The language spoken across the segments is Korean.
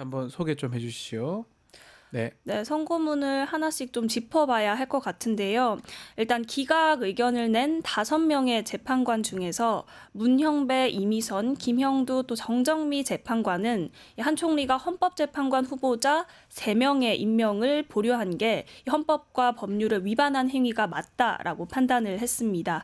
한번 소개 좀 해주시죠. 네. 네, 선고문을 하나씩 좀 짚어봐야 할 것 같은데요. 일단 기각 의견을 낸 5명의 재판관 중에서 문형배, 이미선, 김형두, 또 정정미 재판관은 한 총리가 헌법재판관 후보자 3명의 임명을 보류한 게 헌법과 법률을 위반한 행위가 맞다라고 판단을 했습니다.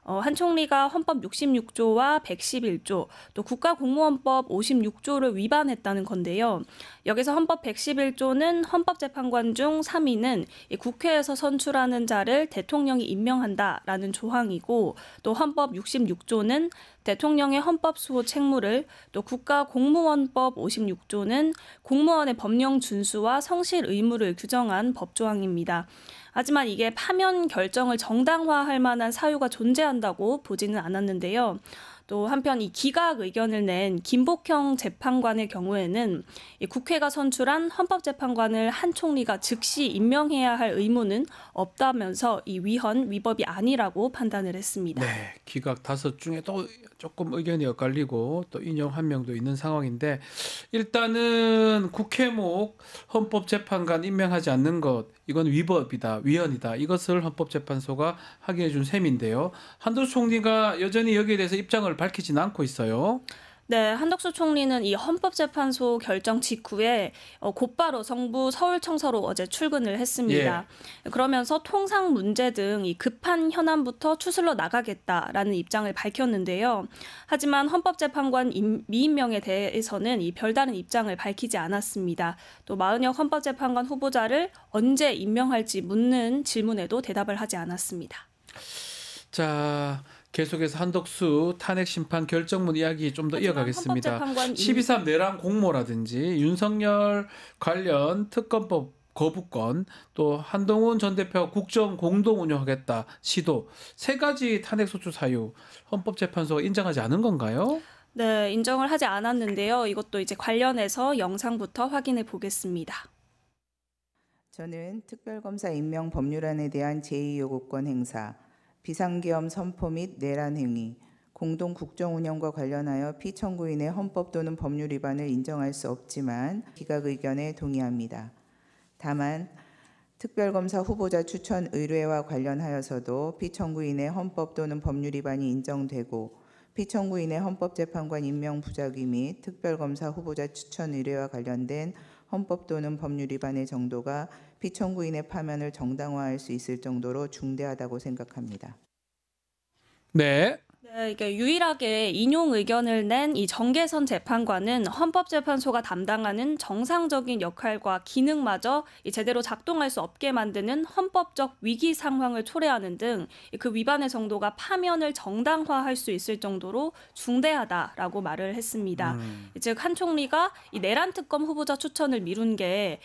한 총리가 헌법 66조와 111조, 또 국가공무원법 56조를 위반했다는 건데요. 여기서 헌법 111조는 헌법재판관 중 3위는 국회에서 선출하는 자를 대통령이 임명한다라는 조항이고, 또 헌법 66조는 대통령의 헌법수호 책무를, 또 국가공무원법 56조는 공무원의 법령 준수와 성실 의무를 규정한 법조항입니다. 하지만 이게 파면 결정을 정당화할 만한 사유가 존재한다고 보지는 않았는데요. 또 한편 이 기각 의견을 낸 김복형 재판관의 경우에는 이 국회가 선출한 헌법재판관을 한 총리가 즉시 임명해야 할 의무는 없다면서 이 위헌, 위법이 아니라고 판단을 했습니다. 네, 기각 5 중에 또 조금 의견이 엇갈리고 또 인용 1명도 있는 상황인데 일단은 국회목 헌법재판관 임명하지 않는 것 이건 위법이다, 위헌이다. 이것을 헌법재판소가 확인해 준 셈인데요. 한덕수 총리가 여전히 여기에 대해서 입장을 밝히지는 않고 있어요. 네, 한덕수 총리는 이 헌법재판소 결정 직후에 곧바로 성부 서울청사로 어제 출근을 했습니다. 그러면서 통상 문제 등 이 급한 현안부터 추슬러 나가겠다라는 입장을 밝혔는데요. 하지만 헌법재판관 미임명에 대해서는 이 별다른 입장을 밝히지 않았습니다. 또 마은혁 헌법재판관 후보자를 언제 임명할지 묻는 질문에도 대답을 하지 않았습니다. 자, 계속해서 한덕수 탄핵 심판 결정문 이야기 좀 더 이어가겠습니다. 12.3 내란 공모라든지 윤석열 관련 특검법 거부권, 또 한동훈 전 대표가 국정 공동 운영하겠다 시도 3가지 탄핵 소추 사유 헌법재판소가 인정하지 않은 건가요? 네, 인정을 하지 않았는데요. 이것도 이제 관련해서 영상부터 확인해 보겠습니다. 저는 특별검사 임명 법률안에 대한 제2요구권 행사, 비상계엄 선포 및 내란 행위, 공동 국정 운영과 관련하여 피청구인의 헌법 또는 법률 위반을 인정할 수 없지만 기각 의견에 동의합니다. 다만 특별검사 후보자 추천 의뢰와 관련하여서도 피청구인의 헌법 또는 법률 위반이 인정되고 피청구인의 헌법재판관 임명 부작위 및 특별검사 후보자 추천 의뢰와 관련된 헌법 또는 법률 위반의 정도가 피청구인의 파면을 정당화할 수 있을 정도로 중대하다고 생각합니다. 네. 네, 이게 유일하게 인용 의견을 낸 이 정계선 재판관은 헌법재판소가 담당하는 정상적인 역할과 기능마저 제대로 작동할 수 없게 만드는 헌법적 위기 상황을 초래하는 등 그 위반의 정도가 파면을 정당화할 수 있을 정도로 중대하다라고 말을 했습니다. 즉 한 총리가 이 내란 특검 후보자 추천을 미룬 게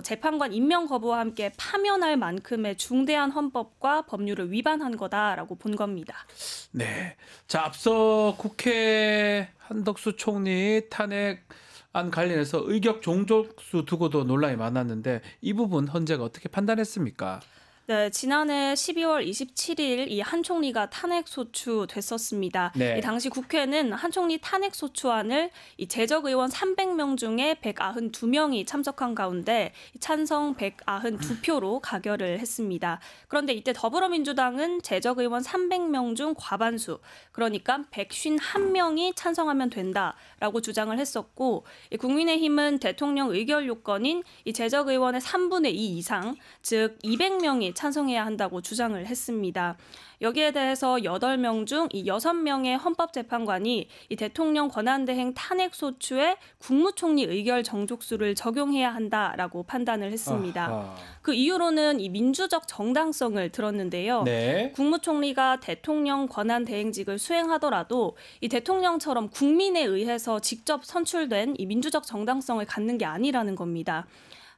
재판관 임명 거부와 함께 파면할 만큼의 중대한 헌법과 법률을 위반한 거다라고 본 겁니다. 네. 자, 앞서 국회 한덕수 총리 탄핵안 관련해서 의격 종족수 두고도 논란이 많았는데 이 부분 헌재가 어떻게 판단했습니까? 네, 지난해 12월 27일 이 한 총리가 탄핵 소추됐었습니다. 네. 이 당시 국회는 한 총리 탄핵 소추안을 이 재적 의원 300명 중에 192명이 참석한 가운데 찬성 192표로 가결을 했습니다. 그런데 이때 더불어민주당은 재적 의원 300명 중 과반수, 그러니까 151명이 찬성하면 된다라고 주장을 했었고, 이 국민의힘은 대통령 의결 요건인 이 재적 의원의 3분의 2 이상, 즉 200명이 찬성해야 한다고 주장을 했습니다. 여기에 대해서 8명 중 이 6명의 헌법재판관이 이 대통령 권한대행 탄핵소추에 국무총리 의결 정족수를 적용해야 한다라고 판단을 했습니다. 아하. 그 이유로는 이 민주적 정당성을 들었는데요. 네. 국무총리가 대통령 권한대행직을 수행하더라도 이 대통령처럼 국민에 의해서 직접 선출된 이 민주적 정당성을 갖는 게 아니라는 겁니다.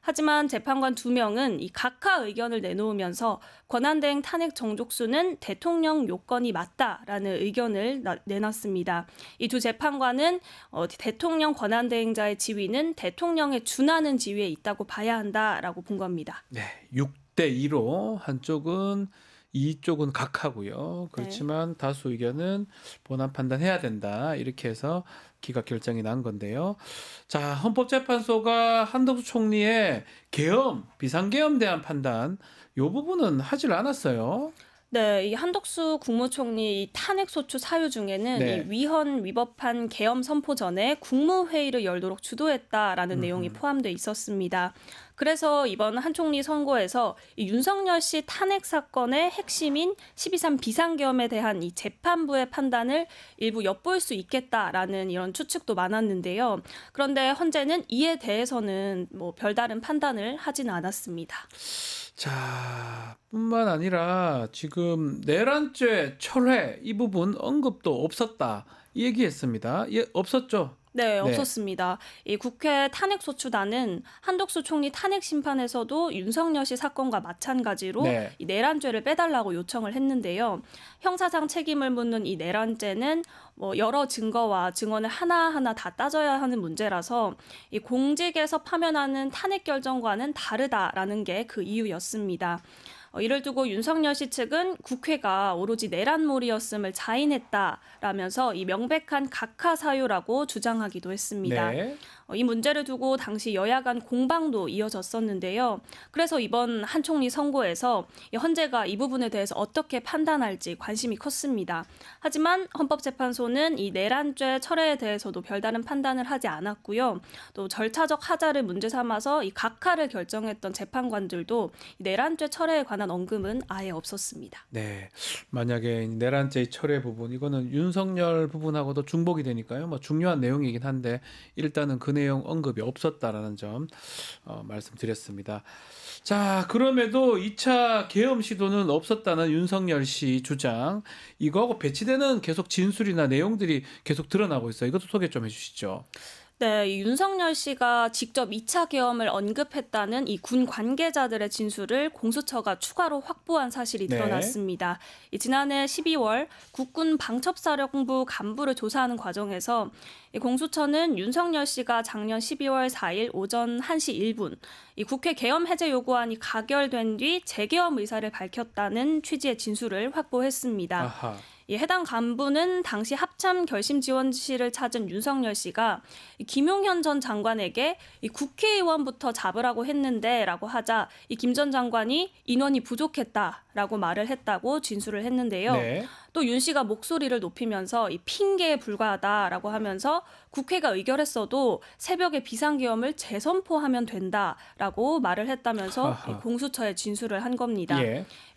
하지만 재판관 2명은 이 각하 의견을 내놓으면서 권한대행 탄핵 정족수는 대통령 요건이 맞다라는 의견을 내놨습니다. 이 두 재판관은 대통령 권한대행자의 지위는 대통령에 준하는 지위에 있다고 봐야 한다라고 본 겁니다. 네, 6대2로 한쪽은 이쪽은 각하고요. 그렇지만 다수 의견은 본안 판단해야 된다. 이렇게 해서 기각 결정이 난 건데요. 자, 헌법재판소가 한덕수 총리의 계엄, 비상계엄 대한 판단 이 부분은 하질 않았어요. 네, 이 한덕수 국무총리 이 탄핵소추 사유 중에는 네. 이 위헌 위법한 계엄 선포 전에 국무회의를 열도록 주도했다라는 내용이 포함돼 있었습니다. 그래서 이번 한 총리 선고에서 이 윤석열 씨 탄핵 사건의 핵심인 12.3 비상계엄에 대한 이 재판부의 판단을 일부 엿볼 수 있겠다라는 이런 추측도 많았는데요. 그런데 헌재는 이에 대해서는 뭐 별다른 판단을 하지는 않았습니다. 자, 뿐만 아니라 지금 내란죄 철회 이 부분 언급도 없었다. 이 얘기했습니다. 예, 없었죠? 네, 없었습니다. 이 국회 탄핵소추단은 한덕수 총리 탄핵 심판에서도 윤석열 씨 사건과 마찬가지로 이 내란죄를 빼달라고 요청을 했는데요. 형사상 책임을 묻는 이 내란죄는 뭐 여러 증거와 증언을 하나하나 다 따져야 하는 문제라서 이 공직에서 파면하는 탄핵 결정과는 다르다라는 게 그 이유였습니다. 이를 두고 윤석열 씨 측은 국회가 오로지 내란몰이였음을 자인했다라면서 이 명백한 각하 사유라고 주장하기도 했습니다. 네. 이 문제를 두고 당시 여야 간 공방도 이어졌었는데요. 그래서 이번 한 총리 선고에서 헌재가 이 부분에 대해서 어떻게 판단할지 관심이 컸습니다. 하지만 헌법재판소는 이 내란죄 철회에 대해서도 별다른 판단을 하지 않았고요. 또 절차적 하자를 문제 삼아서 이 각하를 결정했던 재판관들도 이 내란죄 철회에 관한 언급은 아예 없었습니다. 네, 만약에 내란죄 철회 부분 이거는 윤석열 부분하고도 중복이 되니까요. 뭐 중요한 내용이긴 한데 일단은 그 내용 언급이 없었다라는 점 말씀드렸습니다. 자, 그럼에도 2차 계엄 시도는 없었다는 윤석열 씨 주장 이거하고 배치되는 계속 진술이나 내용들이 계속 드러나고 있어요. 이것도 소개 좀 해주시죠. 네, 이 윤석열 씨가 직접 2차 계엄을 언급했다는 이 군 관계자들의 진술을 공수처가 추가로 확보한 사실이 드러났습니다. 지난해 12월 국군 방첩사령부 간부를 조사하는 과정에서 이 공수처는 윤석열 씨가 작년 12월 4일 오전 1시 1분 이 국회 계엄 해제 요구안이 가결된 뒤 재계엄 의사를 밝혔다는 취지의 진술을 확보했습니다. 아하. 이 해당 간부는 당시 합참 결심 지원실을 찾은 윤석열 씨가 김용현 전 장관에게 이 국회의원부터 잡으라고 했는데라고 하자 이 김 전 장관이 인원이 부족했다라고 말을 했다고 진술을 했는데요. 또 윤 씨가 목소리를 높이면서 이 핑계에 불과하다라고 하면서 국회가 의결했어도 새벽에 비상계엄을 재선포하면 된다라고 말을 했다면서 공수처에 진술을 한 겁니다.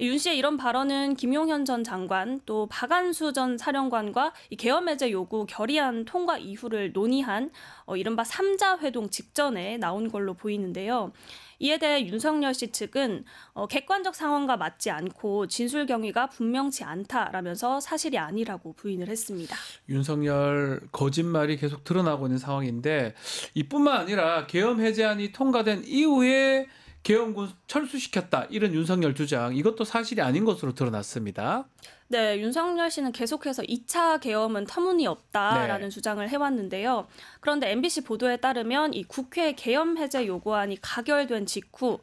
윤 씨의 이런 발언은 김용현 전 장관 또 박안수 전 사령관과 이 계엄 해제 요구 결의안 통과 이후를 논의한 이른바 3자 회동 직전에 나온 걸로 보이는데요. 이에 대해 윤석열 씨 측은 객관적 상황과 맞지 않고 진술 경위가 분명치 않다라면서 사실이 아니라고 부인을 했습니다. 윤석열 거짓말이 계속 드러나고 있는 상황인데 이뿐만 아니라 계엄 해제안이 통과된 이후에 계엄군 철수시켰다 이런 윤석열 주장 이것도 사실이 아닌 것으로 드러났습니다. 네, 윤석열 씨는 계속해서 2차 계엄은 터무니없다라는 주장을 해왔는데요. 그런데 MBC 보도에 따르면 이 국회 계엄 해제 요구안이 가결된 직후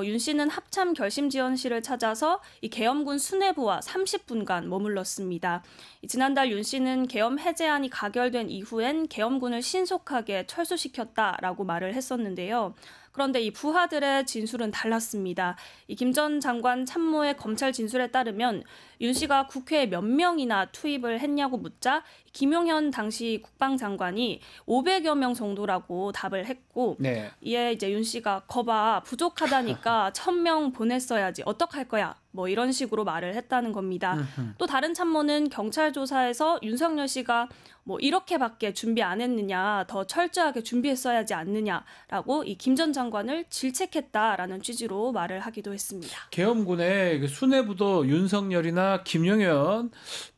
윤 씨는 합참 결심 지원실을 찾아서 이 계엄군 수뇌부와 30분간 머물렀습니다. 지난달 윤 씨는 계엄 해제안이 가결된 이후엔 계엄군을 신속하게 철수시켰다라고 말을 했었는데요. 그런데 이 부하들의 진술은 달랐습니다. 이 김 전 장관 참모의 검찰 진술에 따르면 윤 씨가 국회에 몇 명이나 투입을 했냐고 묻자 김용현 당시 국방장관이 500여 명 정도라고 답을 했고 이에 이제 윤 씨가 거봐 부족하다니까 1000명 보냈어야지 어떡할 거야 뭐 이런 식으로 말을 했다는 겁니다. 또 다른 참모는 경찰 조사에서 윤석열 씨가 뭐 이렇게밖에 준비 안 했느냐 더 철저하게 준비했어야지 않느냐라고 이 김 전 장관을 질책했다라는 취지로 말을 하기도 했습니다. 계엄군의 수뇌부도 윤석열이나 김용현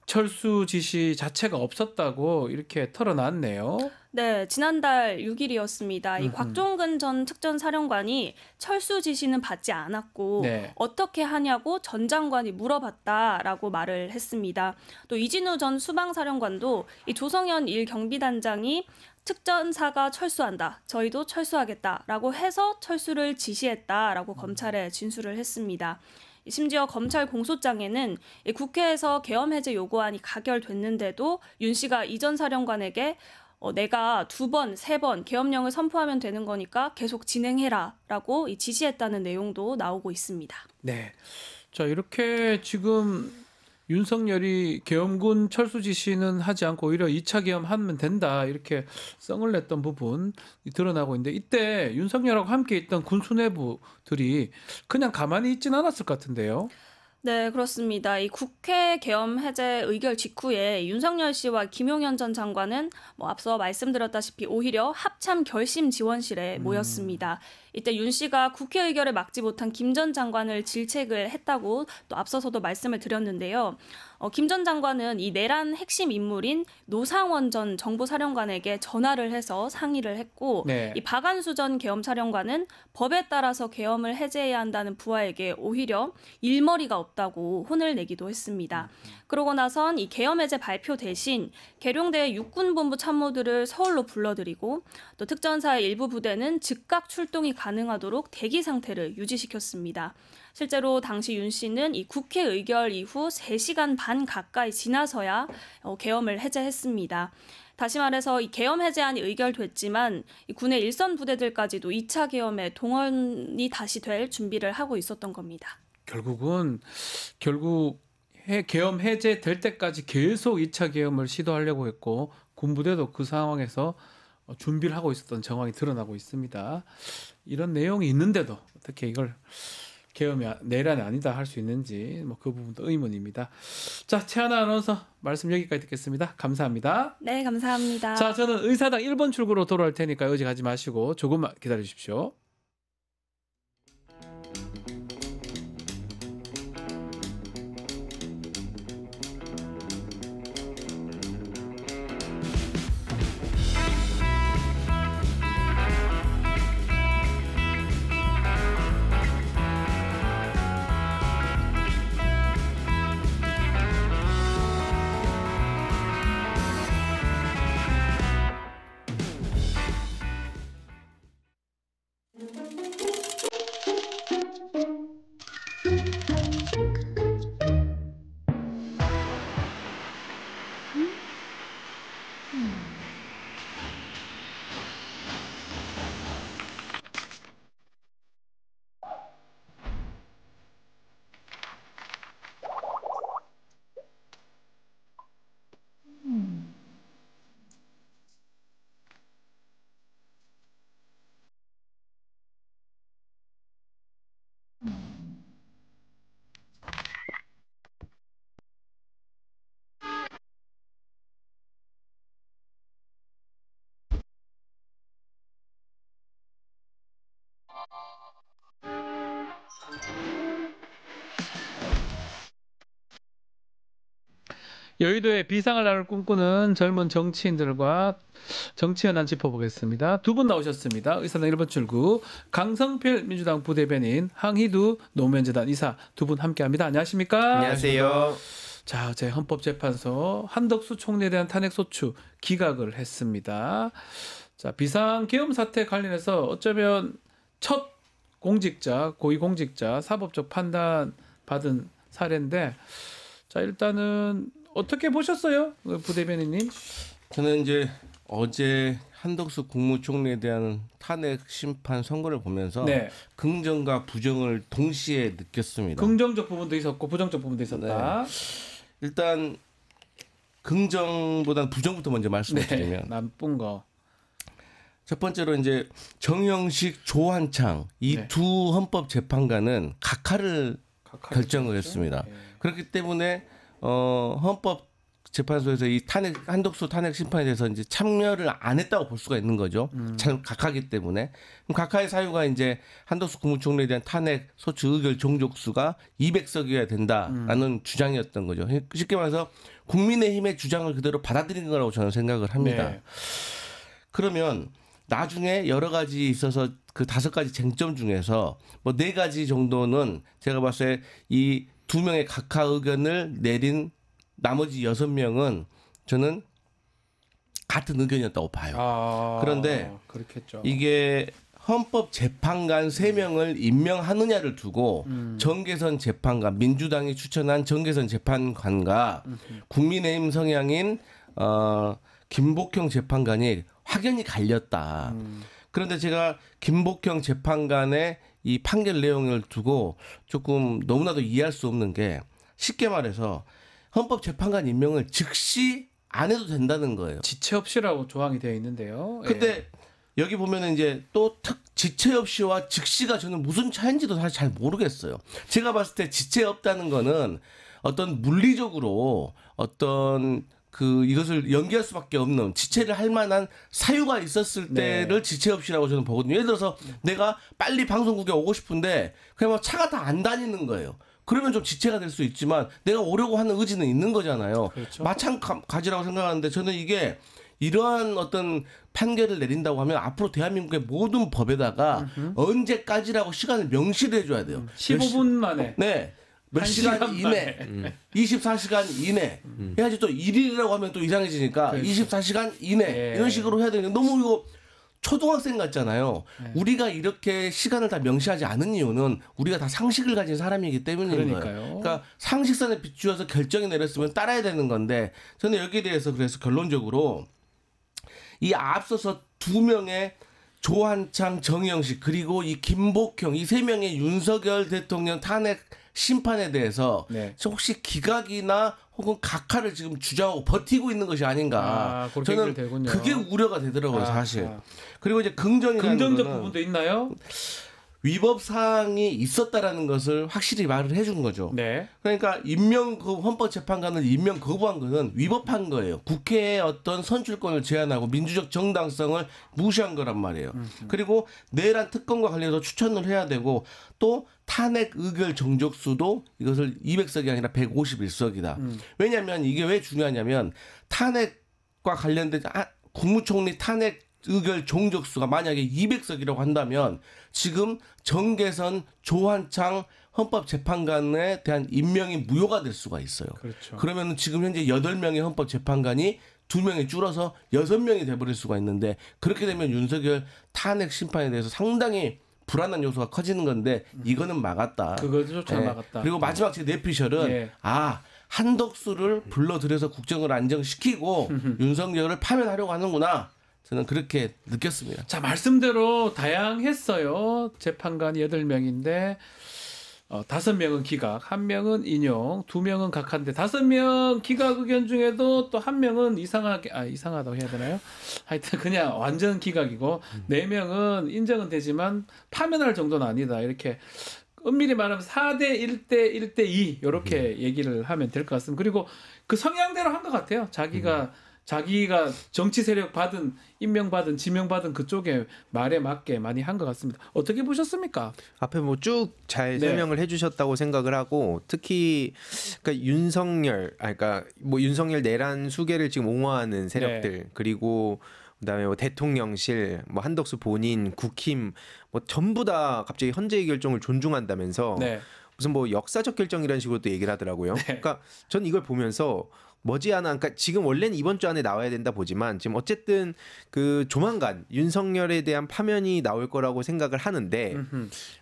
철수 지시 자체가 없었다고 이렇게 털어놨네요. 네, 지난달 6일이었습니다. 이 곽종근 전 특전사령관이 철수 지시는 받지 않았고 어떻게 하냐고 전 장관이 물어봤다라고 말을 했습니다. 또 이진우 전 수방사령관도 이 조성현 1경비단장이 특전사가 철수한다. 저희도 철수하겠다라고 해서 철수를 지시했다라고 검찰에 진술을 했습니다. 심지어 검찰 공소장에는 국회에서 계엄 해제 요구안이 가결됐는데도 윤 씨가 이 전 사령관에게 내가 2번, 3번 계엄령을 선포하면 되는 거니까 계속 진행해라라고 지시했다는 내용도 나오고 있습니다. 네. 자, 이렇게 지금 윤석열이 계엄군 철수 지시는 하지 않고 오히려 2차 계엄하면 된다 이렇게 성을 냈던 부분이 드러나고 있는데 이때 윤석열하고 함께 있던 군 수뇌부들이 그냥 가만히 있진 않았을 것 같은데요. 네, 그렇습니다. 이 국회 계엄 해제 의결 직후에 윤석열 씨와 김용현 전 장관은 앞서 말씀드렸다시피 오히려 합참 결심 지원실에 모였습니다. 이때 윤 씨가 국회 의결을 막지 못한 김 전 장관을 질책을 했다고 또 앞서서도 말씀을 드렸는데요. 김 전 장관은 이 내란 핵심 인물인 노상원 전 정보사령관에게 전화를 해서 상의를 했고 네. 이 박안수 전 계엄사령관은 법에 따라서 계엄을 해제해야 한다는 부하에게 오히려 일머리가 없다고 혼을 내기도 했습니다. 그러고 나선 이 계엄 해제 발표 대신 계룡대 육군본부 참모들을 서울로 불러들이고 또 특전사의 일부 부대는 즉각 출동이 가능하도록 대기 상태를 유지시켰습니다. 실제로 당시 윤 씨는 이 국회 의결 이후 3시간 반 가까이 지나서야 계엄을 해제했습니다. 다시 말해서 이 계엄 해제안이 의결됐지만 이 군의 일선 부대들까지도 2차 계엄에 동원이 다시 될 준비를 하고 있었던 겁니다. 결국 계엄 해제될 때까지 계속 2차 계엄을 시도하려고 했고 군부대도 그 상황에서 준비를 하고 있었던 정황이 드러나고 있습니다. 이런 내용이 있는데도 어떻게 이걸 계엄이 내란이 아니다 할 수 있는지 그 부분도 의문입니다. 자, 최하나 아나운서 말씀 여기까지 듣겠습니다. 감사합니다. 네, 감사합니다. 자, 저는 의사당 1번 출구로 돌아올 테니까 여기 가지 마시고 조금만 기다려 주십시오. 여의도의 비상을 나눌 꿈꾸는 젊은 정치인들과 정치 현안 짚어보겠습니다. 두 분 나오셨습니다. 의사당 1번 출구 강성필 민주당 부대변인, 항희두 노무현재단 이사 두 분 함께합니다. 안녕하십니까? 안녕하세요. 자, 어제 헌법재판소 한덕수 총리에 대한 탄핵소추 기각을 했습니다. 자, 비상계엄 사태 관련해서 어쩌면 첫 공직자, 고위공직자 사법적 판단 받은 사례인데, 자, 일단은 어떻게 보셨어요, 부대변인님? 저는 이제 어제 한덕수 국무총리에 대한 탄핵 심판 선고를 보면서 네. 긍정과 부정을 동시에 느꼈습니다. 긍정적 부분도 있었고 부정적 부분도 있었다. 네. 일단 긍정보다는 부정부터 먼저 말씀을 드리면, 네, 나쁜 거. 첫 번째로 이제 정영식, 조한창 이 네. 두 헌법재판관은 각하를 결정을 했습니다. 네. 그렇기 때문에 헌법재판소에서 이 한덕수 탄핵 심판에 대해서 이제 참여를 안 했다고 볼 수가 있는 거죠. 참 각하기 때문에. 그럼 각하의 사유가 이제 한덕수 국무총리에 대한 탄핵 소추 의결 종족수가 200석이어야 된다라는 주장이었던 거죠. 쉽게 말해서 국민의힘의 주장을 그대로 받아들인 거라고 저는 생각을 합니다. 네. 그러면 나중에 여러 가지 있어서 그 5가지 쟁점 중에서 뭐 4가지 정도는 제가 봤을 때 이 2명의 각하 의견을 내린 나머지 6명은 저는 같은 의견이었다고 봐요. 그런데 그렇겠죠. 이게 헌법재판관 3명을 임명하느냐를 두고 정계선 재판관, 민주당이 추천한 정계선 재판관과 국민의힘 성향인 김복형 재판관이 확연히 갈렸다. 그런데 제가 김복형 재판관의 이 판결 내용을 두고 조금 너무나도 이해할 수 없는 게 쉽게 말해서 헌법재판관 임명을 즉시 안 해도 된다는 거예요. 지체 없이라고 조항이 되어 있는데요. 근데 여기 보면은 이제 또 지체 없이와 즉시가 저는 무슨 차이인지도 사실 잘 모르겠어요. 제가 봤을 때 지체 없다는 거는 어떤 물리적으로 어떤 이것을 연기할 수밖에 없는 지체를 할 만한 사유가 있었을 때를 지체 없이라고 저는 보거든요. 예를 들어서 내가 빨리 방송국에 오고 싶은데 그냥 뭐 차가 다 안 다니는 거예요. 그러면 좀 지체가 될 수 있지만 내가 오려고 하는 의지는 있는 거잖아요. 그렇죠. 마찬가지라고 생각하는데 저는 이게 이러한 어떤 판결을 내린다고 하면 앞으로 대한민국의 모든 법에다가 언제까지라고 시간을 명시를 해줘야 돼요. 15분 만에. 네. 몇 시간 이내, 24시간 이내 해야지. 또 1일이라고 하면 또 이상해지니까 그렇죠. 24시간 이내 이런 식으로 해야 되는데 너무 이거 초등학생 같잖아요. 우리가 이렇게 시간을 다 명시하지 않은 이유는 우리가 다 상식을 가진 사람이기 때문인 거예요. 그러니까 상식선에 비추어서 결정이 내렸으면 따라야 되는 건데 저는 여기에 대해서 그래서 결론적으로 이 앞서서 2명의 조한창, 정영식 그리고 이 김복형 이 3명의 윤석열 대통령 탄핵 심판에 대해서 혹시 기각이나 혹은 각하를 지금 주장하고 버티고 있는 것이 아닌가. 저는 되군요. 그게 우려가 되더라고요, 사실. 그리고 이제 긍정적 부분도 있나요? 위법 사항이 있었다라는 것을 확실히 말을 해준 거죠. 그러니까 헌법재판관을 임명 거부한 것은 위법한 거예요. 국회의 어떤 선출권을 제한하고 민주적 정당성을 무시한 거란 말이에요. 그리고 내란 특검과 관련해서 추천을 해야 되고 또 탄핵 의결 정족수도 이것을 200석이 아니라 151석이다. 왜냐하면 이게 왜 중요하냐면 탄핵과 관련된 국무총리 탄핵 의결 종족수가 만약에 200석이라고 한다면 지금 정계선, 조한창 헌법재판관에 대한 임명이 무효가 될 수가 있어요. 그렇죠. 그러면 지금 현재 8명의 헌법재판관이 2명이 줄어서 6명이 돼버릴 수가 있는데 그렇게 되면 윤석열 탄핵 심판에 대해서 상당히 불안한 요소가 커지는 건데 이거는 막았다. 그거조차 막았다. 그리고 마지막 제 뇌피셜은 한덕수를 불러들여서 국정을 안정시키고 윤석열을 파면하려고 하는구나. 저는 그렇게 느꼈습니다. 자, 말씀대로 다양했어요. 재판관이 8명인데 5명은 기각, 1명은 인용, 2명은 각하인데 5명 기각 의견 중에도 또 1명은 이상하다고 해야 되나요? 하여튼 그냥 완전 기각이고 4명은 인정은 되지만 파면할 정도는 아니다. 이렇게 엄밀히 말하면 4대 1대 1대 2 이렇게 얘기를 하면 될 것 같습니다. 그리고 그 성향대로 한 것 같아요. 자기가 정치 세력 받은, 임명받은, 지명받은 그쪽에 말에 맞게 많이 한 것 같습니다. 어떻게 보셨습니까? 앞에 뭐 쭉 잘 설명을 해주셨다고 생각을 하고 특히 그러니까 윤석열 내란 수계를 지금 옹호하는 세력들 그리고 그다음에 뭐 대통령실, 뭐 한덕수 본인, 국힘 뭐 전부 다 갑자기 헌재의 결정을 존중한다면서 무슨 뭐 역사적 결정이라는 식으로 또 얘기를 하더라고요. 그러니까 전 이걸 보면서 머지않아, 그러니까 지금 원래는 이번 주 안에 나와야 된다 보지만 지금 어쨌든 그 조만간 윤석열에 대한 파면이 나올 거라고 생각을 하는데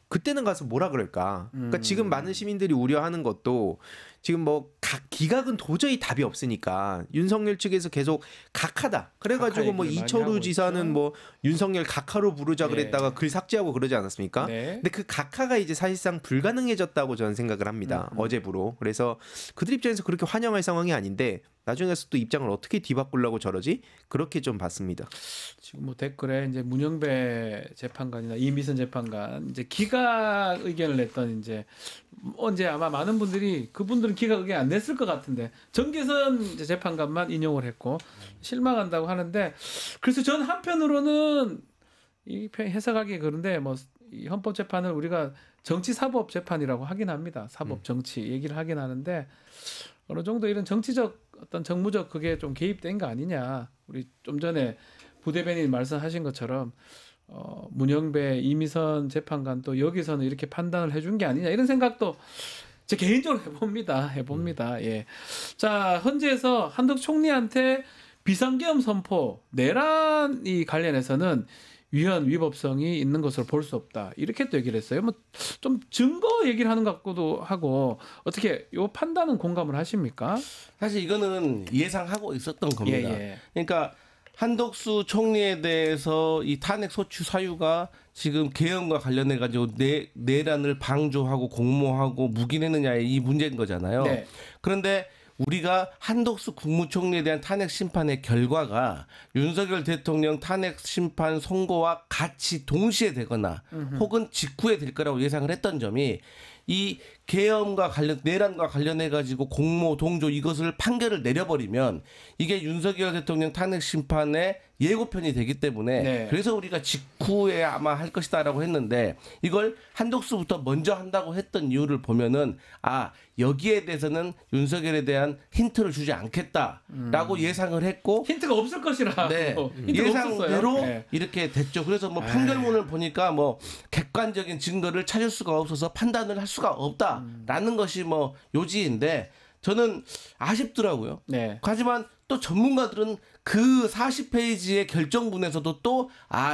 그때는 가서 뭐라 그럴까? 그러니까 지금 많은 시민들이 우려하는 것도 지금 뭐 기각은 도저히 답이 없으니까 윤석열 측에서 계속 각하다. 그래가지고 뭐 이철우 지사는 뭐 윤석열 각하로 부르자 그랬다가 글 삭제하고 그러지 않았습니까? 근데 그 각하가 이제 사실상 불가능해졌다고 저는 생각을 합니다. 어제부로. 그래서 그들 입장에서 그렇게 환영할 상황이 아닌데 나중에 가서 또 입장을 어떻게 뒤바꾸려고 저러지? 그렇게 좀 봤습니다. 지금 뭐 댓글에 이제 문영배 재판관이나 이미선 재판관 이제 기각 의견을 냈던 이제 언제 아마 많은 분들이 그분들은 기각 의견 안 냈을 것 같은데 정계선 이제 재판관만 인용을 했고 실망한다고 하는데 그래서 전 한편으로는 이 해석하기 그런데 뭐 이 헌법재판을 우리가 정치사법재판이라고 하긴 합니다. 사법 정치 얘기를 하긴 하는데 어느 정도 이런 정치적 어떤 정무적 그게 좀 개입된 거 아니냐. 우리 좀 전에 부대변인 말씀하신 것처럼 문영배, 이미선 재판관도 여기서는 이렇게 판단을 해준 게 아니냐 이런 생각도 제 개인적으로 해봅니다. 예. 자, 헌재에서 한덕수 총리한테 비상계엄 선포 내란이 관련해서는 위헌 위법성이 있는 것으로 볼 수 없다. 이렇게 또 얘기를 했어요. 뭐 좀 증거 얘기를 하는 것 같기도 하고 어떻게 이 판단은 공감을 하십니까? 사실 이거는 예상하고 있었던 겁니다. 예. 그러니까 한덕수 총리에 대해서 이 탄핵 소추 사유가 지금 계엄과 관련해 가지고 내란을 방조하고 공모하고 묵인했느냐의 이 문제인 거잖아요. 네. 그런데 우리가 한덕수 국무총리에 대한 탄핵 심판의 결과가 윤석열 대통령 탄핵 심판 선고와 같이 동시에 되거나 혹은 직후에 될 거라고 예상을 했던 점이 이 계엄과 내란과 관련해 가지고 공모 동조 이것을 판결을 내려버리면 이게 윤석열 대통령 탄핵 심판의 예고편이 되기 때문에 네. 그래서 우리가 직후에 아마 할 것이다라고 했는데 이걸 한독수부터 먼저 한다고 했던 이유를 보면은 여기에 대해서는 윤석열에 대한 힌트를 주지 않겠다라고 예상을 했고 힌트가 없을 것이라 네. 예상대로 네. 이렇게 됐죠. 그래서 뭐 판결문을 보니까 뭐 객관적인 증거를 찾을 수가 없어서 판단을 할 수가 없다라는 것이 뭐 요지인데 저는 아쉽더라고요. 네. 하지만 또 전문가들은 그 40페이지의 결정문에서도 또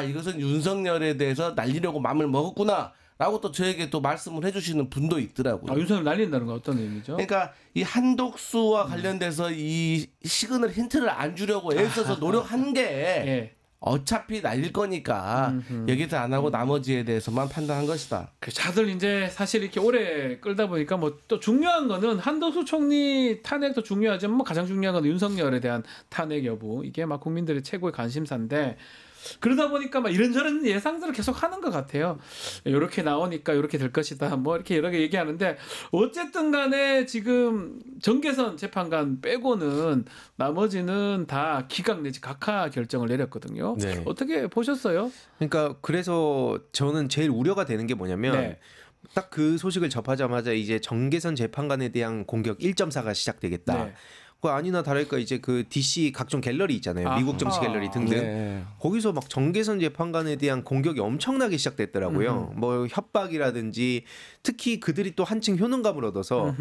이것은 윤석열에 대해서 날리려고 마음을 먹었구나 라고 또 저에게 또 말씀을 해주시는 분도 있더라고요. 윤석열 날린다는 건 어떤 의미죠? 그러니까 이 한독수와 관련돼서 이 시그널 힌트를 안 주려고 애써서 노력한 게 예. 어차피 날릴 거니까 여기서 안 하고 나머지에 대해서만 판단한 것이다. 다들 이제 사실 이렇게 오래 끌다 보니까 뭐 또 중요한 거는 한덕수 총리 탄핵도 중요하지만 뭐 가장 중요한 건 윤석열에 대한 탄핵 여부 이게 막 국민들의 최고의 관심사인데 그러다 보니까 막 이런저런 예상들을 계속 하는 것 같아요. 이렇게 나오니까 이렇게 될 것이다. 뭐 이렇게 여러 개 얘기하는데 어쨌든 간에 지금 정계선 재판관 빼고는 나머지는 다 기각 내지 각하 결정을 내렸거든요. 네. 어떻게 보셨어요? 그러니까 그래서 저는 제일 우려가 되는 게 뭐냐면 네. 딱 그 소식을 접하자마자 이제 정계선 재판관에 대한 공격 1.4가 시작되겠다. 네. 아니나 다를까 이제 그 DC 각종 갤러리 있잖아요. 미국 정치 갤러리 등등. 네. 거기서 막 정계선 재판관에 대한 공격이 엄청나게 시작됐더라고요. 뭐 협박이라든지 특히 그들이 또 한층 효능감을 얻어서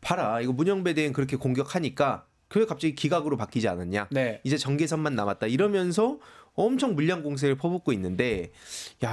봐라 이거 문영배 대행 그렇게 공격하니까 그게 갑자기 기각으로 바뀌지 않았냐. 네. 이제 정계선만 남았다 이러면서 엄청 물량 공세를 퍼붓고 있는데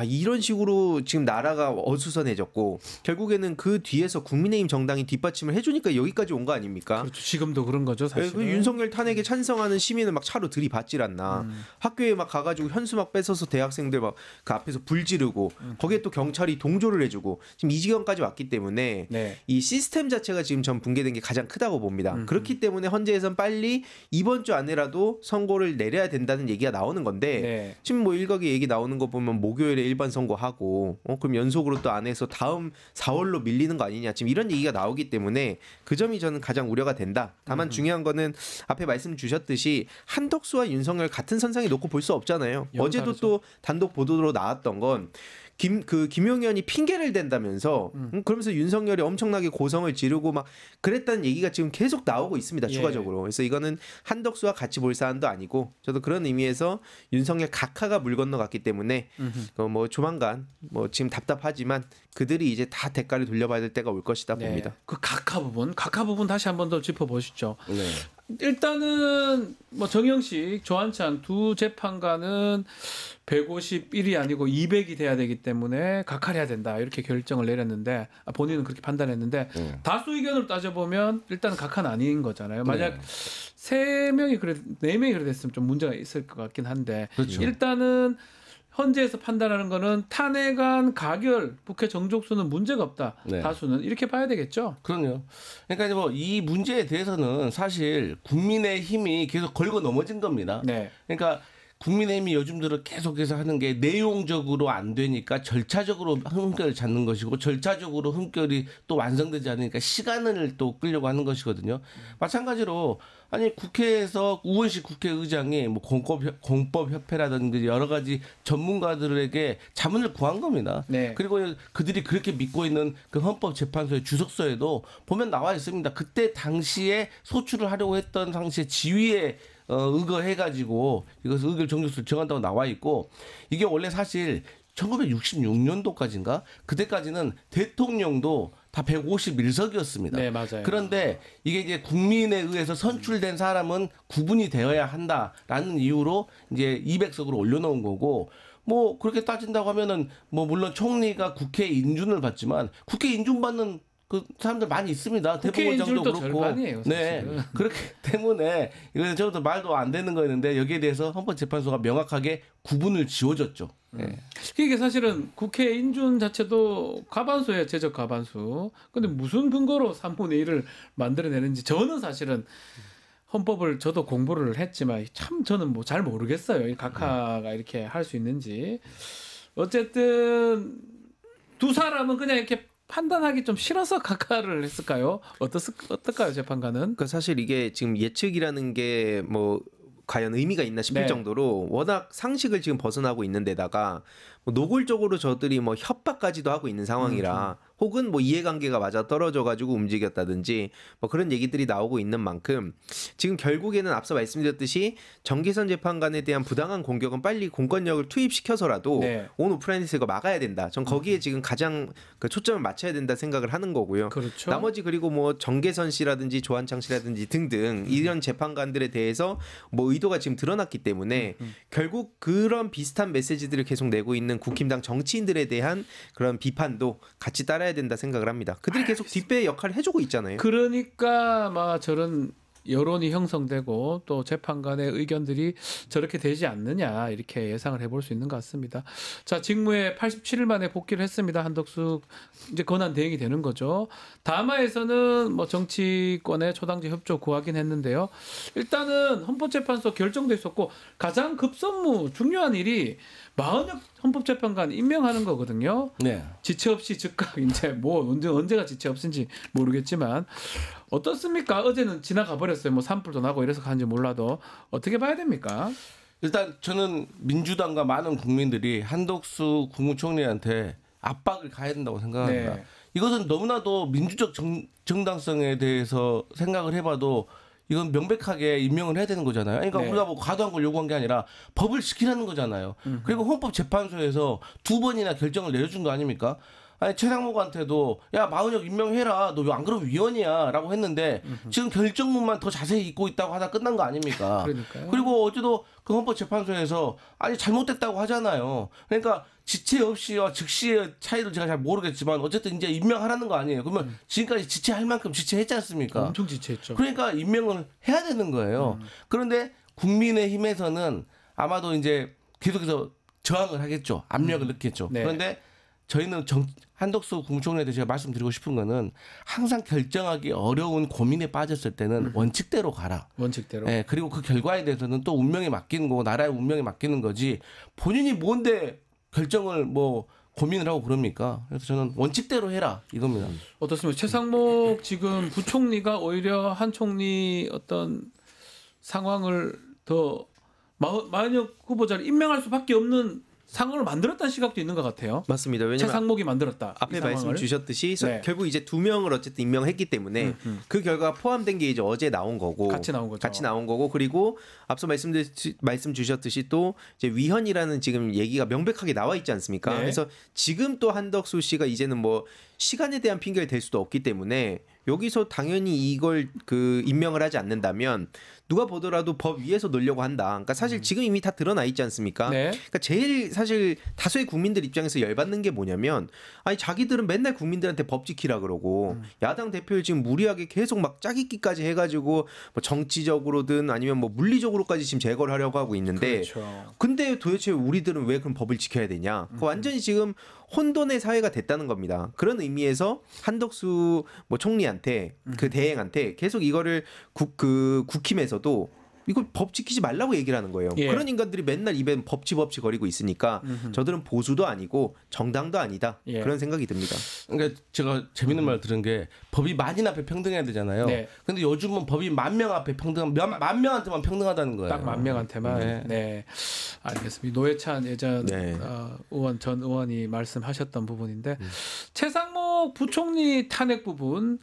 이런 식으로 지금 나라가 어수선해졌고 결국에는 그 뒤에서 국민의힘 정당이 뒷받침을 해주니까 여기까지 온 거 아닙니까? 그렇죠. 지금도 그런 거죠 사실. 그 윤석열 탄핵에 찬성하는 시민을 막 차로 들이받질 않나. 학교에 막 가가지고 현수 막 뺏어서 대학생들 막 그 앞에서 불 지르고 거기에 또 경찰이 동조를 해주고 지금 이 지경까지 왔기 때문에 네. 이 시스템 자체가 지금 전 붕괴된 게 가장 크다고 봅니다. 그렇기 때문에 헌재에선 빨리 이번 주 안에라도 선고를 내려야 된다는 얘기가 나오는 건데 네. 지금 뭐 일각의 얘기 나오는 거 보면 목요일에 일반 선고하고 그럼 연속으로 또 안 해서 다음 4월로 밀리는 거 아니냐 지금 이런 얘기가 나오기 때문에 그 점이 저는 가장 우려가 된다. 다만 중요한 거는 앞에 말씀 주셨듯이 한덕수와 윤석열 같은 선상에 놓고 볼 수 없잖아요. 어제도 또 단독 보도로 나왔던 건 김용현이 핑계를 댄다면서 그러면서 윤석열이 엄청나게 고성을 지르고 막 그랬다는 얘기가 지금 계속 나오고 있습니다. 추가적으로. 그래서 이거는 한덕수와 같이 볼 사안도 아니고 저도 그런 의미에서 윤석열 각하가 물 건너갔기 때문에 뭐 조만간 뭐 지금 답답하지만 그들이 이제 다 대가를 돌려봐야 될 때가 올 것이다 봅니다. 그 각하 부분 다시 한 번 더 짚어보시죠. 네. 일단은 뭐 정영식, 조한창 두 재판관은 151이 아니고 200이 돼야 되기 때문에 각하해야 된다 이렇게 결정을 내렸는데 본인은 그렇게 판단했는데 다수 의견으로 따져보면 일단 각하는 아닌 거잖아요. 만약 3명이 그래 4명이 그래 됐으면 좀 문제가 있을 것 같긴 한데 그렇죠. 일단은 헌재에서 판단하는 거는 탄핵안 가결, 국회 정족수는 문제가 없다. 네. 다수는 이렇게 봐야 되겠죠. 그럼요. 그러니까 뭐 이 문제에 대해서는 사실 국민의힘이 계속 걸고 넘어진 겁니다. 네. 그러니까 국민의힘이 요즘 들어 계속해서 하는 게 내용적으로 안 되니까 절차적으로 흠결을 찾는 것이고 절차적으로 흠결이 또 완성되지 않으니까 시간을 또 끌려고 하는 것이거든요. 마찬가지로 아니 국회에서 우원식 국회의장이 뭐 공법협회라든지 여러 가지 전문가들에게 자문을 구한 겁니다. 네. 그리고 그들이 그렇게 믿고 있는 그 헌법재판소의 주석서에도 보면 나와 있습니다. 그때 당시에 소추를 하려고 했던 당시에 지위에 의거해가지고 이것을 의결 정족수를 정한다고 나와 있고 이게 원래 사실 1966년도까지인가 그때까지는 대통령도 다 151석이었습니다. 네, 맞아요. 그런데 이게 이제 국민에 의해서 선출된 사람은 구분이 되어야 한다라는 이유로 이제 200석으로 올려놓은 거고, 뭐 그렇게 따진다고 하면은 뭐 물론 총리가 국회 인준을 받지만 국회 인준 받는 그 사람들 많이 있습니다. 대법원장도 그렇고. 절반이에요, 네, 그렇기 때문에 이거는 저도 말도 안 되는 거였는데 여기에 대해서 헌법재판소가 명확하게 구분을 지어줬죠. 네. 이게 사실은 국회 인준 자체도 과반수예요, 제적 과반수. 근데 무슨 근거로 3분의 1을 만들어내는지 저는 사실은 헌법을 저도 공부를 했지만 참 저는 뭐 잘 모르겠어요. 이 각하가 이렇게 할 수 있는지. 어쨌든 두 사람은 그냥 이렇게 판단하기 좀 싫어서 각하를 했을까요? 어떨까요, 재판관은? 그러니까 사실 이게 지금 예측이라는 게 뭐 과연 의미가 있나 싶을 네. 정도로 워낙 상식을 지금 벗어나고 있는 데다가 뭐 노골적으로 저들이 뭐 협박까지도 하고 있는 상황이라 혹은 뭐 이해관계가 맞아 떨어져 가지고 움직였다든지 뭐 그런 얘기들이 나오고 있는 만큼 지금 결국에는 앞서 말씀드렸듯이 정기선 재판관에 대한 부당한 공격은 빨리 공권력을 투입시켜서라도 네. 온 오프라인에서 이거 막아야 된다. 전 거기에 지금 가장 그 초점을 맞춰야 된다 생각을 하는 거고요. 그렇죠. 나머지 그리고 뭐 정계선 씨라든지 조한창 씨라든지 등등 이런 재판관들에 대해서 뭐 의도가 지금 드러났기 때문에 결국 그런 비슷한 메시지들을 계속 내고 있는 국힘당 정치인들에 대한 그런 비판도 같이 따라야 된다 생각을 합니다. 그들이 계속 뒷배 역할을 해주고 있잖아요. 그러니까 막 저런 여론이 형성되고 또 재판관의 의견들이 저렇게 되지 않느냐 이렇게 예상을 해볼 수 있는 것 같습니다. 자, 직무에 87일 만에 복귀를 했습니다. 한덕수 이제 권한 대행이 되는 거죠. 담화에서는 뭐 정치권의 초당제 협조 구하긴 했는데요. 일단은 헌법재판소 결정도 있었고 가장 급선무 중요한 일이 마은혁 헌법재판관 임명하는 거거든요. 네. 지체 없이 즉각 이제 뭐 언제가 지체 없은지 모르겠지만 어떻습니까? 어제는 지나가 버렸어요. 뭐 산불도 나고 이래서 가는지 몰라도 어떻게 봐야 됩니까? 일단 저는 민주당과 많은 국민들이 한덕수 국무총리한테 압박을 가해야 된다고 생각합니다. 네. 이것은 너무나도 민주적 정당성에 대해서 생각을 해봐도 이건 명백하게 임명을 해야 되는 거잖아요. 그러니까 네. 우리가 뭐 과도한 걸 요구한 게 아니라 법을 지키라는 거잖아요. 그리고 헌법재판소에서 2번이나 결정을 내려준 거 아닙니까? 아니 최상목한테도 야 마은혁 임명해라. 너 안 그러면 위헌이야라고 했는데 지금 결정문만 더 자세히 읽고 있다고 하다 끝난 거 아닙니까? 그러니까요. 그리고 어제도 그 헌법재판소에서 아니 잘못됐다고 하잖아요. 그러니까 지체 없이와 즉시의 차이를 제가 잘 모르겠지만 어쨌든 이제 임명하라는 거 아니에요. 그러면 지금까지 지체할 만큼 지체했지 않습니까? 엄청 지체했죠. 그러니까 임명을 해야 되는 거예요. 그런데 국민의힘에서는 아마도 이제 계속해서 저항을 하겠죠. 압력을 넣겠죠. 네. 그런데 저희는 한덕수 국무총리한테 제가 말씀드리고 싶은 거는 항상 결정하기 어려운 고민에 빠졌을 때는 원칙대로 가라. 원칙대로. 네, 그리고 그 결과에 대해서는 또 운명에 맡기는 거고 나라의 운명에 맡기는 거지 본인이 뭔데 결정을 뭐 고민을 하고 그럽니까? 그래서 저는 원칙대로 해라 이겁니다. 어떻습니까? 최상목 지금 부총리가 오히려 한 총리 어떤 상황을 더 마은혁 후보자를 임명할 수밖에 없는 상황을 만들었다는 시각도 있는 것 같아요. 맞습니다. 왜냐면 최상목이 만들었다. 앞에 말씀 주셨듯이 네. 결국 이제 두 명을 어쨌든 임명했기 때문에 그 결과가 포함된 게 이제 어제 나온 거고 같이 나온 거죠. 같이 나온 거고 그리고 앞서 말씀 주셨듯이 또 이제 위헌이라는 지금 얘기가 명백하게 나와 있지 않습니까? 네. 그래서 지금 또 한덕수 씨가 이제는 뭐 시간에 대한 핑계를 댈 수도 없기 때문에 여기서 당연히 이걸 그 임명을 하지 않는다면 누가 보더라도 법 위에서 놓으려고 한다. 그러니까 사실 지금 이미 다 드러나 있지 않습니까? 네. 그러니까 제일 사실 다수의 국민들 입장에서 열받는 게 뭐냐면 아니 자기들은 맨날 국민들한테 법 지키라 그러고 야당 대표를 지금 무리하게 계속 막 짜깁기까지 해가지고 뭐 정치적으로든 아니면 뭐 물리적으로까지 지금 제거를 하려고 하고 있는데 그렇죠. 근데 도대체 우리들은 왜 그럼 법을 지켜야 되냐? 완전히 지금 혼돈의 사회가 됐다는 겁니다. 그런 의미에서 한덕수 뭐 총리한테 그 대행한테 계속 이거를 국힘에서도 이걸 법 지키지 말라고 얘기를 하는 거예요. 예. 그런 인간들이 맨날 입에 법치 거리고 있으니까 저들은 보수도 아니고 정당도 아니다. 예. 그런 생각이 듭니다. 그러니까 제가 재밌는 말 들은 게 법이 만인 앞에 평등해야 되잖아요. 네. 근데 요즘은 법이 10,000명 앞에 만 명한테만 평등하다는 거예요. 딱 10,000명한테만. 네. 네. 알겠습니다. 노회찬 예전 네. 의원 전 의원이 말씀하셨던 부분인데 최상목 부총리 탄핵 부분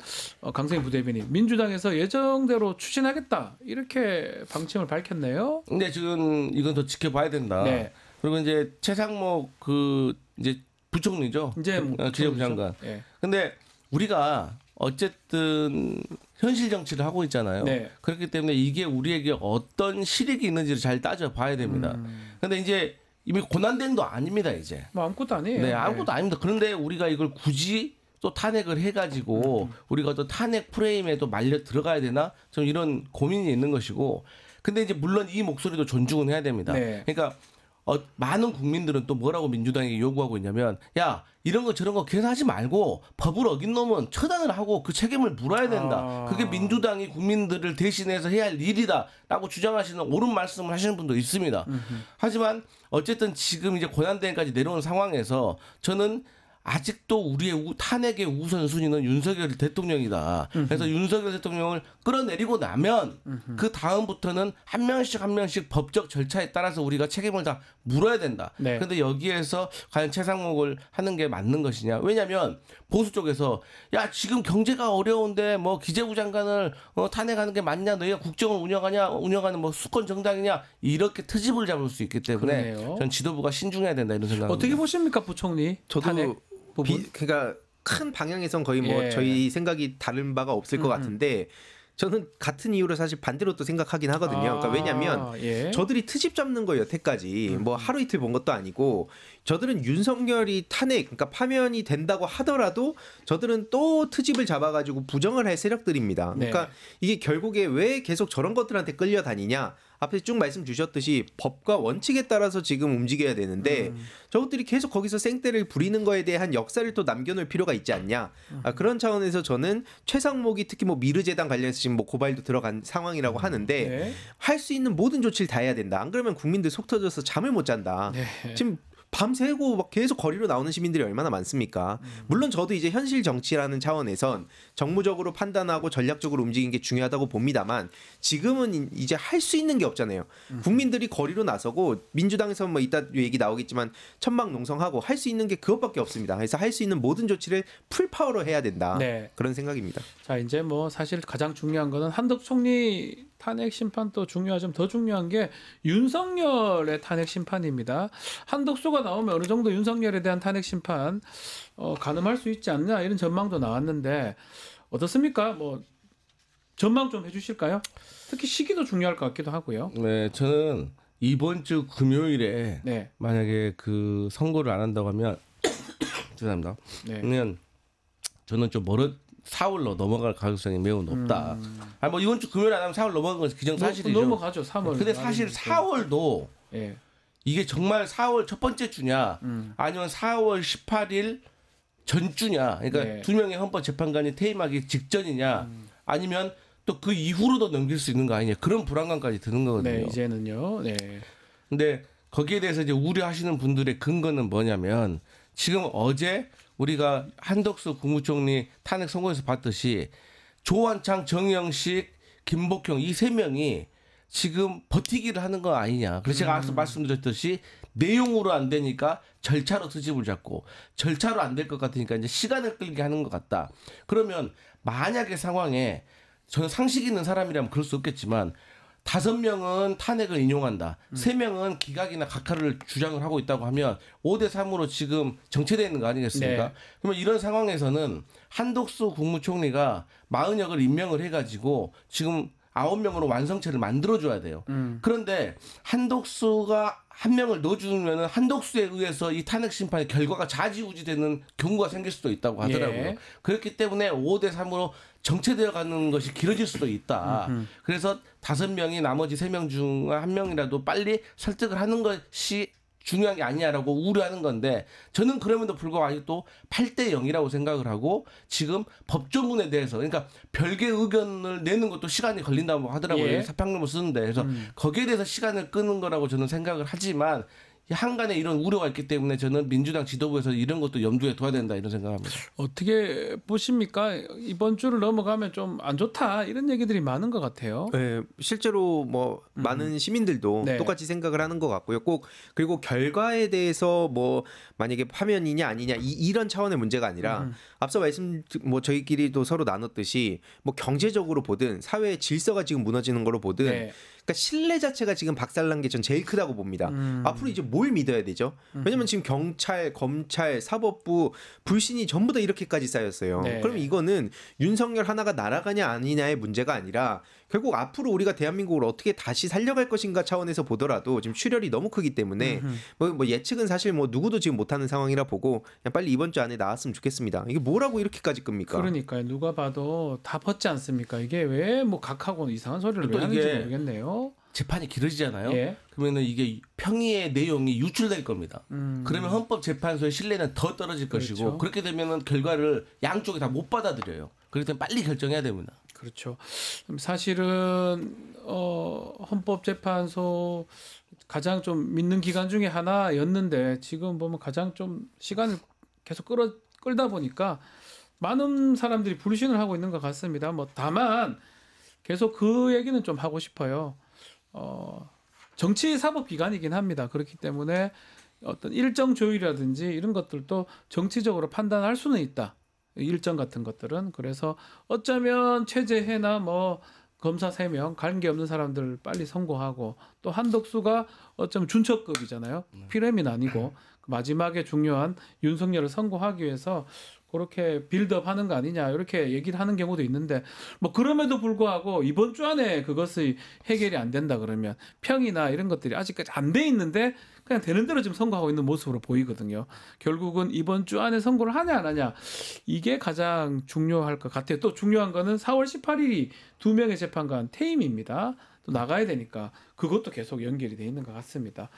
강성희 부대변인 민주당에서 예정대로 추진하겠다 이렇게 방침을 밝혔네요. 근데 지금 이건 더 지켜봐야 된다. 네. 그리고 이제 최상목 그 이제 부총리죠. 이제 기재부 장관. 네. 근데 우리가 어쨌든 현실 정치를 하고 있잖아요. 네. 그렇기 때문에 이게 우리에게 어떤 실익이 있는지를 잘 따져봐야 됩니다. 그런데 이제 이미 고난된도 아닙니다. 이제. 뭐 아무것도 아니에요. 네, 아무것도 아닙니다. 그런데 우리가 이걸 굳이 또 탄핵을 해가지고 우리가 또 탄핵 프레임에 또 말려 들어가야 되나? 좀 이런 고민이 있는 것이고. 근데 이제 물론 이 목소리도 존중은 해야 됩니다. 네. 그러니까 많은 국민들은 또 뭐라고 민주당에게 요구하고 있냐면, 야, 이런 거 저런 거 계산하지 말고 법을 어긴 놈은 처단을 하고 그 책임을 물어야 된다. 그게 민주당이 국민들을 대신해서 해야 할 일이다라고 주장하시는 옳은 말씀을 하시는 분도 있습니다. 하지만 어쨌든 지금 이제 고난대행까지 내려온 상황에서 저는 아직도 우리의 탄핵의 우선순위는 윤석열 대통령이다. 그래서 윤석열 대통령을 끌어내리고 나면 그 다음부터는 한 명씩 법적 절차에 따라서 우리가 책임을 다 물어야 된다. 네. 그런데 여기에서 과연 최상목을 하는 게 맞는 것이냐. 왜냐하면 보수 쪽에서 야 지금 경제가 어려운데 뭐 기재부 장관을 탄핵하는 게 맞냐. 너희가 국정을 운영하는 뭐 수권 정당이냐. 이렇게 트집을 잡을 수 있기 때문에 전 지도부가 신중해야 된다 이런 생각입니다. 어떻게 보십니까 부총리? 저도 탄핵 그러니까 큰 방향에선 거의 뭐 저희 생각이 다른 바가 없을 것 같은데 저는 같은 이유로 사실 반대로 또 생각하긴 하거든요. 그러니까 왜냐하면 저들이 트집 잡는 거 여태까지 뭐 하루 이틀 본 것도 아니고 저들은 윤석열이 탄핵 그러니까 파면이 된다고 하더라도 저들은 또 트집을 잡아가지고 부정을 할 세력들입니다. 그러니까 이게 결국에 왜 계속 저런 것들한테 끌려다니냐. 앞에 쭉 말씀 주셨듯이 법과 원칙에 따라서 지금 움직여야 되는데 저것들이 계속 거기서 생떼를 부리는 거에 대한 역사를 또 남겨놓을 필요가 있지 않냐. 그런 차원에서 저는 최상목이 특히 뭐 미르재단 관련해서 지금 뭐 고발도 들어간 상황이라고 하는데 할 수 있는 모든 조치를 다 해야 된다. 안 그러면 국민들 속 터져서 잠을 못 잔다. 지금 밤새고 막 계속 거리로 나오는 시민들이 얼마나 많습니까? 물론 저도 이제 현실 정치라는 차원에선 정무적으로 판단하고 전략적으로 움직이는 게 중요하다고 봅니다만 지금은 이제 할 수 있는 게 없잖아요. 국민들이 거리로 나서고 민주당에서 뭐 이따 얘기 나오겠지만 천막농성하고 할 수 있는 게 그것밖에 없습니다. 그래서 할 수 있는 모든 조치를 풀파워로 해야 된다. 그런 생각입니다. 자 이제 뭐 사실 가장 중요한 거는 한덕수 총리 탄핵 심판도 중요하지만 더 중요한 게 윤석열의 탄핵 심판입니다. 한덕수가 나오면 어느 정도 윤석열에 대한 탄핵 심판 가늠할 수 있지 않냐 이런 전망도 나왔는데 어떻습니까? 뭐 전망 좀 해주실까요? 특히 시기도 중요할 것 같기도 하고요. 네, 저는 이번 주 금요일에 만약에 그 선고를 안 한다고 하면 죄송합니다. 그러면 저는 좀 4월로 넘어갈 가능성이 매우 높다. 아니 뭐 이번 주 금요일 안 하면 4월 넘어간 건 기정사실이죠. 넘어가죠. 3월. 근데 사실 4월도 이게 정말 4월 첫 번째 주냐 아니면 4월 18일 전주냐. 그러니까 두 명의 헌법재판관이 퇴임하기 직전이냐 아니면 또 그 이후로도 넘길 수 있는 거 아니냐. 그런 불안감까지 드는 거거든요. 네, 이제는요. 근데 거기에 대해서 이제 우려하시는 분들의 근거는 뭐냐면 지금 어제 우리가 한덕수 국무총리 탄핵 선고에서 봤듯이 조원창, 정영식, 김복형 이 세 명이 지금 버티기를 하는 거 아니냐. 그래서 제가 앞서 말씀드렸듯이 내용으로 안 되니까 절차로 트집을 잡고 절차로 안 될 것 같으니까 이제 시간을 끌게 하는 것 같다. 그러면 만약의 상황에 저는 상식 있는 사람이라면 그럴 수 없겠지만 5명은 탄핵을 인용한다. 3명은 기각이나 각하를 주장을 하고 있다고 하면 5대3으로 지금 정체되어 있는 거 아니겠습니까? 그러면 이런 상황에서는 한덕수 국무총리가 40역을 임명을 해가지고 지금 9명으로 완성체를 만들어줘야 돼요. 그런데 한덕수가 한 명을 넣어주면 한덕수에 의해서 이 탄핵 심판의 결과가 좌지우지되는 경우가 생길 수도 있다고 하더라고요. 그렇기 때문에 5대3으로 정체되어 가는 것이 길어질 수도 있다. 그래서 5명이 나머지 3명 중 1명이라도 빨리 설득을 하는 것이 중요한 게 아니냐라고 우려하는 건데 저는 그럼에도 불구하고 아직도 8대 0이라고 생각을 하고 지금 법조문에 대해서 그러니까 별개 의견을 내는 것도 시간이 걸린다고 하더라고요. 사평론을 쓰는데 그래서 거기에 대해서 시간을 끄는 거라고 저는 생각을 하지만 한간에 이런 우려가 있기 때문에 저는 민주당 지도부에서 이런 것도 염두에 둬야 된다 이런 생각합니다. 어떻게 보십니까? 이번 주를 넘어가면 좀 안 좋다 이런 얘기들이 많은 것 같아요. 네, 실제로 뭐 많은 시민들도 똑같이 생각을 하는 것 같고요. 꼭 그리고 결과에 대해서 뭐 만약에 파면이냐 아니냐 이런 차원의 문제가 아니라 앞서 뭐 저희끼리도 서로 나눴듯이 뭐 경제적으로 보든 사회의 질서가 지금 무너지는 거로 보든 그러니까 신뢰 자체가 지금 박살난 게 전 제일 크다고 봅니다. 앞으로 이제 뭘 믿어야 되죠? 왜냐면 지금 경찰, 검찰, 사법부 불신이 전부 다 이렇게까지 쌓였어요. 네. 그럼 이거는 윤석열 하나가 날아가냐 아니냐의 문제가 아니라 결국 앞으로 우리가 대한민국을 어떻게 다시 살려갈 것인가 차원에서 보더라도 지금 출혈이 너무 크기 때문에 뭐 예측은 사실 뭐 누구도 지금 못하는 상황이라 보고 그냥 빨리 이번 주 안에 나왔으면 좋겠습니다. 이게 뭐라고 이렇게까지 끕니까? 그러니까요. 누가 봐도 다 벗지 않습니까? 이게 왜 뭐 각하고 이상한 소리를 왜 하는지 모르겠네요. 재판이 길어지잖아요. 예. 그러면은 이게 평의의 내용이 유출될 겁니다. 그러면 헌법재판소의 신뢰는 더 떨어질 그렇죠. 것이고 그렇게 되면은 결과를 양쪽이 다 못 받아들여요. 그렇기 때문에 빨리 결정해야 됩니다. 그렇죠. 사실은 헌법재판소 가장 좀 믿는 기관 중에 하나였는데 지금 보면 가장 좀 시간을 계속 끌다 보니까 많은 사람들이 불신을 하고 있는 것 같습니다. 뭐 다만 계속 그 얘기는 좀 하고 싶어요. 정치 사법 기관이긴 합니다. 그렇기 때문에 어떤 일정 조율이라든지 이런 것들도 정치적으로 판단할 수는 있다. 일정 같은 것들은. 그래서 어쩌면 최재해나 뭐 검사 3명 관계없는 사람들 빨리 선고하고 또 한덕수가 어쩌면 준척급이잖아요. 피레민 아니고 마지막에 중요한 윤석열을 선고하기 위해서 그렇게 빌드업 하는 거 아니냐 이렇게 얘기를 하는 경우도 있는데 뭐 그럼에도 불구하고 이번 주 안에 그것이 해결이 안 된다 그러면 평이나 이런 것들이 아직까지 안 돼 있는데 그냥 되는 대로 지금 선고하고 있는 모습으로 보이거든요. 결국은 이번 주 안에 선고를 하냐 안 하냐 이게 가장 중요할 것 같아요. 또 중요한 거는 4월 18일이 2명의 재판관 퇴임입니다. 또 나가야 되니까 그것도 계속 연결이 돼 있는 것 같습니다.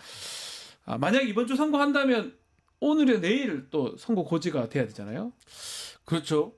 만약 이번 주 선고한다면 오늘에 내일 또 선고 고지가 돼야 되잖아요. 그렇죠.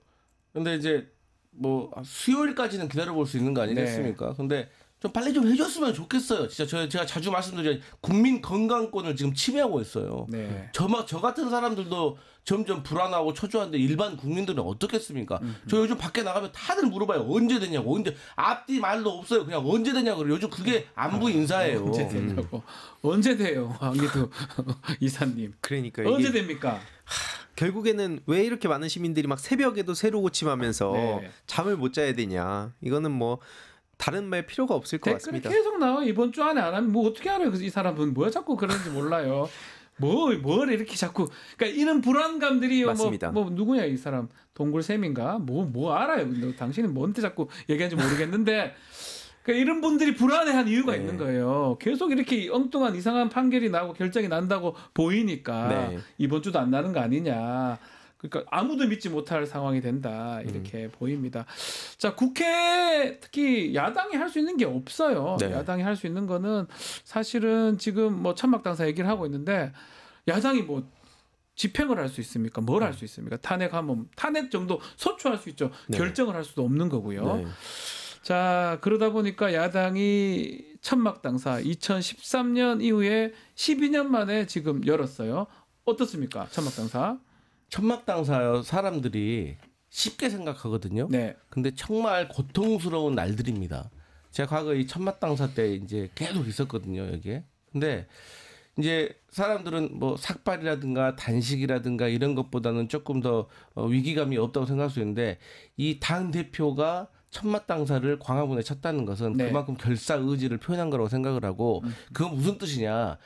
근데 이제 뭐 수요일까지는 기다려볼 수 있는 거 아니겠습니까? 네. 근데 좀 빨리 좀 해줬으면 좋겠어요. 진짜 제가 자주 말씀드리죠. 국민 건강권을 지금 침해하고 있어요. 네. 저 같은 사람들도 점점 불안하고 초조한데 일반 국민들은 어떻겠습니까? 저 요즘 밖에 나가면 다들 물어봐요. 언제 되냐고. 언제 앞뒤 말도 없어요. 그냥 언제 되냐고. 요즘 그게 안부 인사예요. 언제 되냐고. 언제 돼요, 황희도 이사님. 그러니까 언제 됩니까? 결국에는 왜 이렇게 많은 시민들이 막 새벽에도 새로 고침하면서 네. 잠을 못 자야 되냐. 이거는 뭐 다른 말 필요가 없을 것 댓글이 같습니다. 계속 나와. 이번 주 안에 안 하면 뭐 어떻게 알아요? 이 사람은 뭐야 자꾸 그러는지 몰라요. 뭘 이렇게 자꾸 그러니까 이런 불안감들이 맞습니다. 뭐 누구냐 이 사람 동굴샘인가 뭐 알아요. 당신은 뭔데 자꾸 얘기하는지 모르겠는데 그러니까 이런 분들이 불안해한 이유가 있는 거예요. 계속 이렇게 엉뚱한 이상한 판결이 나고 결정이 난다고 보이니까 이번 주도 안 나는 거 아니냐. 그러니까 아무도 믿지 못할 상황이 된다 이렇게 보입니다. 자, 국회 특히 야당이 할 수 있는 게 없어요. 네. 야당이 할 수 있는 거는 사실은 지금 뭐 천막당사 얘기를 하고 있는데 야당이 뭐 집행을 할 수 있습니까? 뭘 할 수 있습니까? 탄핵하면 탄핵 정도 소추할 수 있죠. 네. 결정을 할 수도 없는 거고요. 네. 자, 그러다 보니까 야당이 천막당사 2013년 이후에 12년 만에 지금 열었어요. 어떻습니까? 천막당사? 천막당사 사람들이 쉽게 생각하거든요. 네. 근데 정말 고통스러운 날들입니다. 제가 과거 이 천막당사 때 이제 계속 있었거든요, 여기에. 근데 이제 사람들은 뭐 삭발이라든가 단식이라든가 이런 것보다는 조금 더 위기감이 없다고 생각할 수 있는데 이 당 대표가 천막당사를 광화문에 쳤다는 것은 네. 그만큼 결사 의지를 표현한 거라고 생각을 하고 그건 무슨 뜻이냐?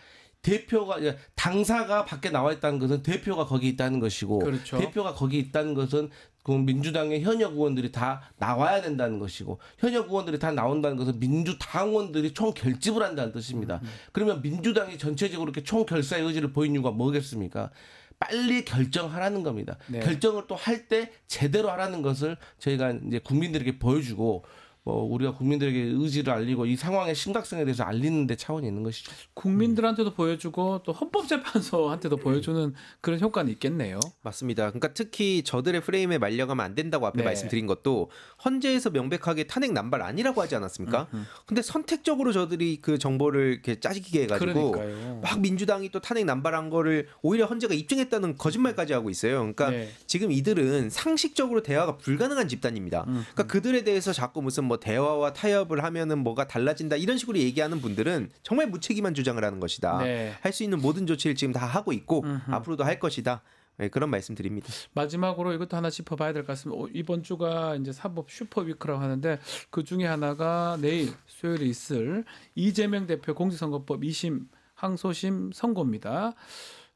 대표가 당사가 밖에 나와 있다는 것은 대표가 거기 있다는 것이고 그렇죠. 대표가 거기 있다는 것은 그 민주당의 현역 의원들이 다 나와야 된다는 것이고 현역 의원들이 다 나온다는 것은 민주당원들이 총 결집을 한다는 뜻입니다. 그러면 민주당이 전체적으로 이렇게 총 결사의 의지를 보인 이유가 뭐겠습니까? 빨리 결정하라는 겁니다. 네. 결정을 또 할 때 제대로 하라는 것을 저희가 이제 국민들에게 보여주고 우리가 국민들에게 의지를 알리고 이 상황의 심각성에 대해서 알리는 데 차원이 있는 것이죠. 국민들한테도 보여주고 또 헌법재판소한테도 보여주는 그런 효과는 있겠네요. 맞습니다. 그러니까 특히 저들의 프레임에 말려가면 안 된다고 앞에 네. 말씀드린 것도 헌재에서 명백하게 탄핵 남발 아니라고 하지 않았습니까? 근데 선택적으로 저들이 그 정보를 이렇게 짜집기게 해가지고 그러니까요. 막 민주당이 또 탄핵 남발한 거를 오히려 헌재가 입증했다는 거짓말까지 하고 있어요. 그러니까 네. 지금 이들은 상식적으로 대화가 불가능한 집단입니다. 그러니까 그들에 대해서 자꾸 무슨 뭐 대화와 타협을 하면은 뭐가 달라진다 이런 식으로 얘기하는 분들은 정말 무책임한 주장을 하는 것이다. 네. 할 수 있는 모든 조치를 지금 다 하고 있고 앞으로도 할 것이다. 네, 그런 말씀드립니다. 마지막으로 이것도 하나 짚어봐야 될 것 같습니다. 이번 주가 이제 사법 슈퍼위크라고 하는데 그 중에 하나가 내일 수요일에 있을 이재명 대표 공직선거법 2심 항소심 선고입니다.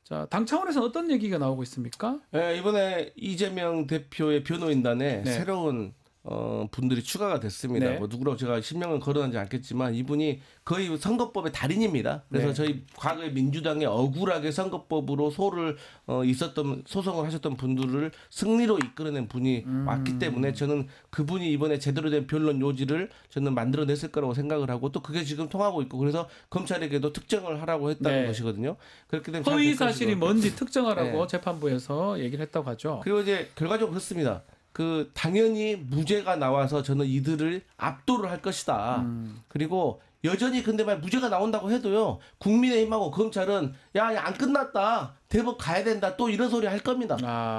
자, 당 차원에서는 어떤 얘기가 나오고 있습니까? 네, 이번에 이재명 대표의 변호인단에 네. 새로운 분들이 추가가 됐습니다. 네. 뭐 누구라고 제가 실명은 거론하지 않겠지만 이분이 거의 선거법의 달인입니다. 그래서 네. 저희 과거에 민주당에 억울하게 선거법으로 있었던 소송을 하셨던 분들을 승리로 이끌어낸 분이 왔기 때문에 저는 그분이 이번에 제대로 된 변론 요지를 저는 만들어냈을 거라고 생각을 하고 또 그게 지금 통하고 있고 그래서 검찰에게도 특정을 하라고 했다는 네. 것이거든요. 그렇기 때문에 허위 사실이 뭔지 특정하라고 네. 재판부에서 얘기를 했다고 하죠. 그리고 이제 결과적으로 그렇습니다. 당연히 무죄가 나와서 저는 이들을 압도를 할 것이다. 그리고 여전히 근데 만 무죄가 나온다고 해도요. 국민의힘하고 검찰은 야, 안 끝났다. 대법 가야 된다. 또 이런 소리 할 겁니다.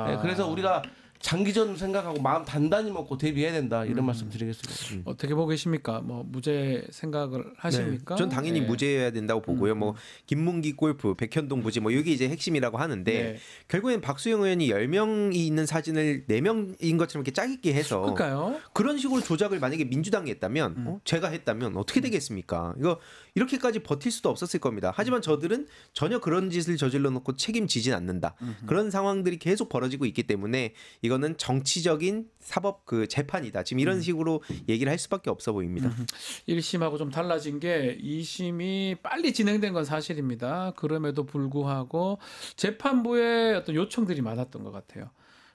네, 그래서 우리가 장기전 생각하고 마음 단단히 먹고 대비해야 된다. 이런 말씀 드리겠습니다. 어떻게 보고 계십니까? 뭐 무죄 생각을 하십니까? 네, 전 당연히 네. 무죄여야 된다고 보고요. 뭐 김문기 골프, 백현동 부지 뭐 이게 이제 핵심이라고 하는데 네. 결국엔 박수영 의원이 10명이 있는 사진을 4명인 것처럼 이렇게 짜깁게 해서 그러니까요. 그런 식으로 조작을 만약에 민주당이 했다면 제가 했다면 어떻게 되겠습니까? 이거 이렇게까지 버틸 수도 없었을 겁니다. 하지만 저들은 전혀 그런 짓을 저질러 놓고 책임지진 않는다. 그런 상황들이 계속 벌어지고 있기 때문에 이거는 정치적인 사법 재판이다. 지금 이런 식으로 얘기를 할 수밖에 없어 보입니다. 1심하고 좀 달라진 게 2심이 빨리 진행된 건 사실입니다. 그럼에도 불구하고 재판부의 어떤 요청들이 많았던 것 같아요.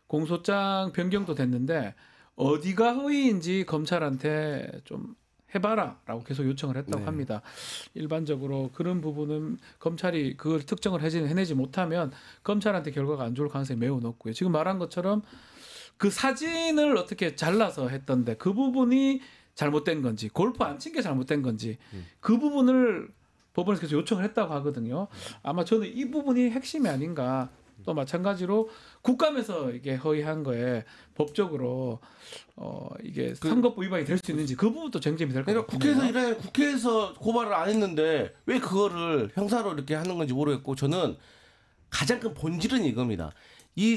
공소장 변경도 됐는데 어디가 허위인지 검찰한테 좀 해봐라라고 계속 요청을 했다고 합니다. 일반적으로 그런 부분은 검찰이 그걸 특정을 해내지 못하면 검찰한테 결과가 안 좋을 가능성이 매우 높고요. 지금 말한 것처럼 그 사진을 어떻게 잘라서 했던데 그 부분이 잘못된 건지 골프 안 친 게 잘못된 건지 그 부분을 법원에서 계속 요청을 했다고 하거든요. 아마 저는 이 부분이 핵심이 아닌가. 또 마찬가지로 국감에서 이게 허위한 거에 법적으로 이게 선거법 위반이 될 수 있는지 그 부분도 쟁점이 될 것 같아요. 그러니까 국회에서 고발을 안 했는데 왜 그거를 형사로 이렇게 하는 건지 모르겠고 저는 가장 큰 본질은 이겁니다.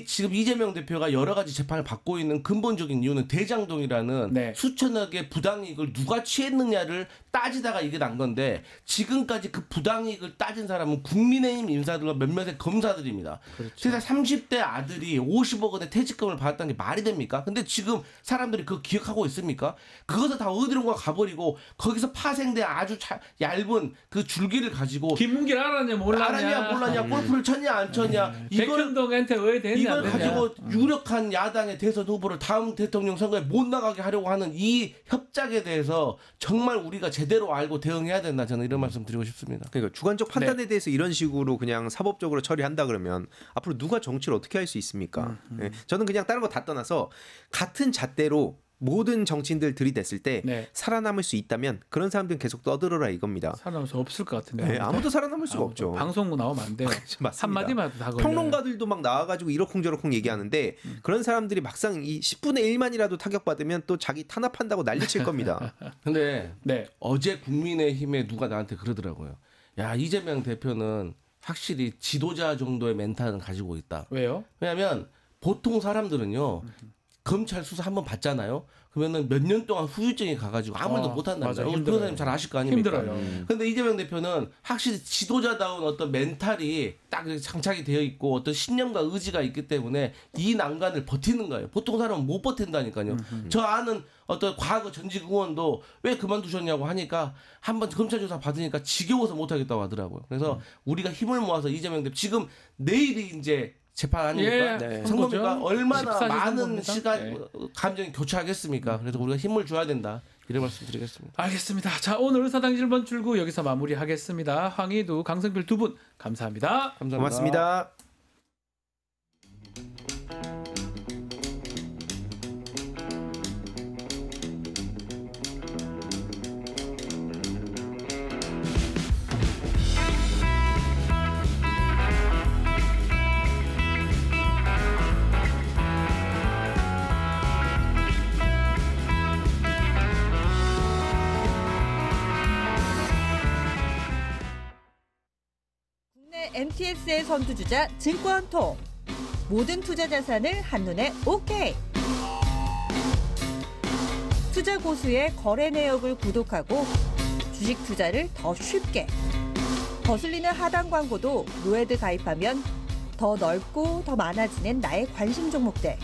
지금 이재명 대표가 여러 가지 재판을 받고 있는 근본적인 이유는 대장동이라는 네. 수천억의 부당이익을 누가 취했느냐를 따지다가 이게 난 건데 지금까지 그 부당이익을 따진 사람은 국민의힘 인사들과 몇몇의 검사들입니다. 그렇죠. 세상 30대 아들이 50억 원의 퇴직금을 받았다는 게 말이 됩니까? 근데 지금 사람들이 그거 기억하고 있습니까? 그것을 다 어디론가 가버리고 거기서 파생된 아주 얇은 그 줄기를 가지고 김문길 알았냐 몰랐냐 골프를 쳤냐 안 쳤냐 백현동한테 왜 이걸 가지고 유력한 야당의 대선 후보를 다음 대통령 선거에 못 나가게 하려고 하는 이 협작에 대해서 정말 우리가 제대로 알고 대응해야 된다. 저는 이런 말씀 드리고 싶습니다. 그러니까 주관적 판단에 대해서 이런 식으로 그냥 사법적으로 처리한다 그러면 앞으로 누가 정치를 어떻게 할 수 있습니까? 네. 저는 그냥 다른 거 다 떠나서 같은 잣대로 모든 정치인들 들이댔을 때 살아남을 수 있다면 그런 사람들은 계속 떠들어라 이겁니다. 살아남을 수 없을 것 같은데. 네, 아무도 살아남을 수가 없죠. 방송국 나오면 안 돼요. 한마디만 해도 다 걸려요. 평론가들도 막 나와가지고 이러쿵저러쿵 얘기하는데 그런 사람들이 막상 이 10분의 1만이라도 타격받으면 또 자기 탄압한다고 난리칠 겁니다. 근데 어제 국민의힘에 누가 나한테 그러더라고요. 야, 이재명 대표는 확실히 지도자 정도의 멘탈은 가지고 있다. 왜요? 왜냐하면 보통 사람들은요. 검찰 수사 한번 받잖아요. 그러면은 몇 년 동안 후유증이 가가지고 아무 말도 못한다는 거예요. 변호사님 잘 아실 거 아닙니까? 힘들어요. 근데 이재명 대표는 확실히 지도자다운 어떤 멘탈이 딱 장착이 되어 있고 어떤 신념과 의지가 있기 때문에 이 난관을 버티는 거예요. 보통 사람은 못 버틴다니까요. 저 아는 어떤 과거 전직 의원도 왜 그만두셨냐고 하니까 한번 검찰 조사 받으니까 지겨워서 못하겠다고 하더라고요. 그래서 우리가 힘을 모아서 이재명 대표 지금 내일이 이제 재판 아닙니까? 선거니까 얼마나 많은 시간, 감정이 교차하겠습니까? 그래서 우리가 힘을 줘야 된다. 이런 말씀 드리겠습니다. 알겠습니다. 자, 오늘 의사당질 1번 출구 여기서 마무리하겠습니다. 황희두, 강성필 두 분 감사합니다. 고맙습니다. MTS의 선두주자 증권톱 모든 투자 자산을 한눈에 오케이. 투자 고수의 거래 내역을 구독하고 주식 투자를 더 쉽게. 거슬리는 하단 광고도 로에드 가입하면 더 넓고 더 많아지는 나의 관심 종목들.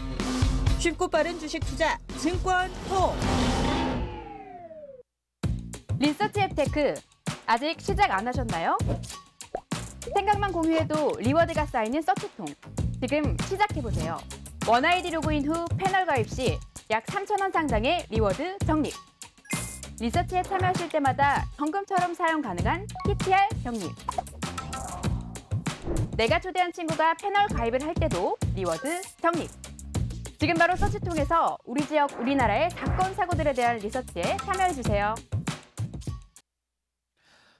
쉽고 빠른 주식 투자 증권통. 리서치 앱테크 아직 시작 안 하셨나요? 생각만 공유해도 리워드가 쌓이는 서치통. 지금 시작해보세요. 원아이디 로그인 후 패널 가입 시 약 3,000원 상당의 리워드 적립. 리서치에 참여하실 때마다 현금처럼 사용 가능한 PTR 적립. 내가 초대한 친구가 패널 가입을 할 때도 리워드 적립. 지금 바로 서치통에서 우리 지역, 우리나라의 사건, 사고들에 대한 리서치에 참여해주세요.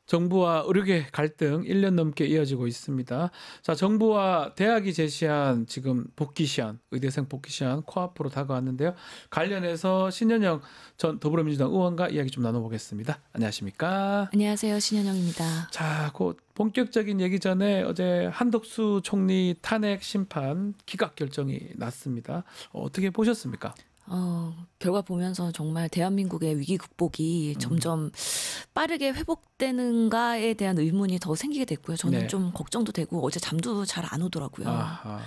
정부와 의료계 갈등 1년 넘게 이어지고 있습니다. 자, 정부와 대학이 제시한 지금 복귀 시한, 의대생 복귀 시한 코앞으로 다가왔는데요. 관련해서 신현영 전 더불어민주당 의원과 이야기 좀 나눠보겠습니다. 안녕하십니까? 안녕하세요. 신현영입니다. 자, 곧 본격적인 얘기 전에 어제 한덕수 총리 탄핵 심판 기각 결정이 났습니다. 어떻게 보셨습니까? 결과 보면서 정말 대한민국의 위기 극복이 점점 빠르게 회복되는가에 대한 의문이 더 생기게 됐고요. 저는 네. 좀 걱정도 되고 어제 잠도 잘 안 오더라고요. 아하.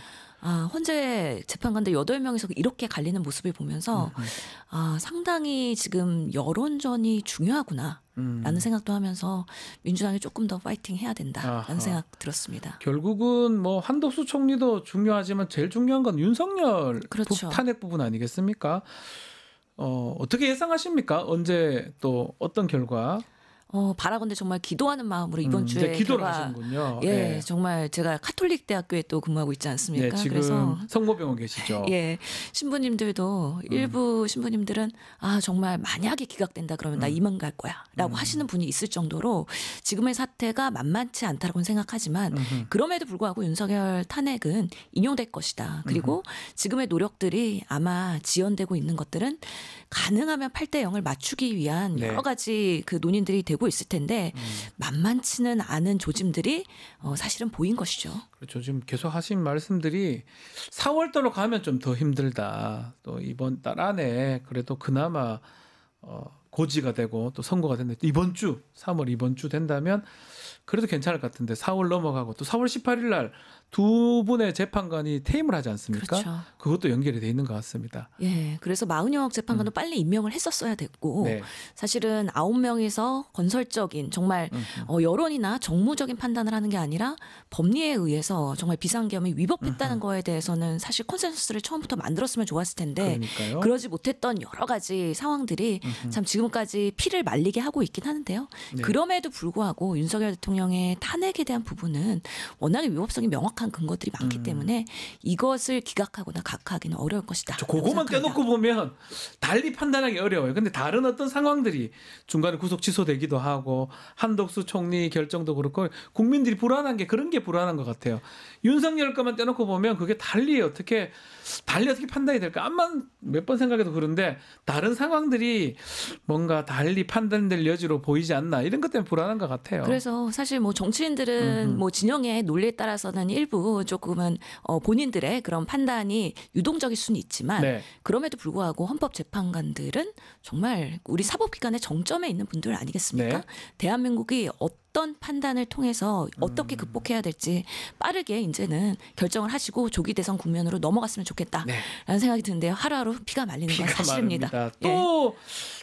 헌재 재판관들 8명이서 이렇게 갈리는 모습을 보면서 상당히 지금 여론전이 중요하구나 라는 생각도 하면서 민주당이 조금 더 파이팅 해야 된다라는 아하. 생각 들었습니다. 결국은 뭐 한덕수 총리도 중요하지만 제일 중요한 건 윤석열 그렇죠. 탄핵 부분 아니겠습니까? 어떻게 예상하십니까? 언제 또 어떤 결과? 바라건대 정말 기도하는 마음으로 이번 주에 기도를 하시는군요. 예, 네. 정말 제가 카톨릭 대학교에 또 근무하고 있지 않습니까? 네, 지금 그래서 성모병원 계시죠. 예, 신부님들도 일부 신부님들은 정말 만약에 기각된다 그러면 나 임원 갈 거야라고 하시는 분이 있을 정도로 지금의 사태가 만만치 않다라고 생각하지만 그럼에도 불구하고 윤석열 탄핵은 인용될 것이다. 그리고 지금의 노력들이 아마 지연되고 있는 것들은 가능하면 8대 0을 맞추기 위한 네. 여러 가지 그 논의들이 되고 있을 텐데 만만치는 않은 조짐들이 사실은 보인 것이죠. 그렇죠. 지금 계속 하신 말씀들이 4월달로 가면 좀 더 힘들다. 또 이번 달 안에 그래도 그나마 고지가 되고 또 선고가 된다. 이번 주 3월 이번 주 된다면 그래도 괜찮을 것 같은데 4월 넘어가고 또 4월 18일 날 두 분의 재판관이 퇴임을 하지 않습니까? 그렇죠. 그것도 연결이 돼 있는 것 같습니다. 예, 그래서 마은영 재판관도 빨리 임명을 했었어야 됐고 네. 사실은 9명에서 건설적인 정말 여론이나 정무적인 판단을 하는 게 아니라 법리에 의해서 정말 비상계엄이 위법했다는 거에 대해서는 사실 컨센서스를 처음부터 만들었으면 좋았을 텐데 그러니까요. 그러지 못했던 여러 가지 상황들이 참 지금까지 피를 말리게 하고 있긴 하는데요. 네. 그럼에도 불구하고 윤석열 대통령의 탄핵에 대한 부분은 워낙에 위법성이 명확한 근거들이 많기 때문에 이것을 기각하거나 각하하기는 어려울 것이다. 그거만 떼놓고 보면 달리 판단하기 어려워요. 근데 다른 어떤 상황들이 중간에 구속 취소되기도 하고 한덕수 총리 결정도 그렇고 국민들이 불안한 게 그런 게 불안한 것 같아요. 윤석열 것만 떼놓고 보면 그게 달리 어떻게 판단이 될까? 암만 몇 번 생각해도 그런데 다른 상황들이 뭔가 달리 판단될 여지로 보이지 않나 이런 것 때문에 불안한 것 같아요. 그래서 사실 뭐 정치인들은 뭐 진영의 논리에 따라서는 일부 조금은 본인들의 그런 판단이 유동적일 수는 있지만 네. 그럼에도 불구하고 헌법재판관들은 정말 우리 사법기관의 정점에 있는 분들 아니겠습니까? 네. 대한민국이 어떤 판단을 통해서 어떻게 극복해야 될지 빠르게 이제는 결정을 하시고 조기 대선 국면으로 넘어갔으면 좋겠다라는 네. 생각이 드는데요. 하루하루 피가 말리는 건 사실입니다. 마릅니다. 또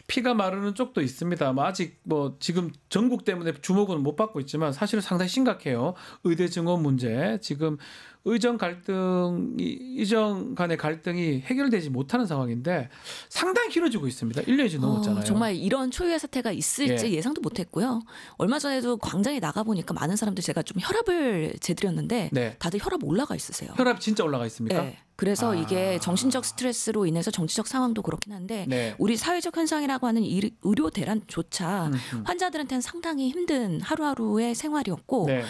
피가 마르는 쪽도 있습니다. 아직 뭐 지금 전국 때문에 주목은 못 받고 있지만 사실은 상당히 심각해요. 의대 증원 문제. 지금 의정 간의 갈등이 해결되지 못하는 상황인데 상당히 길어지고 있습니다. 1년이 넘었잖아요. 정말 이런 초유의 사태가 있을지 예상도 못했고요. 얼마 전에도 광장에 나가 보니까 많은 사람들 제가 좀 혈압을 재드렸는데 네. 다들 혈압 올라가 있으세요. 혈압 진짜 올라가 있습니까? 네. 그래서 이게 정신적 스트레스로 인해서 정치적 상황도 그렇긴 한데 네. 우리 사회적 현상이라고 하는 의료 대란조차 환자들한테는 상당히 힘든 하루하루의 생활이었고 네.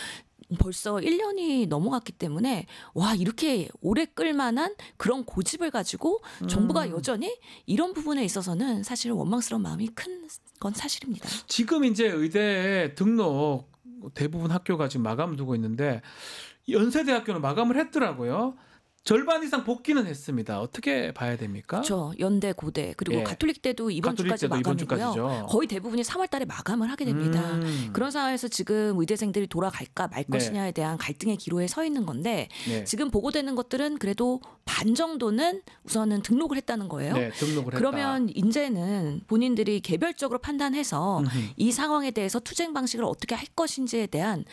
벌써 1년이 넘어갔기 때문에 와 이렇게 오래 끌만한 그런 고집을 가지고 정부가 여전히 이런 부분에 있어서는 사실 원망스러운 마음이 큰 건 사실입니다. 지금 이제 의대 등록 대부분 학교가 지금 마감 두고 있는데 연세대학교는 마감을 했더라고요. 절반 이상 복귀는 했습니다. 어떻게 봐야 됩니까? 그렇죠. 연대, 고대 그리고 가톨릭 때도 이번 주까지 마감이고요. 거의 대부분이 3월 달에 마감을 하게 됩니다. 그런 상황에서 지금 의대생들이 돌아갈까 말 것이냐에 대한 갈등의 기로에 서 있는 건데 지금 보고되는 것들은 그래도 반 정도는 우선은 등록을 했다는 거예요. 네, 등록을 했다. 그러면 이제는 본인들이 개별적으로 판단해서 이 상황에 대해서 투쟁 방식을 어떻게 할 것인지에 대한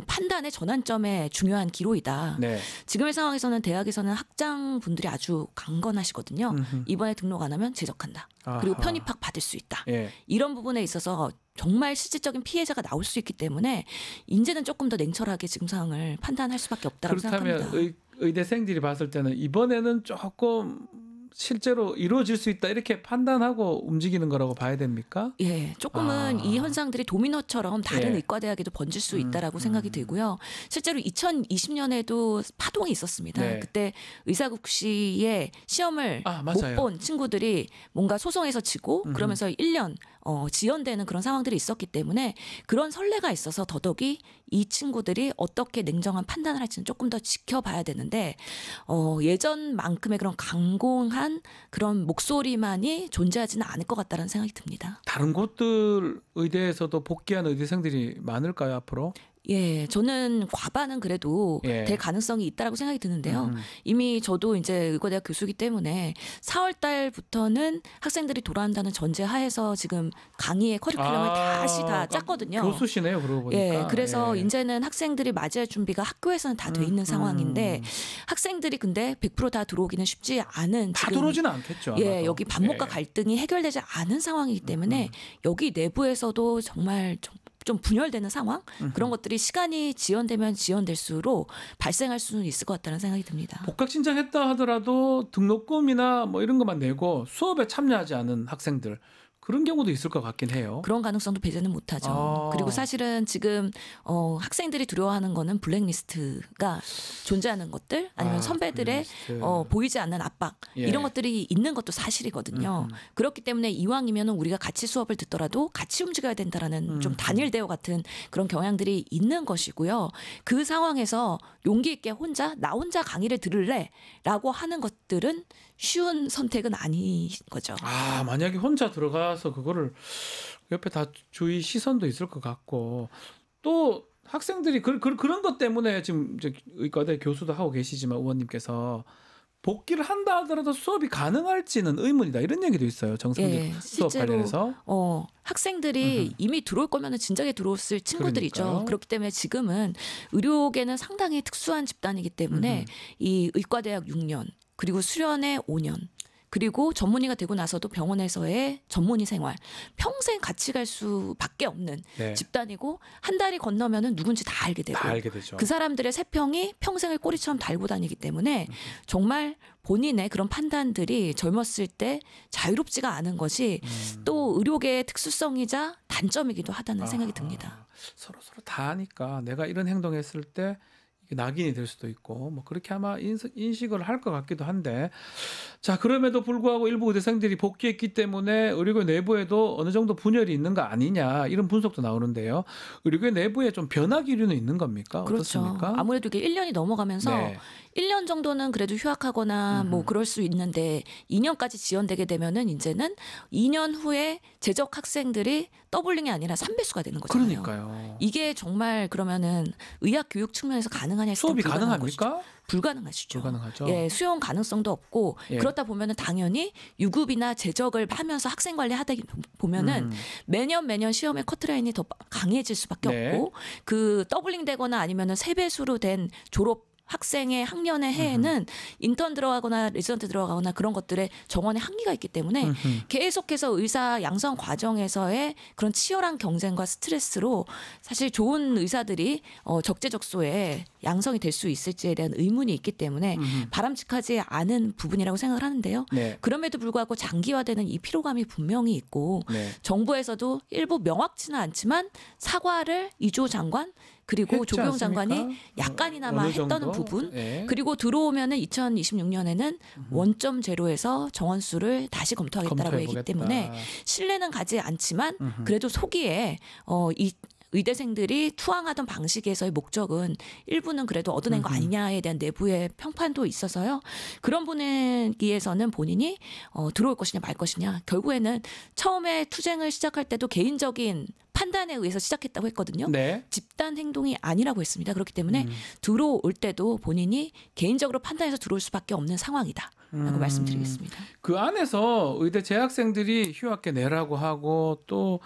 판단의 전환점의 중요한 기로이다. 네. 지금의 상황에서는 대학에서는 학장분들이 아주 강건하시거든요. 이번에 등록 안 하면 제적한다. 그리고 편입학 받을 수 있다. 이런 부분에 있어서 정말 실질적인 피해자가 나올 수 있기 때문에 이제는 조금 더 냉철하게 지금 상황을 판단할 수밖에 없다고 생각합니다. 그렇다면 의대생들이 봤을 때는 이번에는 조금 실제로 이루어질 수 있다 이렇게 판단하고 움직이는 거라고 봐야 됩니까? 예, 조금은 이 현상들이 도미노처럼 다른 의과대학에도 번질 수 있다라고 생각이 들고요. 실제로 2020년에도 파동이 있었습니다. 그때 의사국시의 시험을 못 본 친구들이 뭔가 소송에서 지고 그러면서 1년 지연되는 그런 상황들이 있었기 때문에 그런 선례가 있어서 더더욱이 이 친구들이 어떻게 냉정한 판단을 할지는 조금 더 지켜봐야 되는데 예전만큼의 그런 강공한 그런 목소리만이 존재하지는 않을 것 같다는 생각이 듭니다. 다른 곳들 의대에서도 복귀한 의대생들이 많을까요 앞으로? 예, 저는 과반은 그래도 될 가능성이 있다라고 생각이 드는데요. 이미 저도 이제 의과대학 교수이기 때문에 4월 달부터는 학생들이 돌아온다는 전제하에서 지금 강의의 커리큘럼을 다시 다 짰거든요. 교수시네요, 그러고 보니까. 예, 그래서 이제는 학생들이 맞이할 준비가 학교에서는 다 돼 있는 상황인데 학생들이 근데 100% 다 들어오기는 쉽지 않은 다 들어오지는 않겠죠. 예, 아마도. 여기 반목과 갈등이 해결되지 않은 상황이기 때문에 여기 내부에서도 정말 좀 분열되는 상황 그런 것들이 시간이 지연되면 지연될수록 발생할 수는 있을 것 같다는 생각이 듭니다. 복학 신청했다 하더라도 등록금이나 뭐 이런 것만 내고 수업에 참여하지 않은 학생들 그런 경우도 있을 것 같긴 해요. 그런 가능성도 배제는 못하죠. 그리고 사실은 지금 학생들이 두려워하는 거는 블랙리스트가 존재하는 것들 아니면 선배들의 보이지 않는 압박 이런 것들이 있는 것도 사실이거든요. 그렇기 때문에 이왕이면 우리가 같이 수업을 듣더라도 같이 움직여야 된다라는 좀 단일 대우 같은 그런 경향들이 있는 것이고요. 그 상황에서 용기 있게 나 혼자 강의를 들을래라고 하는 것들은 쉬운 선택은 아닌 거죠. 만약에 혼자 들어가서 그거를 옆에 다 주위 시선도 있을 것 같고 또 학생들이 그런 것 때문에 지금 이제 의과대 교수도 하고 계시지만 의원님께서 복귀를 한다 하더라도 수업이 가능할지는 의문이다 이런 얘기도 있어요. 정상직 수업 관련해서. 학생들이 이미 들어올 거면 진작에 들어왔을 친구들이죠. 그러니까요. 그렇기 때문에 지금은 의료계는 상당히 특수한 집단이기 때문에 이 의과대학 6년 그리고 수련회 5년 그리고 전문의가 되고 나서도 병원에서의 전문의 생활 평생 같이 갈 수밖에 없는 집단이고 한 달이 건너면은 누군지 다 알게 되고 그 사람들의 세평이 평생을 꼬리처럼 달고 다니기 때문에 정말 본인의 그런 판단들이 젊었을 때 자유롭지가 않은 것이 또 의료계의 특수성이자 단점이기도 하다는 생각이 듭니다. 서로 다 아니까 내가 이런 행동했을 때 낙인이 될 수도 있고 뭐 그렇게 아마 인식을 할 것 같기도 한데 자 그럼에도 불구하고 일부 의대생들이 복귀했기 때문에 의료계 내부에도 어느 정도 분열이 있는 거 아니냐 이런 분석도 나오는데요. 의료계 내부에 좀 변화 기류는 있는 겁니까? 그렇죠. 어떻습니까? 아무래도 이게 1년이 넘어가면서 1년 정도는 그래도 휴학하거나 뭐 그럴 수 있는데 2년까지 지연되게 되면은 이제는 2년 후에 재적 학생들이 더블링이 아니라 3배수가 되는 거잖아요. 그러니까요. 이게 정말 그러면은 의학 교육 측면에서 가능하냐 수업이 가능합니까? 불가능하시죠. 불가능하죠. 예, 수용 가능성도 없고 그렇다 보면은 당연히 유급이나 재적을 하면서 학생 관리하다 보면은 매년 시험의 커트라인이 더 강해질 수밖에 없고 그 더블링 되거나 아니면은 3배수로 된 졸업 학생의 학년의 해에는 인턴 들어가거나 레지던트 들어가거나 그런 것들의 정원의 한계가 있기 때문에 계속해서 의사 양성 과정에서의 그런 치열한 경쟁과 스트레스로 사실 좋은 의사들이 적재적소에 양성이 될 수 있을지에 대한 의문이 있기 때문에 바람직하지 않은 부분이라고 생각을 하는데요. 그럼에도 불구하고 장기화되는 이 피로감이 분명히 있고 정부에서도 일부 명확치는 않지만 사과를 이조 장관 그리고 조경 장관이 약간이나마 했던 부분 그리고 들어오면은 2026년에는 원점 제로에서 정원수를 다시 검토하겠다라고 얘기 때문에 신뢰는 가지 않지만 그래도 소기에 이 의대생들이 투항하던 방식에서의 목적은 일부는 그래도 얻어낸 거 아니냐에 대한 내부의 평판도 있어서요. 그런 분위기에서는 본인이 들어올 것이냐 말 것이냐 결국에는 처음에 투쟁을 시작할 때도 개인적인 판단에 의해서 시작했다고 했거든요. 네. 집단 행동이 아니라고 했습니다. 그렇기 때문에 들어올 때도 본인이 개인적으로 판단해서 들어올 수밖에 없는 상황이다라고 말씀드리겠습니다. 그 안에서 의대 재학생들이 휴학계 내라고 하고 또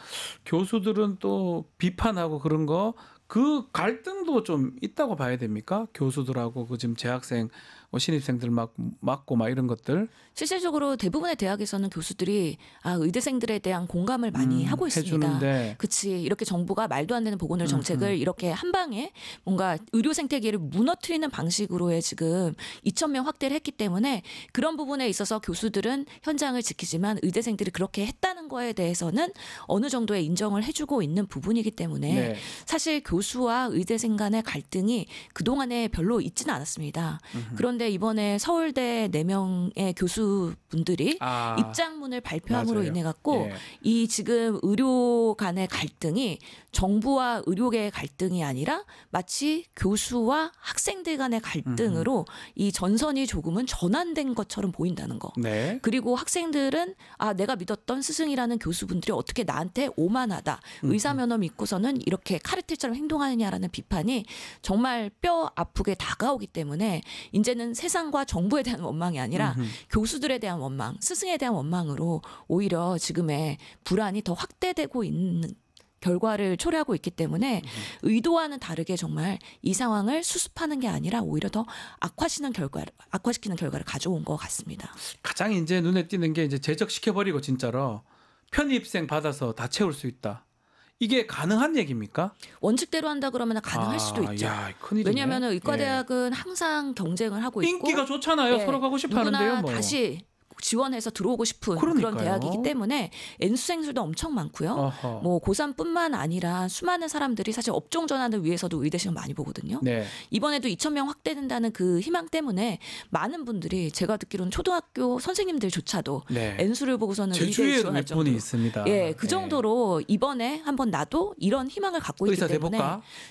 교수들은 또 비판하고 그런 거 그 갈등도 좀 있다고 봐야 됩니까? 교수들하고 그 지금 재학생 신입생들 맞고 막 이런 것들. 실질적으로 대부분의 대학에서는 교수들이 의대생들에 대한 공감을 많이 하고 있습니다. 해주는데. 그치. 이렇게 정부가 말도 안 되는 보건을 정책을 이렇게 한 방에 뭔가 의료 생태계를 무너뜨리는 방식으로의 지금 2,000명 확대를 했기 때문에 그런 부분에 있어서 교수들은 현장을 지키지만 의대생들이 그렇게 했다는 거에 대해서는 어느 정도의 인정을 해주고 있는 부분이기 때문에 네. 사실 교수와 의대생 간의 갈등이 그동안에 별로 있지는 않았습니다. 그런데 이번에 서울대 4명의 교수분들이 입장문을 발표함으로 맞아요. 인해 갖고 이 지금 의료 간의 갈등이 정부와 의료계의 갈등이 아니라 마치 교수와 학생들 간의 갈등으로 이 전선이 조금은 전환된 것처럼 보인다는 거. 네. 그리고 학생들은 내가 믿었던 스승이라는 교수분들이 어떻게 나한테 오만하다. 의사면허 믿고서는 이렇게 카르텔처럼 행동하느냐라는 비판이 정말 뼈 아프게 다가오기 때문에 이제는 세상과 정부에 대한 원망이 아니라 교수들에 대한 원망, 스승에 대한 원망으로 오히려 지금의 불안이 더 확대되고 있는 결과를 초래하고 있기 때문에 의도와는 다르게 정말 이 상황을 수습하는 게 아니라 오히려 더 악화시키는 결과를 가져온 것 같습니다. 가장 이제 눈에 띄는 게 이제 제적시켜버리고 진짜로 편입생 받아서 다 채울 수 있다. 이게 가능한 얘기입니까? 원칙대로 한다 그러면 가능할 수도 있죠. 왜냐하면 의과대학은 항상 경쟁을 하고 있고 인기가 좋잖아요. 서로 가고 싶어 하는데요. 누구나 다시 지원해서 들어오고 싶은 그러니까요. 그런 대학이기 때문에 N수생들도 엄청 많고요. 뭐 고3뿐만 아니라 수많은 사람들이 사실 업종 전환을 위해서도 의대 시험 많이 보거든요. 네. 이번에도 2,000명 확대된다는 그 희망 때문에 많은 분들이 제가 듣기로는 초등학교 선생님들조차도 네. N수를 보고서는 의대에 지원할 정도로 있습니다. 그 정도로 이번에 한번 나도 이런 희망을 갖고 있기 때문에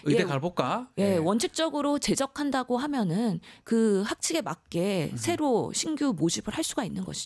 의대 가볼까? 원칙적으로 제적한다고 하면은 그 학칙에 맞게 새로 신규 모집을 할 수가 있는 것이죠.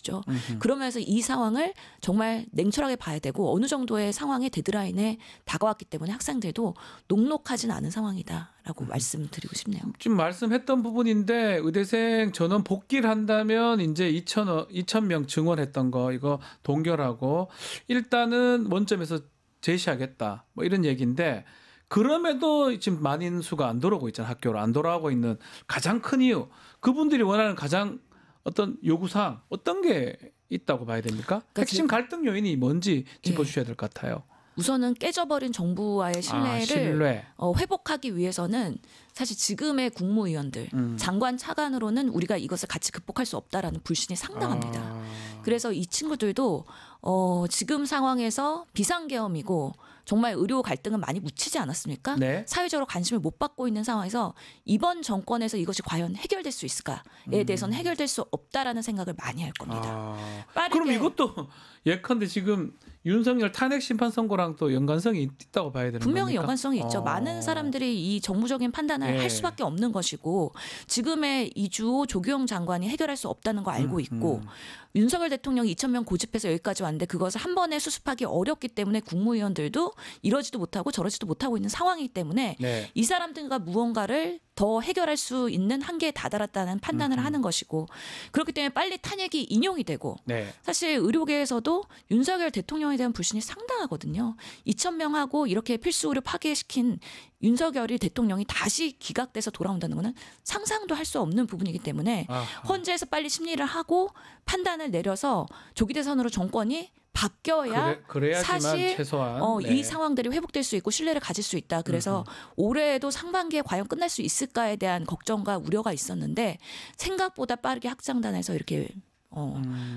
그러면서 이 상황을 정말 냉철하게 봐야 되고 어느 정도의 상황의 데드라인에 다가왔기 때문에 학생들도 녹록하진 않은 상황이다라고 말씀드리고 싶네요. 지금 말씀했던 부분인데 의대생 전원 복귀를 한다면 이제 2,000명 증원했던 거 이거 동결하고 일단은 원점에서 제시하겠다 뭐 이런 얘기인데 그럼에도 지금 만인수가 안 돌아오고 있잖아요. 학교로 안 돌아오고 있는 가장 큰 이유 그분들이 원하는 가장 어떤 요구사항 어떤 게 있다고 봐야 됩니까? 그러니까 핵심 갈등 요인이 뭔지 짚어주셔야 될 것 같아요. 우선은 깨져버린 정부와의 신뢰를 회복하기 위해서는 사실 지금의 국무위원들, 장관 차관으로는 우리가 이것을 같이 극복할 수 없다라는 불신이 상당합니다. 그래서 이 친구들도 지금 상황에서 비상계엄이고 정말 의료 갈등은 많이 묻히지 않았습니까? 네. 사회적으로 관심을 못 받고 있는 상황에서 이번 정권에서 이것이 과연 해결될 수 있을까에 대해서는 해결될 수 없다라는 생각을 많이 할 겁니다. 그럼 이것도 예컨대 지금 윤석열 탄핵 심판 선고랑 또 연관성이 있다고 봐야 되는 분명히 겁니까? 연관성이 있죠. 많은 사람들이 이 정무적인 판단을 할 수밖에 없는 것이고 지금의 이주호 조규영 장관이 해결할 수 없다는 거 알고 있고 윤석열 대통령이 2,000명 고집해서 여기까지 왔는데 그것을 한 번에 수습하기 어렵기 때문에 국무위원들도 이러지도 못하고 저러지도 못하고 있는 상황이기 때문에 이 사람들과 무언가를 더 해결할 수 있는 한계에 다다랐다는 판단을 하는 것이고 그렇기 때문에 빨리 탄핵이 인용이 되고 사실 의료계에서도 윤석열 대통령에 대한 불신이 상당하거든요. 2,000명하고 이렇게 필수 의료 파괴시킨 윤석열이 대통령이 다시 기각돼서 돌아온다는 것은 상상도 할 수 없는 부분이기 때문에 헌재에서 빨리 심리를 하고 판단을 내려서 조기 대선으로 정권이 바뀌어야 그래야지만 사실 최소한 이 상황들이 회복될 수 있고 신뢰를 가질 수 있다. 그래서 올해에도 상반기에 과연 끝날 수 있을까에 대한 걱정과 우려가 있었는데 생각보다 빠르게 확장단에서 이렇게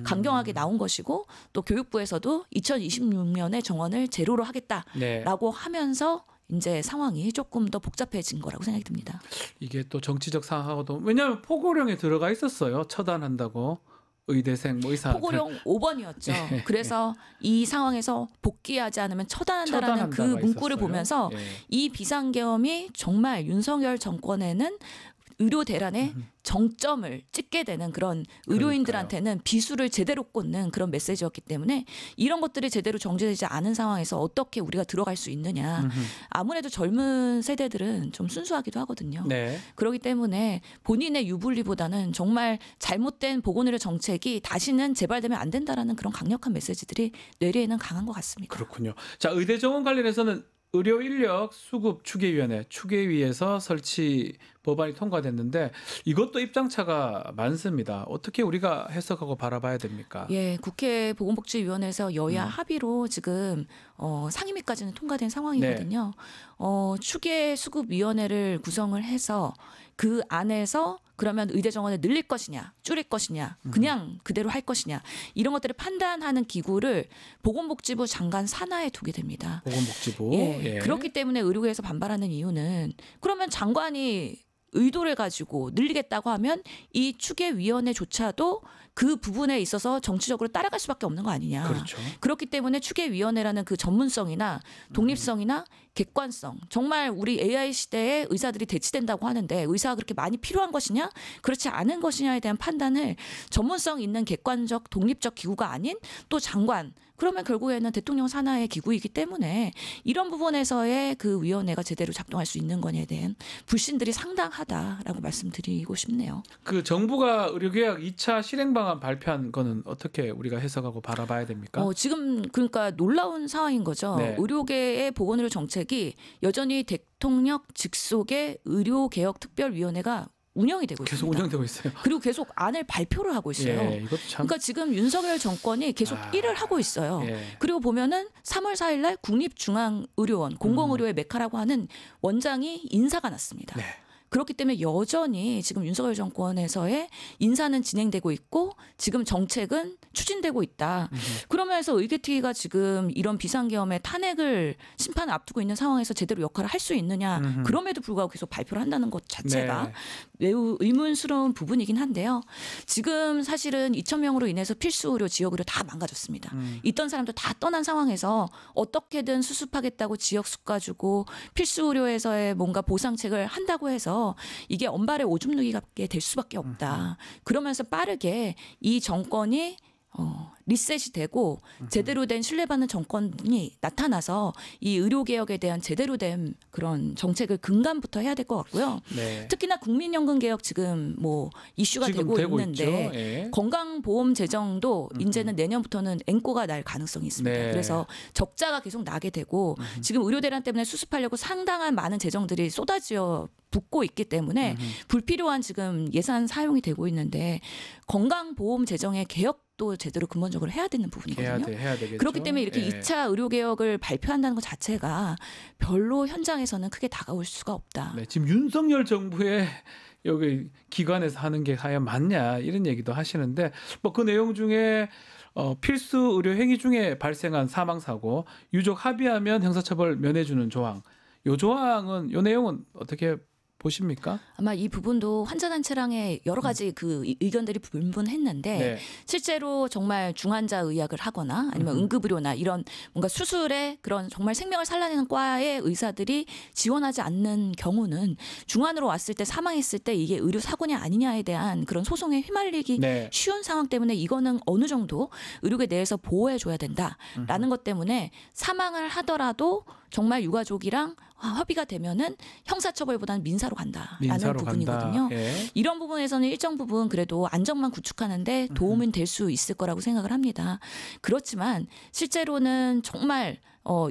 강경하게 나온 것이고 또 교육부에서도 2026년에 정원을 제로로 하겠다라고 하면서 이제 상황이 조금 더 복잡해진 거라고 생각이 듭니다. 이게 또 정치적 상황하고도 왜냐하면 포고령에 들어가 있었어요. 처단한다고. 의대생 뭐 의사 포고령 5번이었죠. 예. 그래서 이 상황에서 복귀하지 않으면 처단한다라는 그 문구를 있었어요. 보면서 예. 이 비상계엄이 정말 윤석열 정권에는 의료 대란에 정점을 찍게 되는 그런 의료인들한테는 비수를 제대로 꽂는 그런 메시지였기 때문에 이런 것들이 제대로 정제되지 않은 상황에서 어떻게 우리가 들어갈 수 있느냐. 아무래도 젊은 세대들은 좀 순수하기도 하거든요. 네. 그렇기 때문에 본인의 유불리보다는 정말 잘못된 보건의료 정책이 다시는 재발되면 안 된다라는 그런 강력한 메시지들이 뇌리에는 강한 것 같습니다. 그렇군요. 자, 의대 정원 관련해서는 의료 인력 수급 추계위원회 추계위에서 설치 법안이 통과됐는데 이것도 입장차가 많습니다. 어떻게 우리가 해석하고 바라봐야 됩니까? 예, 국회 보건복지위원회에서 여야 합의로 지금 상임위까지는 통과된 상황이거든요. 추계 수급위원회를 구성을 해서 그 안에서 그러면 의대 정원을 늘릴 것이냐, 줄일 것이냐, 그냥 그대로 할 것이냐 이런 것들을 판단하는 기구를 보건복지부 장관 산하에 두게 됩니다. 보건복지부. 예, 그렇기 때문에 의료계에서 반발하는 이유는 그러면 장관이 의도를 가지고 늘리겠다고 하면 이 추계위원회조차도 그 부분에 있어서 정치적으로 따라갈 수밖에 없는 거 아니냐. 그렇죠. 그렇기 때문에 추계위원회라는 그 전문성이나 독립성이나 객관성, 정말 우리 AI 시대에 의사들이 대치된다고 하는데 의사가 그렇게 많이 필요한 것이냐 그렇지 않은 것이냐에 대한 판단을 전문성 있는 객관적 독립적 기구가 아닌 또 장관, 그러면 결국에는 대통령 산하의 기구이기 때문에 이런 부분에서의 그 위원회가 제대로 작동할 수 있는 거냐에 대한 불신들이 상당하다라고 말씀드리고 싶네요. 그 정부가 의료개혁 2차 실행 방안 발표한 거는 어떻게 우리가 해석하고 바라봐야 됩니까? 지금 그러니까 놀라운 상황인 거죠. 네. 의료계의 보건의료 정책이 여전히 대통령 직속의 의료개혁특별위원회가 운영이 되고 계속 있습니다. 운영되고 있어요. 그리고 계속 안을 발표를 하고 있어요. 예, 이것도 참. 그러니까 지금 윤석열 정권이 계속 일을 하고 있어요. 예. 그리고 보면은 3월 4일 날 국립중앙의료원 공공의료의 메카라고 하는 원장이 인사가 났습니다. 네. 그렇기 때문에 여전히 지금 윤석열 정권에서의 인사는 진행되고 있고 지금 정책은 추진되고 있다. 그러면서 의계특위가 지금 이런 비상계엄의 탄핵을 심판을 앞두고 있는 상황에서 제대로 역할을 할 수 있느냐. 그럼에도 불구하고 계속 발표를 한다는 것 자체가 네. 매우 의문스러운 부분이긴 한데요. 지금 사실은 2,000명으로 인해서 필수의료, 지역의료 다 망가졌습니다. 있던 사람도 다 떠난 상황에서 어떻게든 수습하겠다고 지역수 가지고 필수의료에서의 뭔가 보상책을 한다고 해서 이게 언발의 오줌 누기가 될 수밖에 없다. 그러면서 빠르게 이 정권이 리셋이 되고 제대로 된 신뢰받는 정권이 나타나서 이 의료개혁에 대한 제대로 된 그런 정책을 근간부터 해야 될 것 같고요. 네. 특히나 국민연금개혁 지금 뭐 이슈가 지금 되고 있는데 예. 건강보험 재정도 이제는 내년부터는 앵꼬가 날 가능성이 있습니다. 네. 그래서 적자가 계속 나게 되고 지금 의료대란 때문에 수습하려고 상당한 많은 재정들이 쏟아져 붙고 있기 때문에 불필요한 지금 예산 사용이 되고 있는데 건강보험 재정의 개혁도 제대로 근본적으로 해야 되는 부분이거든요. 해야 되겠죠. 그렇기 때문에 이렇게 예. 2차 의료개혁을 발표한다는 것 자체가 별로 현장에서는 크게 다가올 수가 없다. 네, 지금 윤석열 정부의 여기 기관에서 하는 게 과연 맞냐 이런 얘기도 하시는데 뭐 그 내용 중에 필수 의료 행위 중에 발생한 사망 사고 유족 합의하면 형사처벌 면해주는 조항. 요 조항은 요 내용은 어떻게 보십니까? 아마 이 부분도 환자단체랑의 여러 가지 그 의견들이 분분했는데 네. 실제로 정말 중환자 의학을 하거나 아니면 응급의료나 이런 뭔가 수술에 그런 정말 생명을 살려내는 과의 의사들이 지원하지 않는 경우는 중환으로 왔을 때 사망했을 때 이게 의료 사고냐 아니냐에 대한 그런 소송에 휘말리기 네. 쉬운 상황 때문에 이거는 어느 정도 의료계 내에서 보호해줘야 된다라는 것 때문에 사망을 하더라도 정말 유가족이랑 합의가 되면은 형사처벌보다는 민사로 간다라는 부분이거든요. 예. 이런 부분에서는 일정 부분 그래도 안정만 구축하는데 도움은 될 수 있을 거라고 생각을 합니다. 그렇지만 실제로는 정말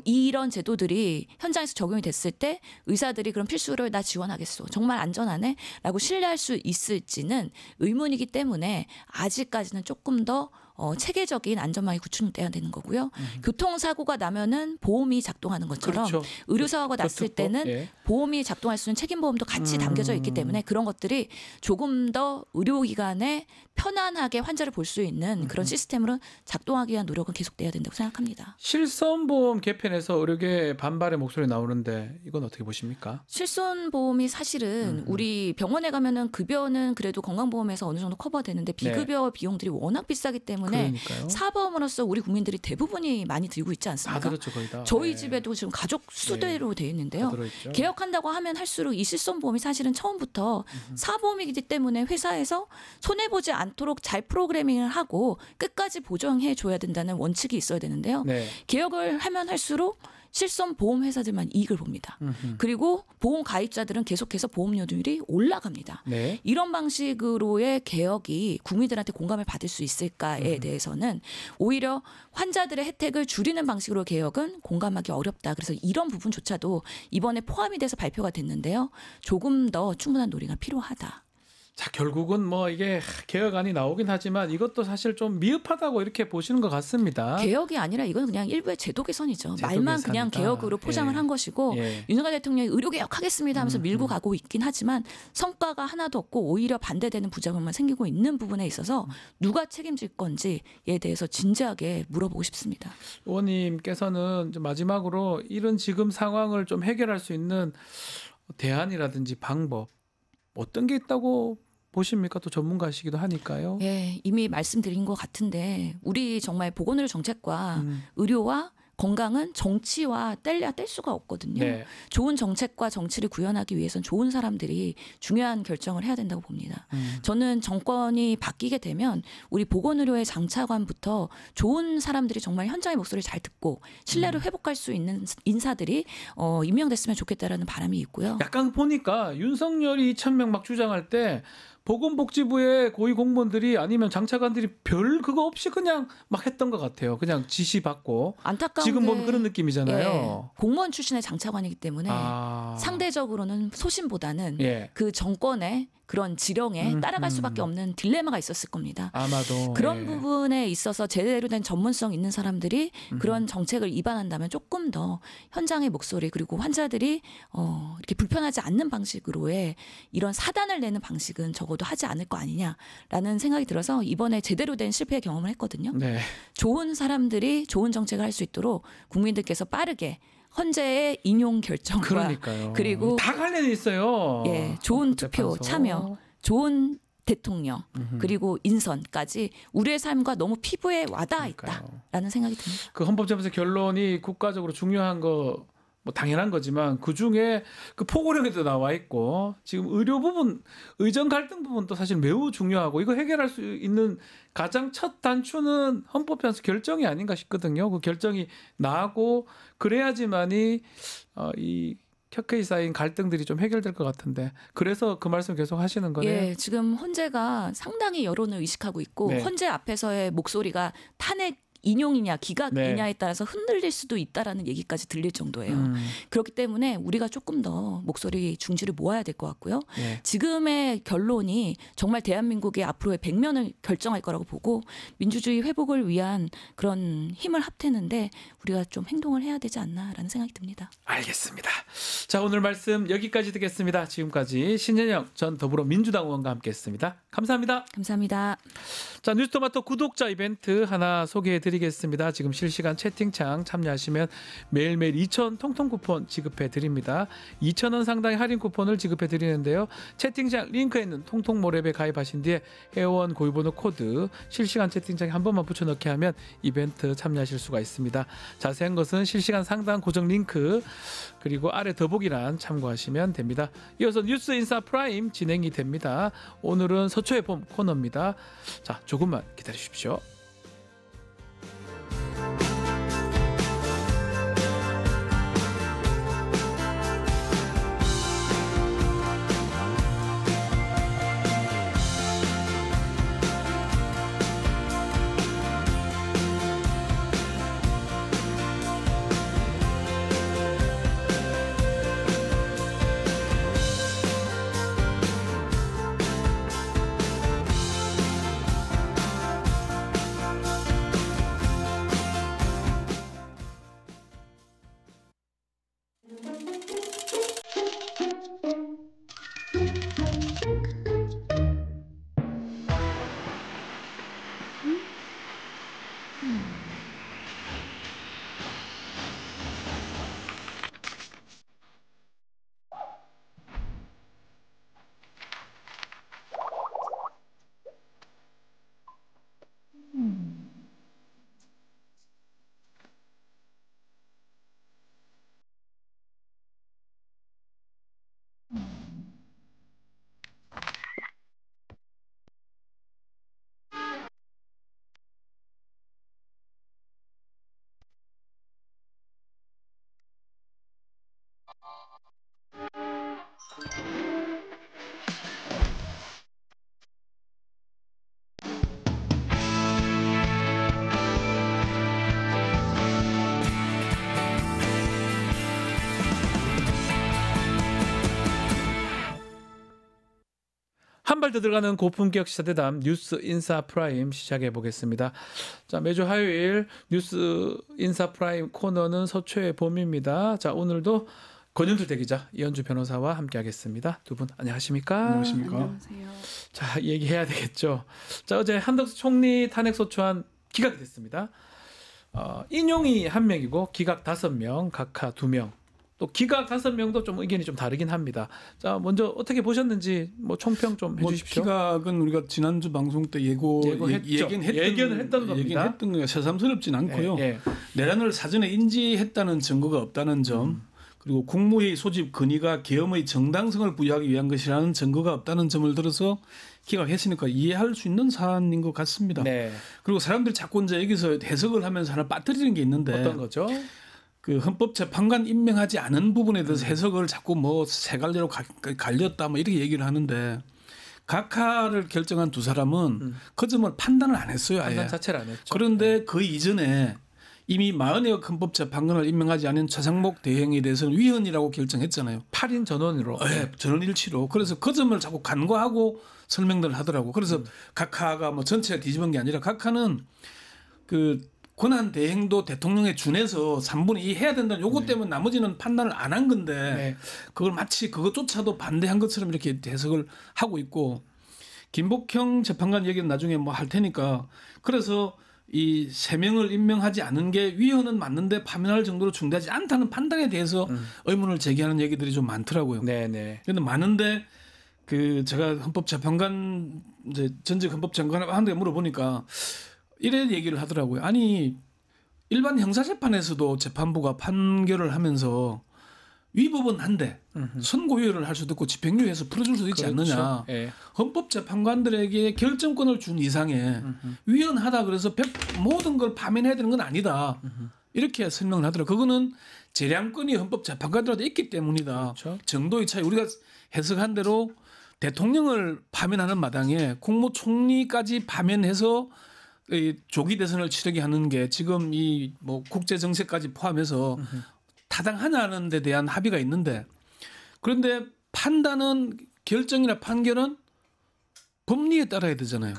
이런 제도들이 현장에서 적용이 됐을 때 의사들이 그런 필수를 나 지원하겠어. 정말 안전하네? 라고 신뢰할 수 있을지는 의문이기 때문에 아직까지는 조금 더 체계적인 안전망이 구축돼야 되는 거고요. 교통사고가 나면은 보험이 작동하는 것처럼 그렇죠. 의료사고가 났을 때는 예. 보험이 작동할 수 있는 책임보험도 같이 담겨져 있기 때문에 그런 것들이 조금 더 의료기관에 편안하게 환자를 볼 수 있는 그런 시스템으로 작동하기 위한 노력은 계속돼야 된다고 생각합니다. 실손보험 개편에서 의료계 반발의 목소리 나오는데 이건 어떻게 보십니까? 실손보험이 사실은 우리 병원에 가면은 급여는 그래도 건강보험에서 어느 정도 커버되는데 비급여 비용들이 워낙 비싸기 때문에 그러니까요. 사보험으로서 우리 국민들이 대부분이 많이 들고 있지 않습니까? 다 들었죠, 거의 다. 저희 네. 집에도 지금 가족 수대로 되어 있는데요. 다 들어있죠. 개혁한다고 하면 할수록 이 실손보험이 사실은 처음부터 사보험이기 때문에 회사에서 손해보지 않도록 잘 프로그래밍을 하고 끝까지 보정해 줘야 된다는 원칙이 있어야 되는데요. 네. 개혁을 하면 할수록 실손보험 회사들만 이익을 봅니다. 그리고 보험 가입자들은 계속해서 보험료율이 올라갑니다. 네. 이런 방식으로의 개혁이 국민들한테 공감을 받을 수 있을까에 대해서는 오히려 환자들의 혜택을 줄이는 방식으로 개혁은 공감하기 어렵다. 그래서 이런 부분조차도 이번에 포함이 돼서 발표가 됐는데요. 조금 더 충분한 논의가 필요하다. 자, 결국은 뭐 이게 개혁안이 나오긴 하지만 이것도 사실 좀 미흡하다고 이렇게 보시는 것 같습니다. 개혁이 아니라 이건 그냥 일부의 제도 개선이죠. 제도 말만 그냥 개선이다. 개혁으로 포장을 예. 한 것이고 예. 윤석열 대통령이 의료개혁하겠습니다 하면서 밀고 가고 있긴 하지만 성과가 하나도 없고 오히려 반대되는 부작용만 생기고 있는 부분에 있어서 누가 책임질 건지에 대해서 진지하게 물어보고 싶습니다. 의원님께서는 마지막으로 이런 지금 상황을 좀 해결할 수 있는 대안이라든지 방법 어떤 게 있다고 보십니까? 또 전문가시기도 하니까요. 예, 이미 말씀드린 것 같은데 우리 정말 보건의료 정책과 의료와 건강은 정치와 뗄래야 뗄 수가 없거든요. 네. 좋은 정책과 정치를 구현하기 위해서는 좋은 사람들이 중요한 결정을 해야 된다고 봅니다. 저는 정권이 바뀌게 되면 우리 보건의료의 장차관부터 좋은 사람들이 정말 현장의 목소리를 잘 듣고 신뢰를 회복할 수 있는 인사들이 임명됐으면 좋겠다라는 바람이 있고요. 약간 보니까 윤석열이 2,000명 막 주장할 때 보건복지부의 고위 공무원들이 아니면 장차관들이 별 그거 없이 그냥 막 했던 것 같아요. 그냥 지시 받고. 안타까운 지금 게 보면 그런 느낌이잖아요. 예, 공무원 출신의 장차관이기 때문에 상대적으로는 소신보다는 예. 그 정권의 그런 지령에 따라갈 수밖에 없는 딜레마가 있었을 겁니다. 아마도 그런 예. 부분에 있어서 제대로 된 전문성 있는 사람들이 그런 정책을 입안한다면 조금 더 현장의 목소리 그리고 환자들이 이렇게 불편하지 않는 방식으로의 이런 사단을 내는 방식은 적어도 하지 않을 거 아니냐라는 생각이 들어서 이번에 제대로 된 실패 경험을 했거든요. 네. 좋은 사람들이 좋은 정책을 할 수 있도록 국민들께서 빠르게 헌재의 인용 결정과 그러니까요. 그리고 다 관련이 있어요. 예, 좋은 투표 재판소. 참여, 좋은 대통령 그리고 인선까지 우리의 삶과 너무 피부에 와닿아 그러니까요. 있다라는 생각이 듭니다. 그 헌법재판소 결론이 국가적으로 중요한 거 뭐 당연한 거지만 그 중에 그 포고령에도 나와 있고 지금 의료 부분, 의정 갈등 부분도 사실 매우 중요하고 이거 해결할 수 있는 가장 첫 단추는 헌법재판소 결정이 아닌가 싶거든요. 그 결정이 나고 그래야지만이 이 켜켜이 쌓인 갈등들이 좀 해결될 것 같은데 그래서 그 말씀 계속 하시는 거네요. 예, 지금 헌재가 상당히 여론을 의식하고 있고 네. 헌재 앞에서의 목소리가 탄핵 인용이냐 기각이냐에 따라서 흔들릴 수도 있다라는 얘기까지 들릴 정도예요. 그렇기 때문에 우리가 조금 더 목소리 중지를 모아야 될 것 같고요. 네. 지금의 결론이 정말 대한민국의 앞으로의 100년을 결정할 거라고 보고 민주주의 회복을 위한 그런 힘을 합태는데 우리가 좀 행동을 해야 되지 않나라는 생각이 듭니다. 알겠습니다. 자, 오늘 말씀 여기까지 듣겠습니다. 지금까지 신현영 전 더불어민주당 의원과 함께했습니다. 감사합니다. 감사합니다. 자, 뉴스토마토 구독자 이벤트 하나 소개해드리겠습니다. 지금 실시간 채팅창 참여하시면 매일매일 2,000 통통 쿠폰 지급해드립니다. 2,000원 상당의 할인 쿠폰을 지급해드리는데요. 채팅창 링크에 있는 통통모랩에 가입하신 뒤에 회원 고유번호 코드 실시간 채팅창에 한 번만 붙여넣기 하면 이벤트 참여하실 수가 있습니다. 자세한 것은 실시간 상단 고정 링크 그리고 아래 더보기란 참고하시면 됩니다. 이어서 뉴스 인사 프라임 진행이 됩니다. 오늘은 서초의 봄 코너입니다. 자, 조금만 기다리십시오. 한 발 더 들어가는 고품격 시사대담 뉴스 인사 프라임 시작해 보겠습니다. 자, 매주 화요일 뉴스 인사 프라임 코너는 서초의 봄입니다. 자, 오늘도 권영철 대기자, 이현주 변호사와 함께하겠습니다. 두 분 안녕하십니까? 안녕하십니까? 안녕하세요. 자, 얘기해야 되겠죠. 자, 어제 한덕수 총리 탄핵 소추안 기각이 됐습니다. 인용이 1명이고 기각 5명, 각하 2명. 또 기각 5명도 좀 의견이 좀 다르긴 합니다. 자, 먼저 어떻게 보셨는지 뭐 총평 좀 해주십시오. 기각은 우리가 지난주 방송 때 예견을 했던 겁니다. 예견했던 게 새삼스럽진 않고요. 내란을 사전에 인지했다는 증거가 없다는 점, 그리고 국무회의 소집 건의가 계엄의 정당성을 부여하기 위한 것이라는 증거가 없다는 점을 들어서 기각했으니까 이해할 수 있는 사안인 것 같습니다. 네. 그리고 사람들이 자꾸 이제 여기서 해석을 하면서 하나 빠뜨리는 게 있는데 어떤 거죠? 그 헌법재판관 임명하지 않은 부분에 대해서 해석을 자꾸 뭐 세 갈래로 갈렸다 뭐 이렇게 얘기를 하는데 각하를 결정한 두 사람은 그 점을 판단을 안 했어요. 아예. 판단 자체를 안 했죠. 그런데 그 이전에 이미 40여 헌법재판관을 임명하지 않은 차상목 대행에 대해서는 위헌이라고 결정했잖아요. 8인 전원으로. 네, 전원일치로. 그래서 그 점을 자꾸 간과하고 설명들을 하더라고. 그래서 각하가 뭐 전체가 뒤집은 게 아니라 각하는 그 권한 대행도 대통령에 준해서 3분의 2 해야 된다는 요것 때문에 나머지는 판단을 안 한 건데 그걸 마치 그것조차도 반대한 것처럼 이렇게 해석을 하고 있고 김복형 재판관 얘기는 나중에 뭐 할 테니까 그래서 이 3명을 임명하지 않은 게 위헌은 맞는데 파면할 정도로 중대하지 않다는 판단에 대해서 의문을 제기하는 얘기들이 좀 많더라고요. 네네. 그런데 많은데 그 제가 헌법재판관 이제 전직 헌법장관한테 물어보니까 이런 얘기를 하더라고요. 아니 일반 형사재판에서도 재판부가 판결을 하면서 위법은 한데 선고유예를 할 수도 있고 집행유예에서 풀어줄 수도 있지 않느냐. 예. 헌법재판관들에게 결정권을 준 이상에 위헌하다 그래서 모든 걸 파면해야 되는 건 아니다. 이렇게 설명을 하더라고요. 그거는 재량권이 헌법재판관들한테 있기 때문이다. 그렇죠. 정도의 차이. 우리가 해석한 대로 대통령을 파면하는 마당에 국무총리까지 파면해서 조기 대선을 치르게 하는 게 지금 이 뭐 국제 정세까지 포함해서 타당하냐는 데 대한 합의가 있는데 그런데 판단은 결정이나 판결은 법리에 따라야 되잖아요.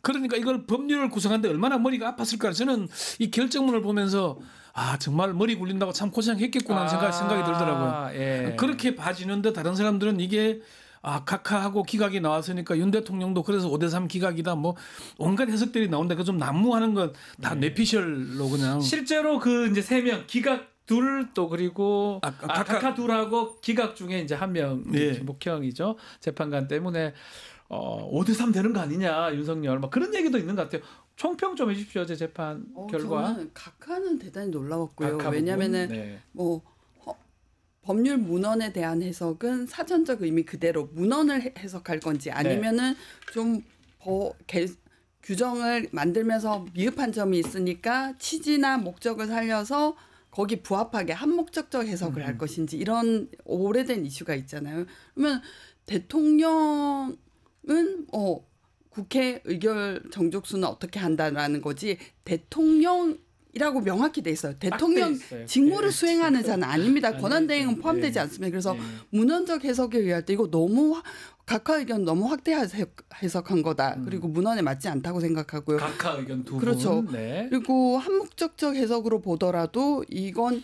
그러니까 이걸 법률을 구성하는데 얼마나 머리가 아팠을까. 저는 이 결정문을 보면서 아 정말 머리 굴린다고 참 고생했겠구나 하는 생각이 들더라고요. 예. 그렇게 봐지는데 다른 사람들은 이게 각하하고 기각이 나왔으니까 윤 대통령도 그래서 5대3 기각이다 뭐 온갖 해석들이 나오는데 그 좀 난무하는 건 다 뇌피셜로 그냥 실제로 그 이제 3명 기각 둘 또 그리고 각하 둘하고 기각 중에 이제 1명 김복형이죠. 재판관 때문에 5대3 되는 거 아니냐 윤석열 막 그런 얘기도 있는 것 같아요. 총평 좀 해주십시오. 어제 재판 결과. 저는 각하는 대단히 놀라웠고요. 왜냐하면은 뭐 법률 문헌에 대한 해석은 사전적 의미 그대로 문헌을 해석할 건지 아니면은 좀 규정을 만들면서 미흡한 점이 있으니까 취지나 목적을 살려서 거기 부합하게 한목적적 해석을 할 것인지 이런 오래된 이슈가 있잖아요. 그러면 대통령은 국회 의결 정족수는 어떻게 한다라는 거지 대통령이라고 명확히 돼 있어요. 대통령 직무를 수행하는 자는 아닙니다. 권한대행은 포함되지 않습니다. 그래서 문헌적 해석에 의할 때 이거 너무 각하 의견 너무 확대 해석한 거다. 그리고 문헌에 맞지 않다고 생각하고요. 각하 의견 두 분. 그렇죠. 그리고 한목적적 해석으로 보더라도 이건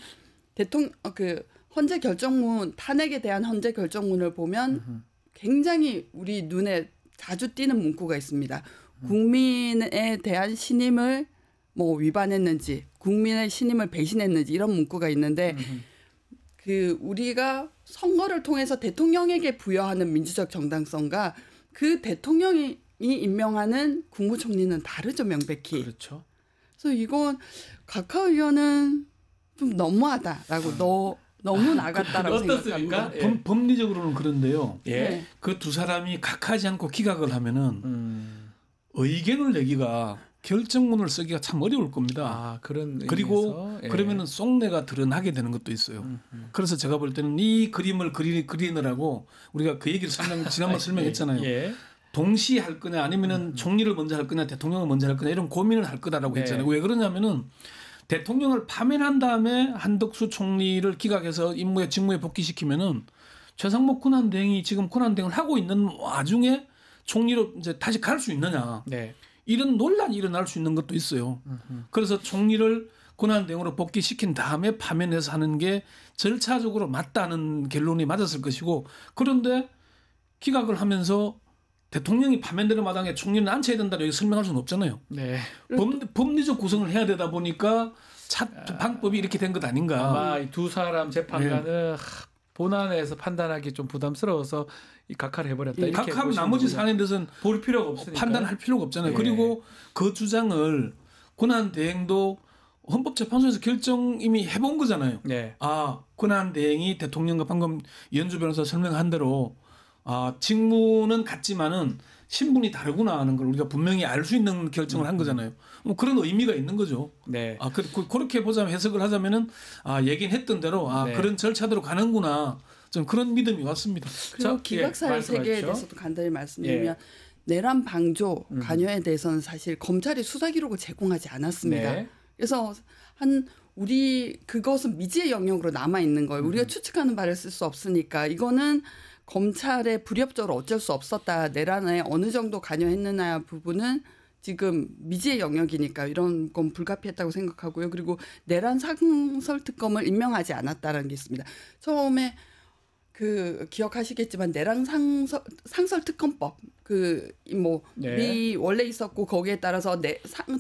헌재 결정문 탄핵에 대한 헌재 결정문을 보면 굉장히 우리 눈에 자주 띄는 문구가 있습니다. 국민에 대한 신임을 뭐 위반했는지, 국민의 신임을 배신했는지 이런 문구가 있는데 그 우리가 선거를 통해서 대통령에게 부여하는 민주적 정당성과 그 대통령이 임명하는 국무총리는 다르죠, 명백히. 그렇죠. 그래서 이건 각하 의원은 좀 너무하다라고 너무 나갔다라고 생각합니다. 법리적으로는 그런데요. 그 두 사람이 각하지 않고 기각을 하면은 의견을 내기가 결정문을 쓰기가 참 어려울 겁니다. 아, 그런 그리고 의미에서, 예. 그러면은 속내가 드러나게 되는 것도 있어요. 그래서 제가 볼 때는 이 그림을 그리느라고 우리가 그 얘기를 지난번 설명했잖아요. 예. 동시에 할 거냐 아니면은 총리를 먼저 할 거냐 대통령을 먼저 할 거냐 이런 고민을 할 거다라고 했잖아요. 왜 그러냐면은 대통령을 파면한 다음에 한덕수 총리를 기각해서 임무에 직무에 복귀시키면은 최상목 권한대행이 지금 권한대행을 하고 있는 와중에 총리로 이제 다시 갈 수 있느냐. 네. 이런 논란이 일어날 수 있는 것도 있어요. 그래서 총리를 권한대행으로 복귀시킨 다음에 파면해서 하는 게 절차적으로 맞다는 결론이 맞았을 것이고 그런데 기각을 하면서 대통령이 파면되는 마당에 총리는 앉혀야 된다고 여기 설명할 수는 없잖아요. 네. 법리적 구성을 해야 되다 보니까 방법이 이렇게 된 것 아닌가. 아마 이 두 사람 재판관은 본안에서 판단하기 좀 부담스러워서 이 각하를 해버렸다. 이렇게 각하면 나머지 사안에 대해서는 볼 필요가 없으니까 판단할 필요가 없잖아요. 예. 그리고 그 주장을 권한대행도 헌법재판소에서 결정 이미 해본 거잖아요. 네. 아 권한대행이 대통령과 방금 이현주 변호사 설명한 대로 아 직무는 같지만은 신분이 다르구나 하는 걸 우리가 분명히 알 수 있는 결정을 한 거잖아요. 뭐 그런 의미가 있는 거죠. 네. 아 그렇게 보자면 해석을 하자면은 아 얘기는 했던 대로 아 네. 그런 절차대로 가는구나. 좀 그런 믿음이 왔습니다. 그리고 기각사유 세계에 대해서도 간단히 말씀드리면 내란 방조 관여에 대해서는 사실 검찰이 수사 기록을 제공하지 않았습니다. 네. 그래서 우리 그것은 미지의 영역으로 남아 있는 거예요. 우리가 추측하는 바를 쓸 수 없으니까 이거는 검찰의 불협적으로 어쩔 수 없었다. 내란에 어느 정도 관여했느냐 부분은 지금 미지의 영역이니까 이런 건 불가피했다고 생각하고요. 그리고 내란 상설 특검을 임명하지 않았다는 게 있습니다. 처음에 기억하시겠지만 내란 상설 특검법 이 원래 있었고 거기에 따라서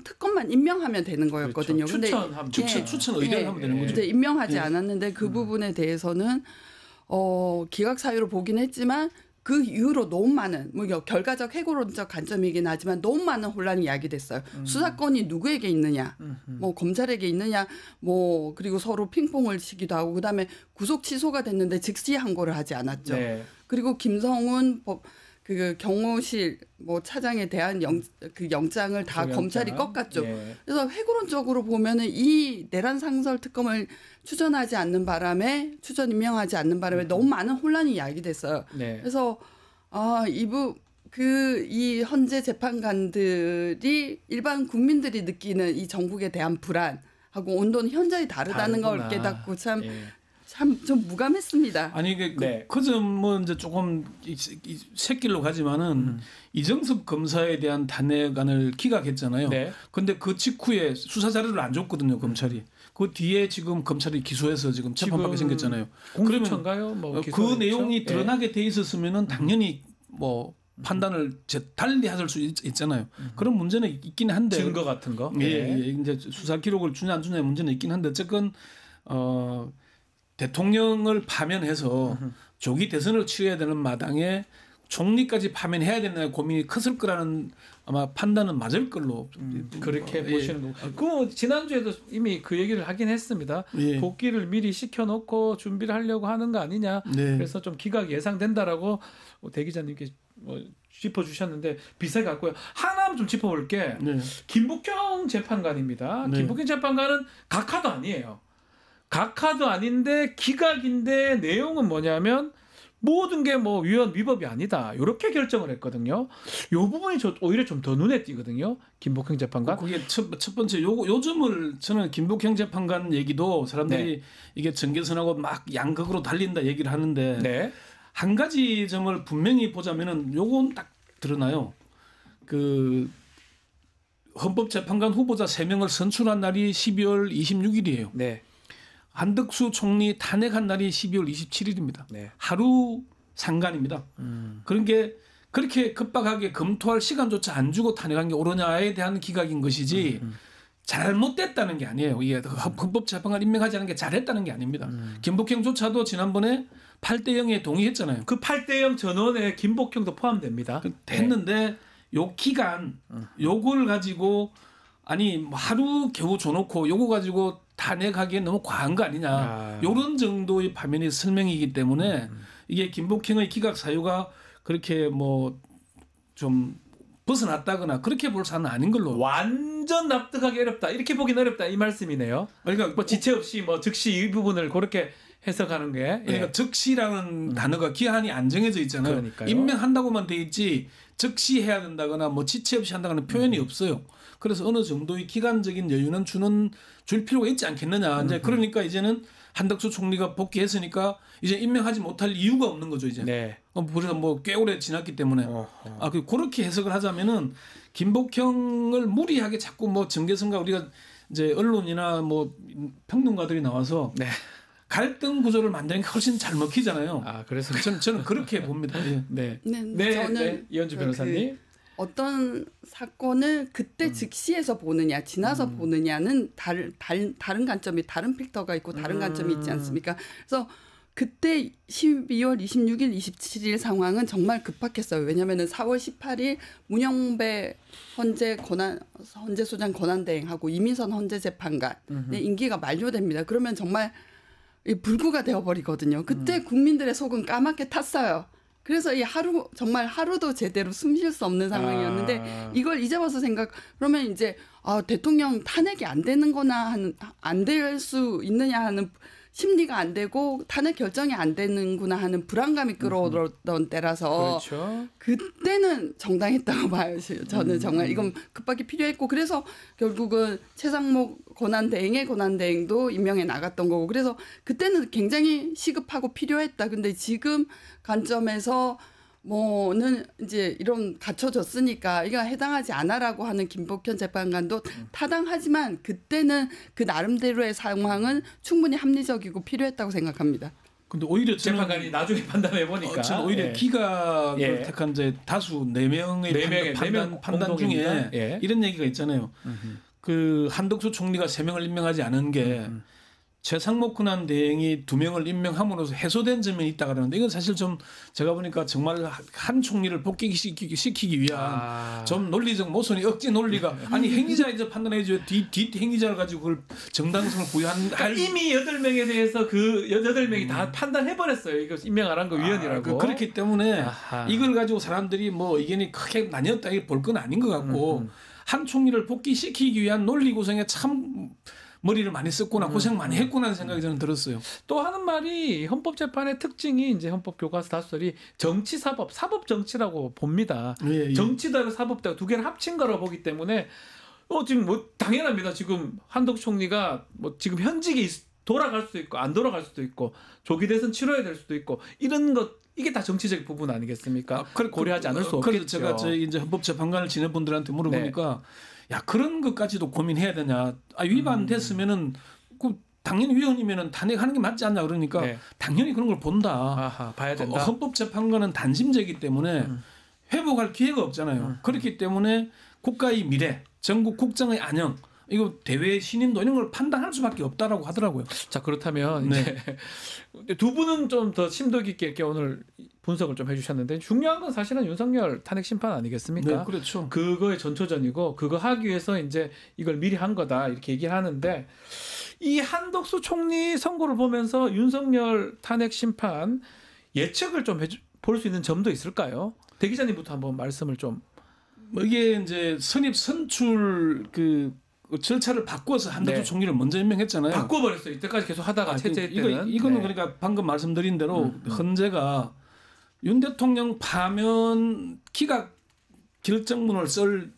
특검만 임명하면 되는 거였거든요. 그렇죠. 추천 의뢰를 하면 되는 거죠. 근데 임명하지 않았는데 그 부분에 대해서는 기각 사유로 보긴 했지만 그 이후로 너무 많은 결과적 해고론적 관점이긴 하지만 너무 많은 혼란이 야기됐어요. 수사권이 누구에게 있느냐, 검찰에게 있느냐, 그리고 서로 핑퐁을 치기도 하고 그다음에 구속 취소가 됐는데 즉시 항고를 하지 않았죠. 네. 그리고 김성훈 경호실 차장에 대한 영장을 다 검찰이 꺾었죠. 네. 그래서 회고론적으로 보면은 이 내란 상설 특검을 추전 임명하지 않는 바람에 너무 많은 혼란이 야기됐어요. 네. 그래서 이 현재 재판관들이 일반 국민들이 느끼는 이 정국에 대한 불안하고 온도는 현저히 다르다는 걸 깨닫고 참 좀 무감했습니다. 아니 그 점은 이제 조금 새길로 가지만은 이정섭 검사에 대한 단회안을 기각했잖아요. 그런데 그 직후에 수사 자료를 안 줬거든요, 검찰이. 그 뒤에 지금 검찰이 기소해서 지금 재판받게 생겼잖아요. 공수처인가요? 그 내용이 드러나게 돼 있었으면은 당연히 판단을 달리 하실 수 있잖아요. 그런 문제는 있긴 한데 증거 같은 거. 이제 수사 기록을 주냐 안 주냐의 문제는 있긴 한데 어쨌건 대통령을 파면해서 조기 대선을 치러야 되는 마당에 총리까지 파면해야 되는 고민이 컸을 거라는 아마 판단은 맞을 걸로 그렇게 보시는 거고. 지난주에도 이미 그 얘기를 하긴 했습니다. 복귀를 미리 시켜놓고 준비를 하려고 하는 거 아니냐. 그래서 좀 기각 예상된다라고 대 기자님께 짚어주셨는데 비슷하게 같고요. 하나만 좀 짚어볼게. 김복경 재판관입니다. 김복경 재판관은 각하도 아니에요. 각하도 아닌데 기각인데 내용은 뭐냐면 모든 게 위헌 위법이 아니다. 이렇게 결정을 했거든요. 이 부분이 오히려 좀 더 눈에 띄거든요. 김복형 재판관. 그게 첫 번째 요즘을 저는 김복형 재판관 얘기도 사람들이 이게 정계선하고 막 양극으로 달린다 얘기를 하는데 한 가지 점을 분명히 보자면은 요건 딱 드러나요. 헌법재판관 후보자 3명을 선출한 날이 12월 26일이에요. 한덕수 총리 탄핵한 날이 12월 27일입니다. 하루 상간입니다. 그런 게 그렇게 급박하게 검토할 시간조차 안 주고 탄핵한 게 옳으냐에 대한 기각인 것이지 잘못됐다는 게 아니에요. 이게 헌법재판관 임명하지 않은 게 잘했다는 게 아닙니다. 김복형조차도 지난번에 8대0에 동의했잖아요. 그 8대0 전원에 김복형도 포함됩니다. 했는데 요 기간 요걸 가지고 하루 겨우 줘놓고 요거 가지고 탄핵하기엔 너무 과한 거 아니냐. 이런 정도의 파면의 설명이기 때문에 이게 김복형의 기각 사유가 그렇게 좀 벗어났다거나 그렇게 볼 사안은 아닌 걸로. 완전 납득하기 어렵다. 이렇게 보긴 어렵다. 이 말씀이네요. 그러니까 뭐 지체 없이 뭐 즉시 이 부분을 그렇게 해석하는 게. 그러니까 즉시라는 단어가 기한이 안 정해져 있잖아요. 그러니까요. 임명한다고만 돼 있지 즉시 해야 된다거나 뭐 지체 없이 한다거나 표현이 없어요. 그래서 어느 정도의 기간적인 여유는 줄 필요가 있지 않겠느냐. 이제 그러니까 이제는 한덕수 총리가 복귀했으니까 이제 임명하지 못할 이유가 없는 거죠 이제. 네. 그래서 뭐 꽤 오래 지났기 때문에 그렇게 해석을 하자면은 김복형을 무리하게 자꾸 뭐 정계선과 우리가 이제 언론이나 뭐 평론가들이 나와서 네. 갈등 구조를 만드는 게 훨씬 잘 먹히잖아요. 그래서 저는 그렇게 봅니다. 예. 네. 저는 이현주 변호사님. 어떤 사건을 그때 즉시해서 보느냐 지나서 보느냐는 다른 관점이 다른 필터가 있고 다른 관점이 있지 않습니까? 그래서 그때 12월 26일 27일 상황은 정말 급박했어요. 왜냐하면 4월 18일 문영배 헌재소장 권한대행하고 이민선 헌재재판관의 임기가 만료됩니다. 그러면 정말 불구가 되어버리거든요. 그때 국민들의 속은 까맣게 탔어요. 그래서 정말 하루도 제대로 숨 쉴 수 없는 상황이었는데 이걸 이제 와서 그러면 이제 대통령 탄핵이 안 되는 거나 안 될 수 있느냐 하는 심리가 안 되고 탄핵 결정이 안 되는구나 하는 불안감이 끌어오던 때라서 그렇죠. 그때는 정당했다고 봐요. 저는 정말 이건 급하게 필요했고 그래서 결국은 최상목 권한대행의 권한대행도 임명해 나갔던 거고 그래서 그때는 굉장히 시급하고 필요했다. 근데 지금 관점에서 뭐는 이제 이런 갖춰졌으니까 이거 해당하지 않아라고 하는 김복현 재판관도 타당하지만 그때는 그 나름대로의 상황은 충분히 합리적이고 필요했다고 생각합니다. 근데 오히려 재판관이 나중에 판단해 보니까 저는 오히려 기각을 택한 이제 다수 4명의 판단 중에 이런 얘기가 있잖아요. 그 한덕수 총리가 3명을 임명하지 않은 게 최상목 권한대행이 2명을 임명함으로써 해소된 점이 있다 그러는데 이건 사실 좀 제가 보니까 정말 한 총리를 복귀시키기 위한 좀 논리적 모순이 억지 논리가 아니 행위자 이제 판단해줘야 뒷 행위자를 가지고 그걸 정당성을 부여할 이미 8명에 대해서 그 8명이 다 판단해버렸어요. 이거 임명 안 한 거 위헌이라고. 그렇기 때문에 이걸 가지고 사람들이 뭐 의견이 크게 나뉘었다 이게 볼 건 아닌 것 같고 한 총리를 복귀시키기 위한 논리 구성에 참 머리를 많이 썼구나 고생 많이 했구나 하는 생각이 저는 들었어요. 또 하는 말이 헌법재판의 특징이 이제 헌법교과서 다수설이 정치사법, 사법정치라고 봅니다. 정치대로 사법대로 두 개를 합친 거라고 보기 때문에 지금 뭐 당연합니다. 지금 한덕수 총리가 뭐 지금 현직에 돌아갈 수도 있고 안 돌아갈 수도 있고 조기 대선 치러야 될 수도 있고 이런 것 이게 다 정치적 부분 아니겠습니까? 고려하지 않을 수 없겠죠. 제가 이제 헌법재판관을 지낸 분들한테 물어보니까 야 그런 것까지도 고민해야 되냐? 위반됐으면은 당연히 위헌이면은 탄핵하는 게 맞지 않냐 그러니까 당연히 그런 걸 본다. 봐야 된다. 헌법재판관은 단심제이기 때문에 회복할 기회가 없잖아요. 그렇기 때문에 국가의 미래, 전국 국정의 안녕. 이거 대외 신인도 이런 걸 판단할 수밖에 없다라고 하더라고요. 자 그렇다면 이제 두 분은 좀 더 심도 깊게 이렇게 오늘 분석을 좀 해주셨는데 중요한 건 사실은 윤석열 탄핵 심판 아니겠습니까? 네, 그렇죠. 그거의 전초전이고 그거 하기 위해서 이제 이걸 미리 한 거다 이렇게 얘기를 하는데 이 한덕수 총리 선고를 보면서 윤석열 탄핵 심판 예측을 좀 볼 수 있는 점도 있을까요? 대 기자님부터 한번 말씀을 좀. 이게 이제 선출 절차를 바꿔서 한덕수 총리를 먼저 임명했잖아요. 바꿔버렸어요. 이때까지 계속 하다가 체제 때는. 이거는 그러니까 방금 말씀드린 대로 헌재가 윤 대통령 파면 기각 결정문을 쓸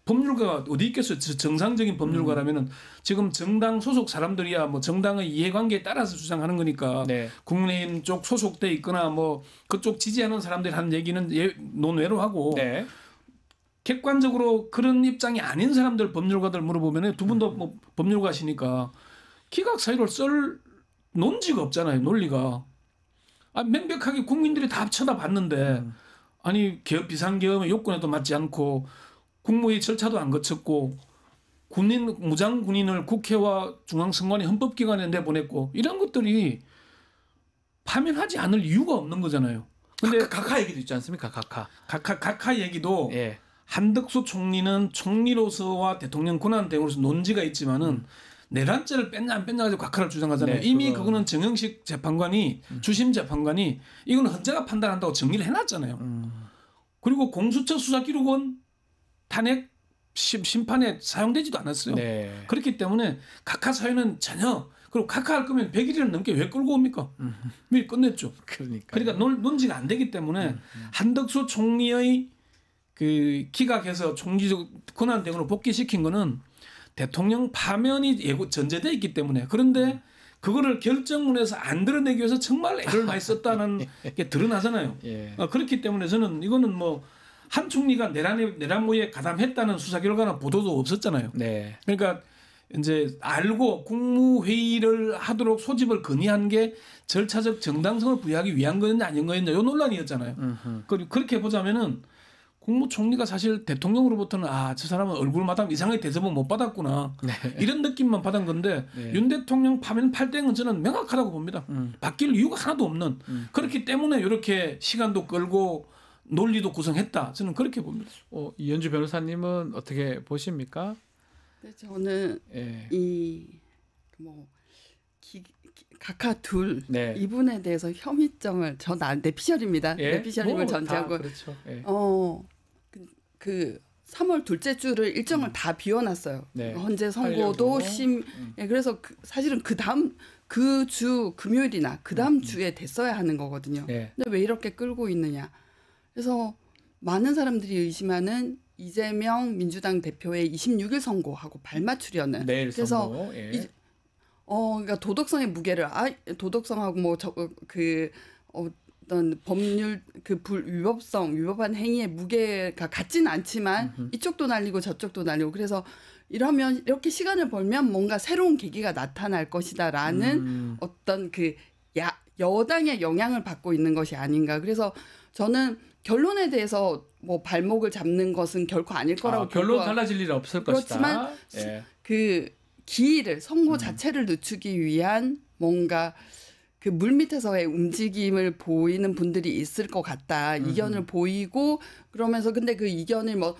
법률가가 어디 있겠어요? 정상적인 법률가라면은 지금 정당 소속 사람들이야 뭐 정당의 이해관계에 따라서 주장하는 거니까 국민의힘 쪽 소속돼 있거나 뭐 그쪽 지지하는 사람들이 하는 얘기는 논외로 하고. 객관적으로 그런 입장이 아닌 사람들 법률가들 물어보면 두 분도 뭐 법률가시니까 기각 사유를 쓸 논지가 없잖아요. 논리가. 명백하게 국민들이 다 쳐다봤는데 아니 비상계엄의 요건에도 맞지 않고 국무회의 절차도 안 거쳤고 무장 군인을 국회와 중앙선관위 헌법기관에 내보냈고 이런 것들이 파면하지 않을 이유가 없는 거잖아요. 근데 각하 얘기도 있지 않습니까? 각하 얘기도 한덕수 총리는 총리로서와 대통령 권한대행으로서 논지가 있지만은 내란죄를 뺐냐 안 뺐냐 가지고 각하를 주장하잖아요. 이미 그거는 정영식 재판관이 주심 재판관이 이거는 헌재가 판단한다고 정리를 해놨잖아요. 그리고 공수처 수사기록원 탄핵 심판에 사용되지도 않았어요. 네. 그렇기 때문에 각하 사유는 전혀 그리고 각하할 거면 100일을 넘게 왜 끌고 옵니까? 미리 끝냈죠. 그러니까 논지가 안 되기 때문에 한덕수 총리의 그 기각해서 총리적 권한 대응으로 복귀시킨 거는 대통령 파면이 전제돼 있기 때문에 그런데 그거를 결정문에서 안 드러내기 위해서 정말 애를 많이 썼다는 게 드러나잖아요. 예. 그렇기 때문에 저는 이거는 뭐 한 총리가 내란모에 가담했다는 수사 결과나 보도도 없었잖아요. 네. 그러니까 이제 알고 국무회의를 하도록 소집을 건의한 게 절차적 정당성을 부여하기 위한 거였냐 아닌 거였냐 이 논란이었잖아요. 그리고 그렇게 보자면은 국무총리가 사실 대통령으로부터는 저 사람은 얼굴마다 이상하게 대접은 못 받았구나. 네. 이런 느낌만 받은 건데 네. 윤 대통령 파면 팔땡은 저는 명확하다고 봅니다. 바뀔 이유가 하나도 없는. 그렇기 때문에 이렇게 시간도 끌고 논리도 구성했다. 저는 그렇게 봅니다. 이현주 변호사님은 어떻게 보십니까? 네, 저는 이 뭐 각하 둘 네. 이분에 대해서 혐의점을 내피셜입니다. 내피셜임을 전제하고 그렇죠. 그 3월 둘째 주를 일정을 다 비워놨어요. 네. 헌재 선고도 그래서 사실은 그 다음 그 주 금요일이나 그 다음 주에 됐어야 하는 거거든요. 네. 근데 왜 이렇게 끌고 있느냐? 그래서 많은 사람들이 의심하는 이재명 민주당 대표의 26일 선고하고 발맞추려는. 내일 그래서 선고. 그러니까 도덕성의 무게를 도덕성하고 어떤 법률 위법한 행위의 무게가 같지는 않지만 이쪽도 날리고 저쪽도 날리고 그래서 이러면 이렇게 시간을 벌면 뭔가 새로운 계기가 나타날 것이다라는 어떤 그 여당의 영향을 받고 있는 것이 아닌가. 그래서 저는 결론에 대해서 뭐 발목을 잡는 것은 결코 아닐 거라고 결론 달라질 일 없을 그렇지만 것이다. 그 기일을 선고 자체를 늦추기 위한 뭔가 그 물밑에서의 움직임을 보이는 분들이 있을 것 같다. 이견을 보이고 그러면서 근데 그 이견을 뭐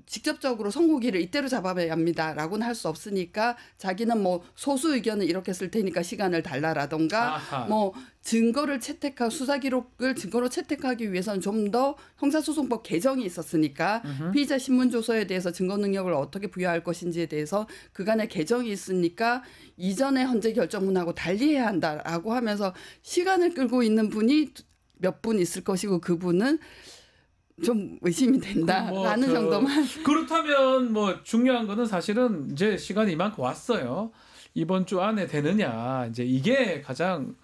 직접적으로 선고기를 이때로 잡아야 합니다라고는 할 수 없으니까 자기는 뭐 소수 의견을 이렇게 쓸 테니까 시간을 달라라던가 뭐 증거를 수사 기록을 증거로 채택하기 위해서는 좀 더 형사소송법 개정이 있었으니까 피의자 신문 조서에 대해서 증거 능력을 어떻게 부여할 것인지에 대해서 그간의 개정이 있으니까 이전의 헌재 결정문하고 달리해야 한다라고 하면서 시간을 끌고 있는 분이 몇 분 있을 것이고 그분은 좀 의심이 된다라는 정도만. 그렇다면 뭐 중요한 거는 사실은 이제 시간이 이만큼 왔어요. 이번 주 안에 되느냐 이제 이게 가장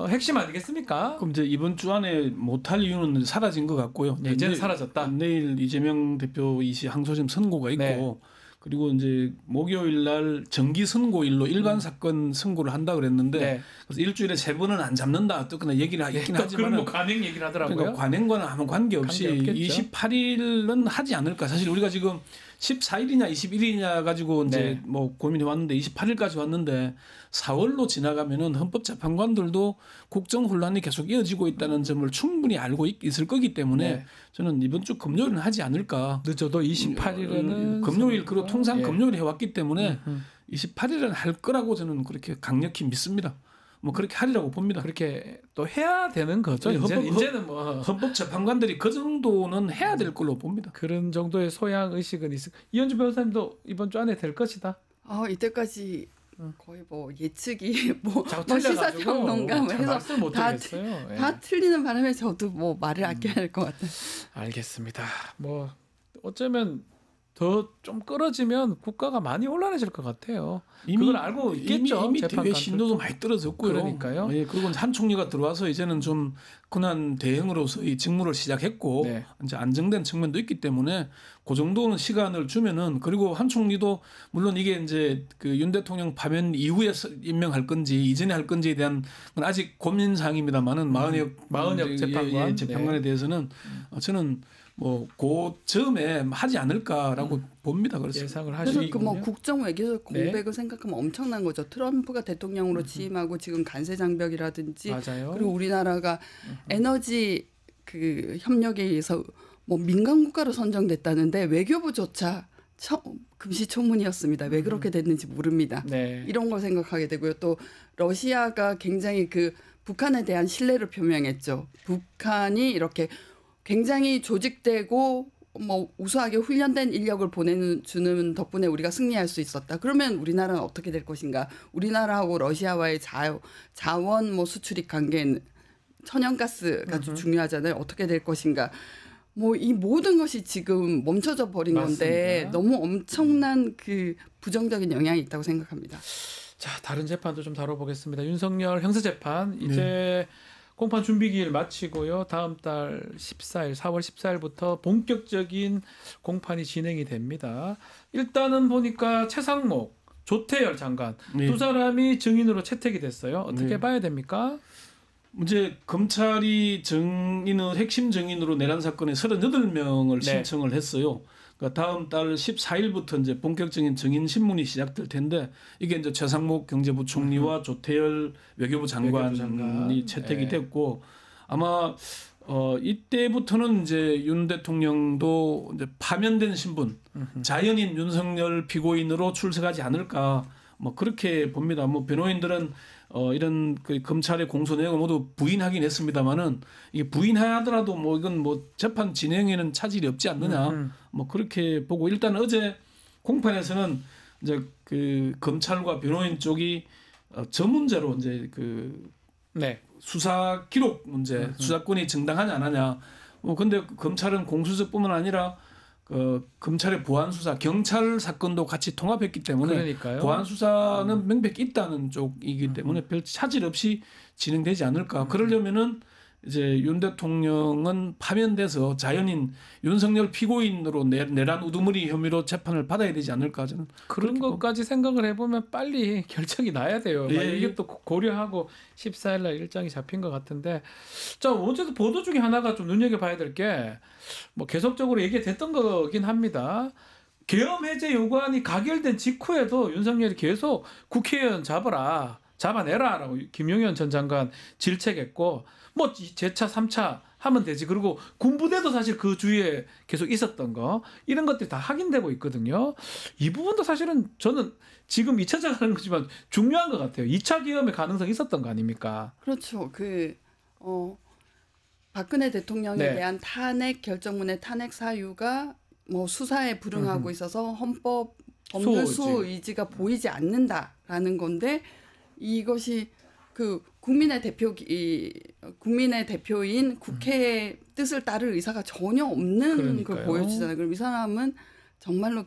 핵심 아니겠습니까? 그럼 이제 이번 주 안에 못할 이유는 사라진 것 같고요. 이제는 사라졌다. 내일 이재명 대표 이시 항소심 선고가 있고 그리고 이제 목요일 날 정기 선고일로 일반 사건 선고를 한다 그랬는데 그래서 일주일에 3번은 안 잡는다. 또 그냥 얘기를 있긴 하지만 뭐 관행 얘기를 하더라고요. 그러니까 관행과는 아무 관계없이 28일은 하지 않을까. 사실 우리가 지금 14일이냐 21일이냐 가지고 이제 뭐 고민해 왔는데 28일까지 왔는데 4월로 지나가면은 헌법재판관들도 국정 혼란이 계속 이어지고 있다는 점을 충분히 알고 있을 거기 때문에 저는 이번 주 금요일은 하지 않을까. 늦어도 28일에는 금요일 그리고 통상 금요일 해왔기 때문에 28일은 할 거라고 저는 그렇게 강력히 믿습니다. 뭐 그렇게 하리라고 봅니다. 그렇게 또 해야 되는 거죠. 이제는 뭐 헌법재판관들이 그 정도는 해야 될 걸로 봅니다. 그런 정도의 소양 의식은 있을. 이현주 변호사님도 이번 주 안에 될 것이다. 이때까지 거의 뭐 예측이 뭐 시사평론가 뭐 해서 다 틀리는 바람에 저도 뭐 말을 아껴야 할 것 같아요. 알겠습니다. 뭐 어쩌면 더 좀 끌어지면 국가가 많이 혼란해질 것 같아요. 그걸 알고 있겠죠. 이미 대외 신도도 많이 떨어졌고요. 그러니까요. 그리고 한 총리가 들어와서 이제는 좀 권한 대행으로서의 직무를 시작했고 이제 안정된 측면도 있기 때문에 그 정도는 시간을 주면은 그리고 한 총리도 물론 이게 이제 그 윤 대통령 파면 이후에 임명할 건지 이전에 할 건지에 대한 건 아직 고민 사항입니다만은 마은혁 재판관 재판관에 대해서는 저는 뭐 그 점에 하지 않을까라고 봅니다. 그래서 예상을 하시고 그 뭐 국정 외교적 공백을 생각하면 엄청난 거죠. 트럼프가 대통령으로 취임하고 지금 관세 장벽이라든지 그리고 우리나라가 에너지 그 협력에 의해서 뭐 민간 국가로 선정됐다는데 외교부조차 금시초문이었습니다. 왜 그렇게 됐는지 모릅니다. 이런 걸 생각하게 되고요. 또 러시아가 굉장히 그 북한에 대한 신뢰를 표명했죠. 북한이 이렇게 굉장히 조직되고 뭐 우수하게 훈련된 인력을 보내주는 덕분에 우리가 승리할 수 있었다. 그러면 우리나라는 어떻게 될 것인가? 우리나라하고 러시아와의 자원 뭐 수출입 관계는 천연가스가 중요하잖아요. 어떻게 될 것인가? 뭐 이 모든 것이 지금 멈춰져 버린 맞습니다. 건데 너무 엄청난 그 부정적인 영향이 있다고 생각합니다. 자, 다른 재판도 좀 다뤄보겠습니다. 윤석열 형사재판 이제 공판 준비기일 마치고요. 다음 달 14일, 4월 14일부터 본격적인 공판이 진행이 됩니다. 일단은 보니까 최상목, 조태열 장관 두 사람이 증인으로 채택이 됐어요. 어떻게 봐야 됩니까? 이제 검찰이 핵심 증인으로 내란 사건에 38명을 신청을 했어요. 그러니까 다음 달 14일부터 이제 본격적인 증인 신문이 시작될 텐데 이게 이제 최상목 경제부총리와 조태열 외교부 장관이 채택이 됐고 아마 이때부터는 이제 윤 대통령도 이제 파면된 신분 자연인 윤석열 피고인으로 출석하지 않을까 뭐 그렇게 봅니다. 뭐 변호인들은 이런 그 검찰의 공소 내용을 모두 부인하긴 했습니다만은 이게 부인하더라도 뭐 이건 뭐 재판 진행에는 차질이 없지 않느냐 뭐 그렇게 보고 일단 어제 공판에서는 이제 그 검찰과 변호인 쪽이 저 문제로 이제 그 수사 기록 문제 수사권이 정당하냐 안 하냐 뭐 근데 검찰은 공수처뿐만 아니라 검찰의 보안 수사, 경찰 사건도 같이 통합했기 때문에 그러니까요. 보안 수사는 명백히 있다는 쪽이기 때문에 별 차질 없이 진행되지 않을까. 그러려면은 이제 윤 대통령은 파면돼서 자연인 윤석열 피고인으로 내란 우두머리 혐의로 재판을 받아야 되지 않을까 저는 그런 것까지 생각을 해보면 빨리 결정이 나야 돼요. 이게 또 고려하고 14일 날 일정이 잡힌 것 같은데 자 어제도 보도 중에 하나가 좀 눈여겨봐야 될 게 뭐 계속적으로 얘기됐던 거긴 합니다. 계엄 해제 요구안이 가결된 직후에도 윤석열이 계속 국회의원 잡아내라라고 김용현 전 장관 질책했고 뭐 재차 3차 하면 되지. 그리고 군부대도 사실 그 주위에 계속 있었던 거 이런 것들이 다 확인되고 있거든요. 이 부분도 사실은 저는 지금 2차전 하는 거지만 중요한 것 같아요. 2차 계엄의 가능성이 있었던 거 아닙니까? 그렇죠. 박근혜 대통령에 대한 탄핵 결정문의 탄핵 사유가 뭐 수사에 불응하고 있어서 헌법 법률 수호 의지가 보이지 않는다라는 건데 이것이 그 국민의 대표인 국회의 뜻을 따를 의사가 전혀 없는 걸 보여주잖아요. 그럼 이 사람은 정말로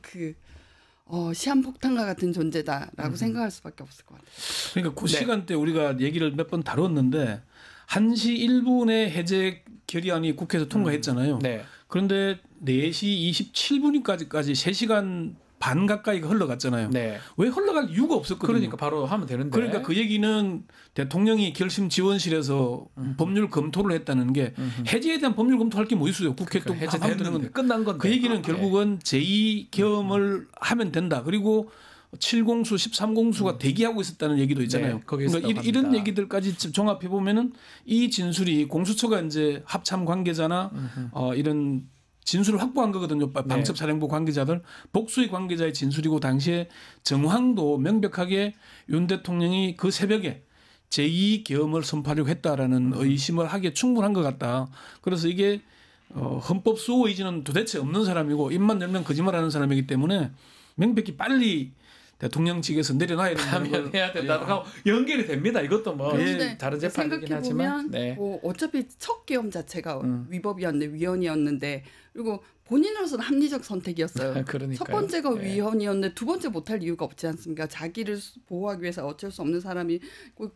시한폭탄과 같은 존재다라고 생각할 수밖에 없을 것 같아요. 그러니까 그 시간대 우리가 얘기를 몇 번 다뤘는데 1시 1분에 해제 결의안이 국회에서 통과했잖아요. 그런데 4시 27분까지 3시간 반 가까이가 흘러갔잖아요. 왜 흘러갈 이유가 없었거든요. 그러니까 바로 하면 되는데. 그러니까 그 얘기는 대통령이 결심 지원실에서 법률 검토를 했다는 게 해제에 대한 법률 검토할 게 뭐 있어요. 국회 또 해제되는 건데 끝난 건데. 그 얘기는 결국은 제2 계엄을 하면 된다. 그리고 7공수, 13공수가 대기하고 있었다는 얘기도 있잖아요. 그러니까 이런 얘기들까지 종합해 보면은 이 진술이 공수처가 이제 합참 관계자나 이런 진술을 확보한 거거든요. 방첩사령부 관계자들 복수의 관계자의 진술이고 당시에 정황도 명백하게 윤 대통령이 그 새벽에 제2 계엄을 선포하려고 했다라는 의심을 하기에 충분한 것 같다. 그래서 이게 헌법 수호 의지는 도대체 없는 사람이고 입만 열면 거짓말하는 사람이기 때문에 명백히 빨리 대통령직에서 내려놔야 된다는 해야 된다고 연결이 됩니다. 이것도 뭐 다른 재판이긴 하지만 뭐 어차피 첫 계엄 자체가 위헌이었는데 그리고 본인으로서는 합리적 선택이었어요. 첫 번째가 위헌이었는데 두 번째 못할 이유가 없지 않습니까? 자기를 보호하기 위해서 어쩔 수 없는 사람이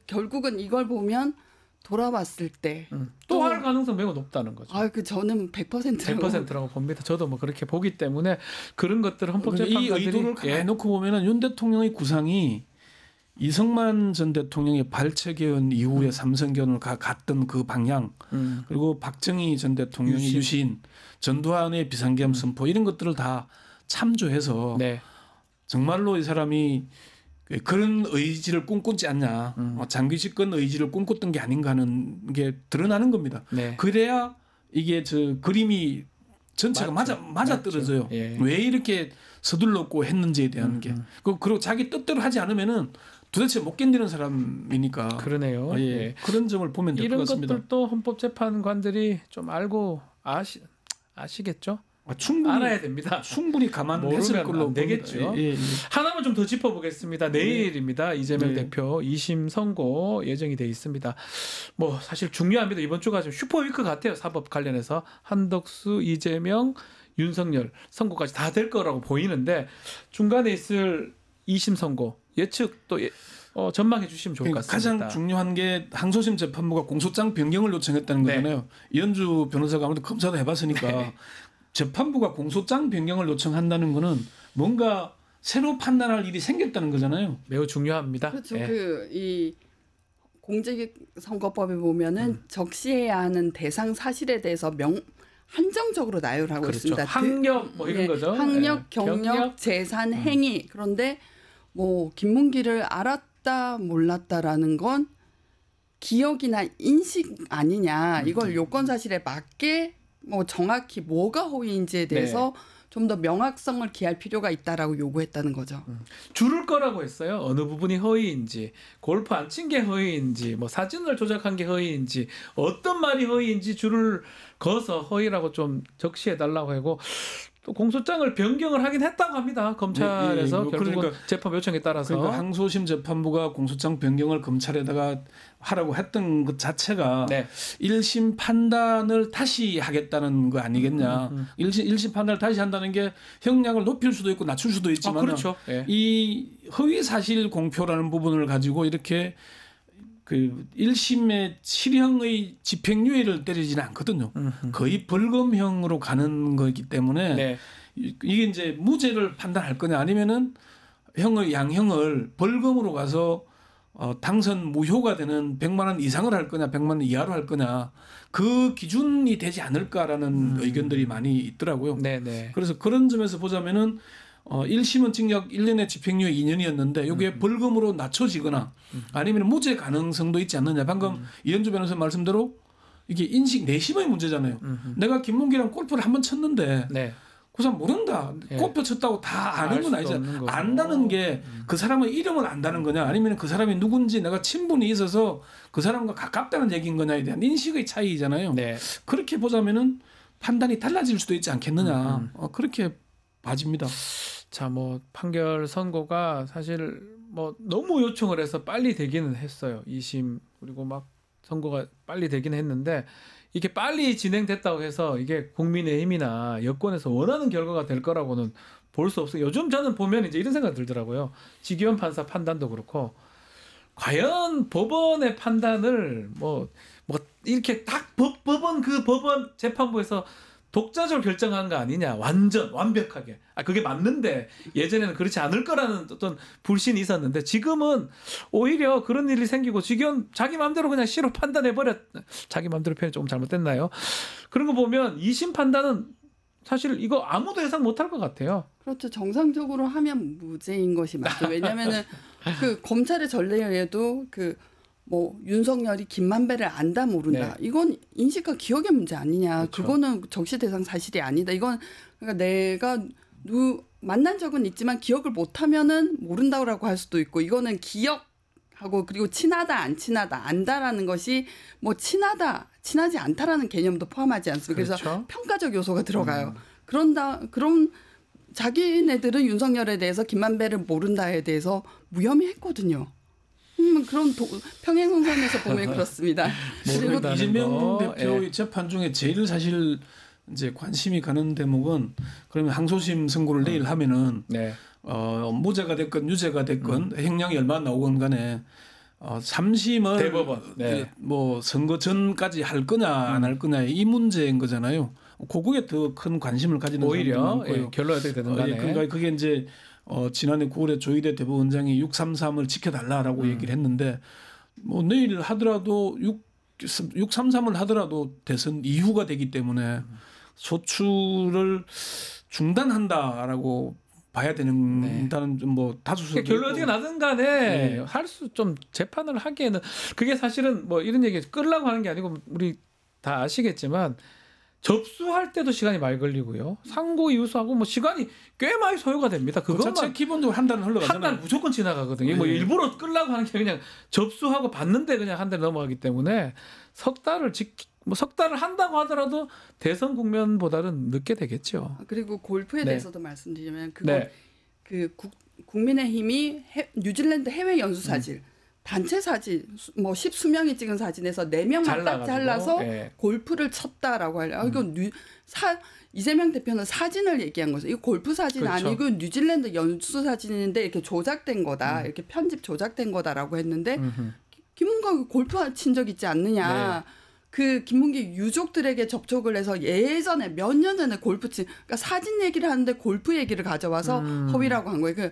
결국은 이걸 보면 돌아봤을 때 또 할 가능성 매우 높다는 거죠. 저는 100%라고 봅니다. 저도 뭐 그렇게 보기 때문에 그런 것들을 헌법재판관들이 이 의도를 가만히 놓고 보면은 윤 대통령의 구상이 이승만 전 대통령의 발췌개헌 이후에 삼성개헌을 갔던 그 방향 그리고 박정희 전 대통령의 유신 전두환의 비상계엄 선포 이런 것들을 다 참조해서 정말로 이 사람이 그런 의지를 꿈꾸지 않냐. 장기 집권 의지를 꿈꿨던 게 아닌가 하는 게 드러나는 겁니다. 그래야 이게 그림이 전체가 맞아 떨어져요. 왜 이렇게 서둘렀고 했는지에 대한 게. 그리고 자기 뜻대로 하지 않으면은 도대체 못 견디는 사람이니까. 그러네요. 그런 점을 보면 될 것 같습니다. 이런 것들도 헌법재판관들이 좀 알고 아시겠죠? 충분히 알아야 됩니다. 충분히 감안했을 걸로 안 되겠죠. 하나만 좀 더 짚어보겠습니다. 내일입니다. 이재명 대표 2심 선고 예정이 돼 있습니다. 뭐 사실 중요합니다. 이번 주가 좀 슈퍼위크 같아요. 사법 관련해서 한덕수, 이재명, 윤석열 선고까지 다 될 거라고 보이는데 중간에 있을 2심 선고 예측 또 전망해 주시면 좋을 것 같습니다. 가장 중요한 게 항소심 재판부가 공소장 변경을 요청했다는 거잖아요. 이현주 변호사가 아무래도 검사도 해봤으니까 재판부가 공소장 변경을 요청한다는 거는 뭔가 새로 판단할 일이 생겼다는 거잖아요. 매우 중요합니다. 그렇죠. 이 공직선거법에 보면은 적시해야 하는 대상 사실에 대해서 한정적으로 나열하고 그렇죠. 있습니다. 학력 뭐 이런 거죠. 학력, 경력, 재산, 행위. 그런데 뭐 김문기를 알았다 몰랐다라는 건 기억이나 인식 아니냐. 이걸 요건 사실에 맞게 뭐 정확히 뭐가 허위인지에 대해서 좀 더 명확성을 기할 필요가 있다라고 요구했다는 거죠. 줄을 거라고 했어요. 어느 부분이 허위인지, 골프 안 친 게 허위인지, 뭐 사진을 조작한 게 허위인지, 어떤 말이 허위인지 줄을 거서 허위라고 좀 적시해달라고 하고 또 공소장을 변경을 하긴 했다고 합니다. 검찰에서 결국은 그러니까, 재판 요청에 따라서. 그러니까 항소심 재판부가 공소장 변경을 검찰에다가 하라고 했던 것 자체가 1심 판단을 다시 하겠다는 거 아니겠냐. 1심 판단을 다시 한다는 게 형량을 높일 수도 있고 낮출 수도 있지만 그렇죠. 이 허위 사실 공표라는 부분을 가지고 이렇게 그 1심의 실형의 집행유예를 때리지는 않거든요. 거의 벌금형으로 가는 거기 때문에 이게 이제 무죄를 판단할 거냐 아니면은 형의 양형을 벌금으로 가서 당선 무효가 되는 100만 원 이상을 할 거냐 100만 원 이하로 할 거냐 그 기준이 되지 않을까라는 의견들이 많이 있더라고요. 그래서 그런 점에서 보자면은 1심은 징역 1년에 집행유예 2년이었는데 이게 벌금으로 낮춰지거나 아니면 무죄 가능성도 있지 않느냐. 방금 이현주 변호사 말씀대로 이게 인식 내심의 문제잖아요. 내가 김문기랑 골프를 한번 쳤는데 그 사람 모른다. 골프 쳤다고 다 아는 건 아니잖아요. 안다는 게 그 사람의 이름을 안다는 거냐 아니면 그 사람이 누군지 내가 친분이 있어서 그 사람과 가깝다는 얘기인 거냐에 대한 인식의 차이잖아요. 그렇게 보자면은 판단이 달라질 수도 있지 않겠느냐. 그렇게 봐집니다. 자, 뭐 판결 선고가 사실 뭐 너무 요청을 해서 빨리 되기는 했어요. 2심 그리고 막 선고가 빨리 되긴 했는데 이게 빨리 진행됐다고 해서 이게 국민의힘이나 여권에서 원하는 결과가 될 거라고는 볼 수 없어요. 요즘 저는 보면 이제 이런 생각 들더라고요. 지기현 판사 판단도 그렇고 과연 법원의 판단을 뭐 이렇게 딱 법원 재판부에서 독자적으로 결정한 거 아니냐. 완벽하게. 그게 맞는데 예전에는 그렇지 않을 거라는 어떤 불신이 있었는데 지금은 오히려 그런 일이 생기고 지금 자기 마음대로 그냥 시로 판단해버렸. 자기 마음대로 표현이 조금 잘못됐나요? 그런 거 보면 2심 판단은 사실 이거 아무도 예상 못할 것 같아요. 그렇죠. 정상적으로 하면 무죄인 것이 맞죠. 왜냐하면은 그 검찰의 전례에도 뭐 윤석열이 김만배를 안다 모른다. 이건 인식과 기억의 문제 아니냐. 그거는 적시 대상 사실이 아니다. 이건 그러니까 내가 만난 적은 있지만 기억을 못하면은 모른다고 할 수도 있고 이거는 기억하고 그리고 친하다 안 친하다 안다라는 것이 뭐 친하지 않다라는 개념도 포함하지 않습니까? 그래서 평가적 요소가 들어가요. 그럼 자기네들은 윤석열에 대해서 김만배를 모른다에 대해서 무혐의했거든요. 그런 평행선상에서 보면 그렇습니다. 그리고 이재명 대표의 재판 중에 제일 사실 이제 관심이 가는 대목은 그러면 항소심 선고를 내일 하면은 무죄가 됐건 유죄가 됐건 형량이 얼마나 나오건 간에 3심을 대법원 뭐 선거 전까지 할 거냐 안 할 거냐 이 문제인 거잖아요. 그거에 더 큰 관심을 가지는 오히려 결론이 어떻게 되든 간에 그러니까 그게 이제 지난해 9월에 조희대 대법원장이 633을 지켜달라라고 얘기를 했는데 뭐 내일 하더라도 633을 하더라도 대선 이후가 되기 때문에 소추를 중단한다라고 봐야 된다는 뭐 다수설도 결론이 어떻게 나든 간에 할 수 좀 재판을 하기에는 그게 사실은 뭐 이런 얘기 끌려고 하는 게 아니고 우리 다 아시겠지만 접수할 때도 시간이 많이 걸리고요. 상고 이후수하고 뭐 시간이 꽤 많이 소요가 됩니다. 그것만 자체 기본적으로 한 달은 흘러가잖아요. 한 달 무조건 지나가거든요. 뭐 일부러 끌라고 하는 게 그냥 접수하고 받는데 그냥 한 달 넘어가기 때문에 석 달을 한다고 하더라도 대선 국면보다는 늦게 되겠죠. 그리고 골프에 대해서도 말씀드리면 그건 국민의힘이 뉴질랜드 해외 연수 사진 단체 사진 뭐 10수명이 찍은 사진에서 4명만 딱 잘라서 골프를 쳤다라고 하려. 이건 이재명 대표는 사진을 얘기한 거죠. 이거 골프 사진 그렇죠. 아니고 뉴질랜드 연수 사진인데 이렇게 조작된 거다. 이렇게 편집 조작된 거다라고 했는데 김문관 골프 친 적 있지 않느냐. 그 김문기 유족들에게 접촉을 해서 예전에 몇 년 전에 골프 그러니까 사진 얘기를 하는데 골프 얘기를 가져와서 허위라고 한 거예요. 그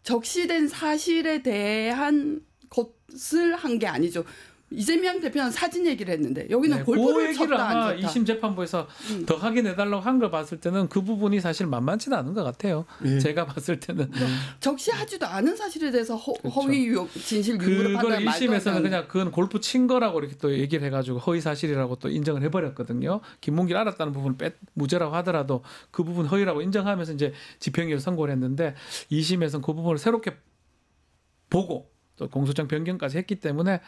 적시된 사실에 대한 것을 한 게 아니죠. 이재명 대표는 사진 얘기를 했는데 여기는 골프를 쳤다 안 쳤다. 2심 재판부에서 더 확인해달라고 한 걸 봤을 때는 그 부분이 사실 만만치는 않은 것 같아요. 제가 봤을 때는. 적시하지도 않은 사실에 대해서 허위 유혹, 진실 유무를 판단한 말도 1심에서는 그냥 그건 골프 친 거라고 이렇게 또 얘기를 해가지고 허위 사실이라고 또 인정을 해버렸거든요. 김문기를 알았다는 부분을 무죄라고 하더라도 그 부분 허위라고 인정하면서 이제 집행유예를 선고를 했는데 2심에서는 그 부분을 새롭게 보고 또 공소장 변경까지 했기 때문에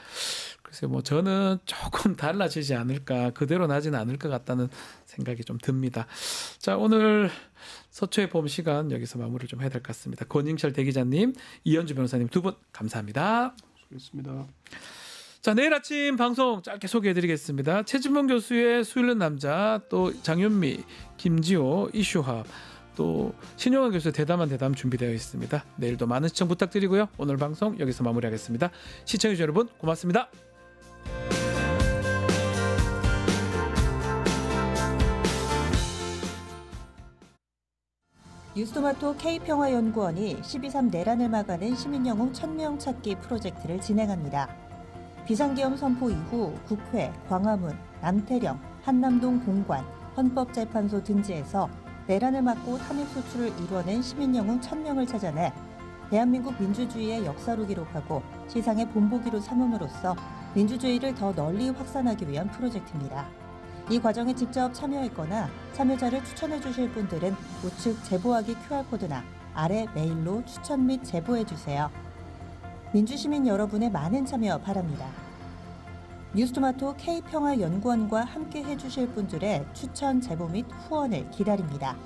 글쎄 뭐 저는 조금 달라지지 않을까 그대로 나지는 않을 것 같다는 생각이 좀 듭니다. 자 오늘 서초의 봄 시간 여기서 마무리를 좀 해야 될 것 같습니다. 권잉철 대기자님, 이현주 변호사님 두 분 감사합니다. 수고했습니다. 자 내일 아침 방송 짧게 소개해드리겠습니다. 최진봉 교수의 수일는 남자, 또 장윤미, 김지호, 이슈합, 또 신용환 교수의 대담한 대담 준비되어 있습니다. 내일도 많은 시청 부탁드리고요. 오늘 방송 여기서 마무리하겠습니다. 시청해주신 여러분 고맙습니다. 뉴스토마토 K평화연구원이 12.3 내란을 막아낸 시민영웅 1000명 찾기 프로젝트를 진행합니다. 비상계엄 선포 이후 국회, 광화문, 남태령, 한남동 공관, 헌법재판소 등지에서 내란을 막고 탄핵소추를 이뤄낸 시민영웅 1000명을 찾아내 대한민국 민주주의의 역사로 기록하고 시상의 본보기로 삼음으로써 민주주의를 더 널리 확산하기 위한 프로젝트입니다. 이 과정에 직접 참여했거나 참여자를 추천해 주실 분들은 우측 제보하기 QR코드나 아래 메일로 추천 및 제보해 주세요. 민주시민 여러분의 많은 참여 바랍니다. 뉴스토마토 K평화연구원과 함께 해주실 분들의 추천, 제보 및 후원을 기다립니다.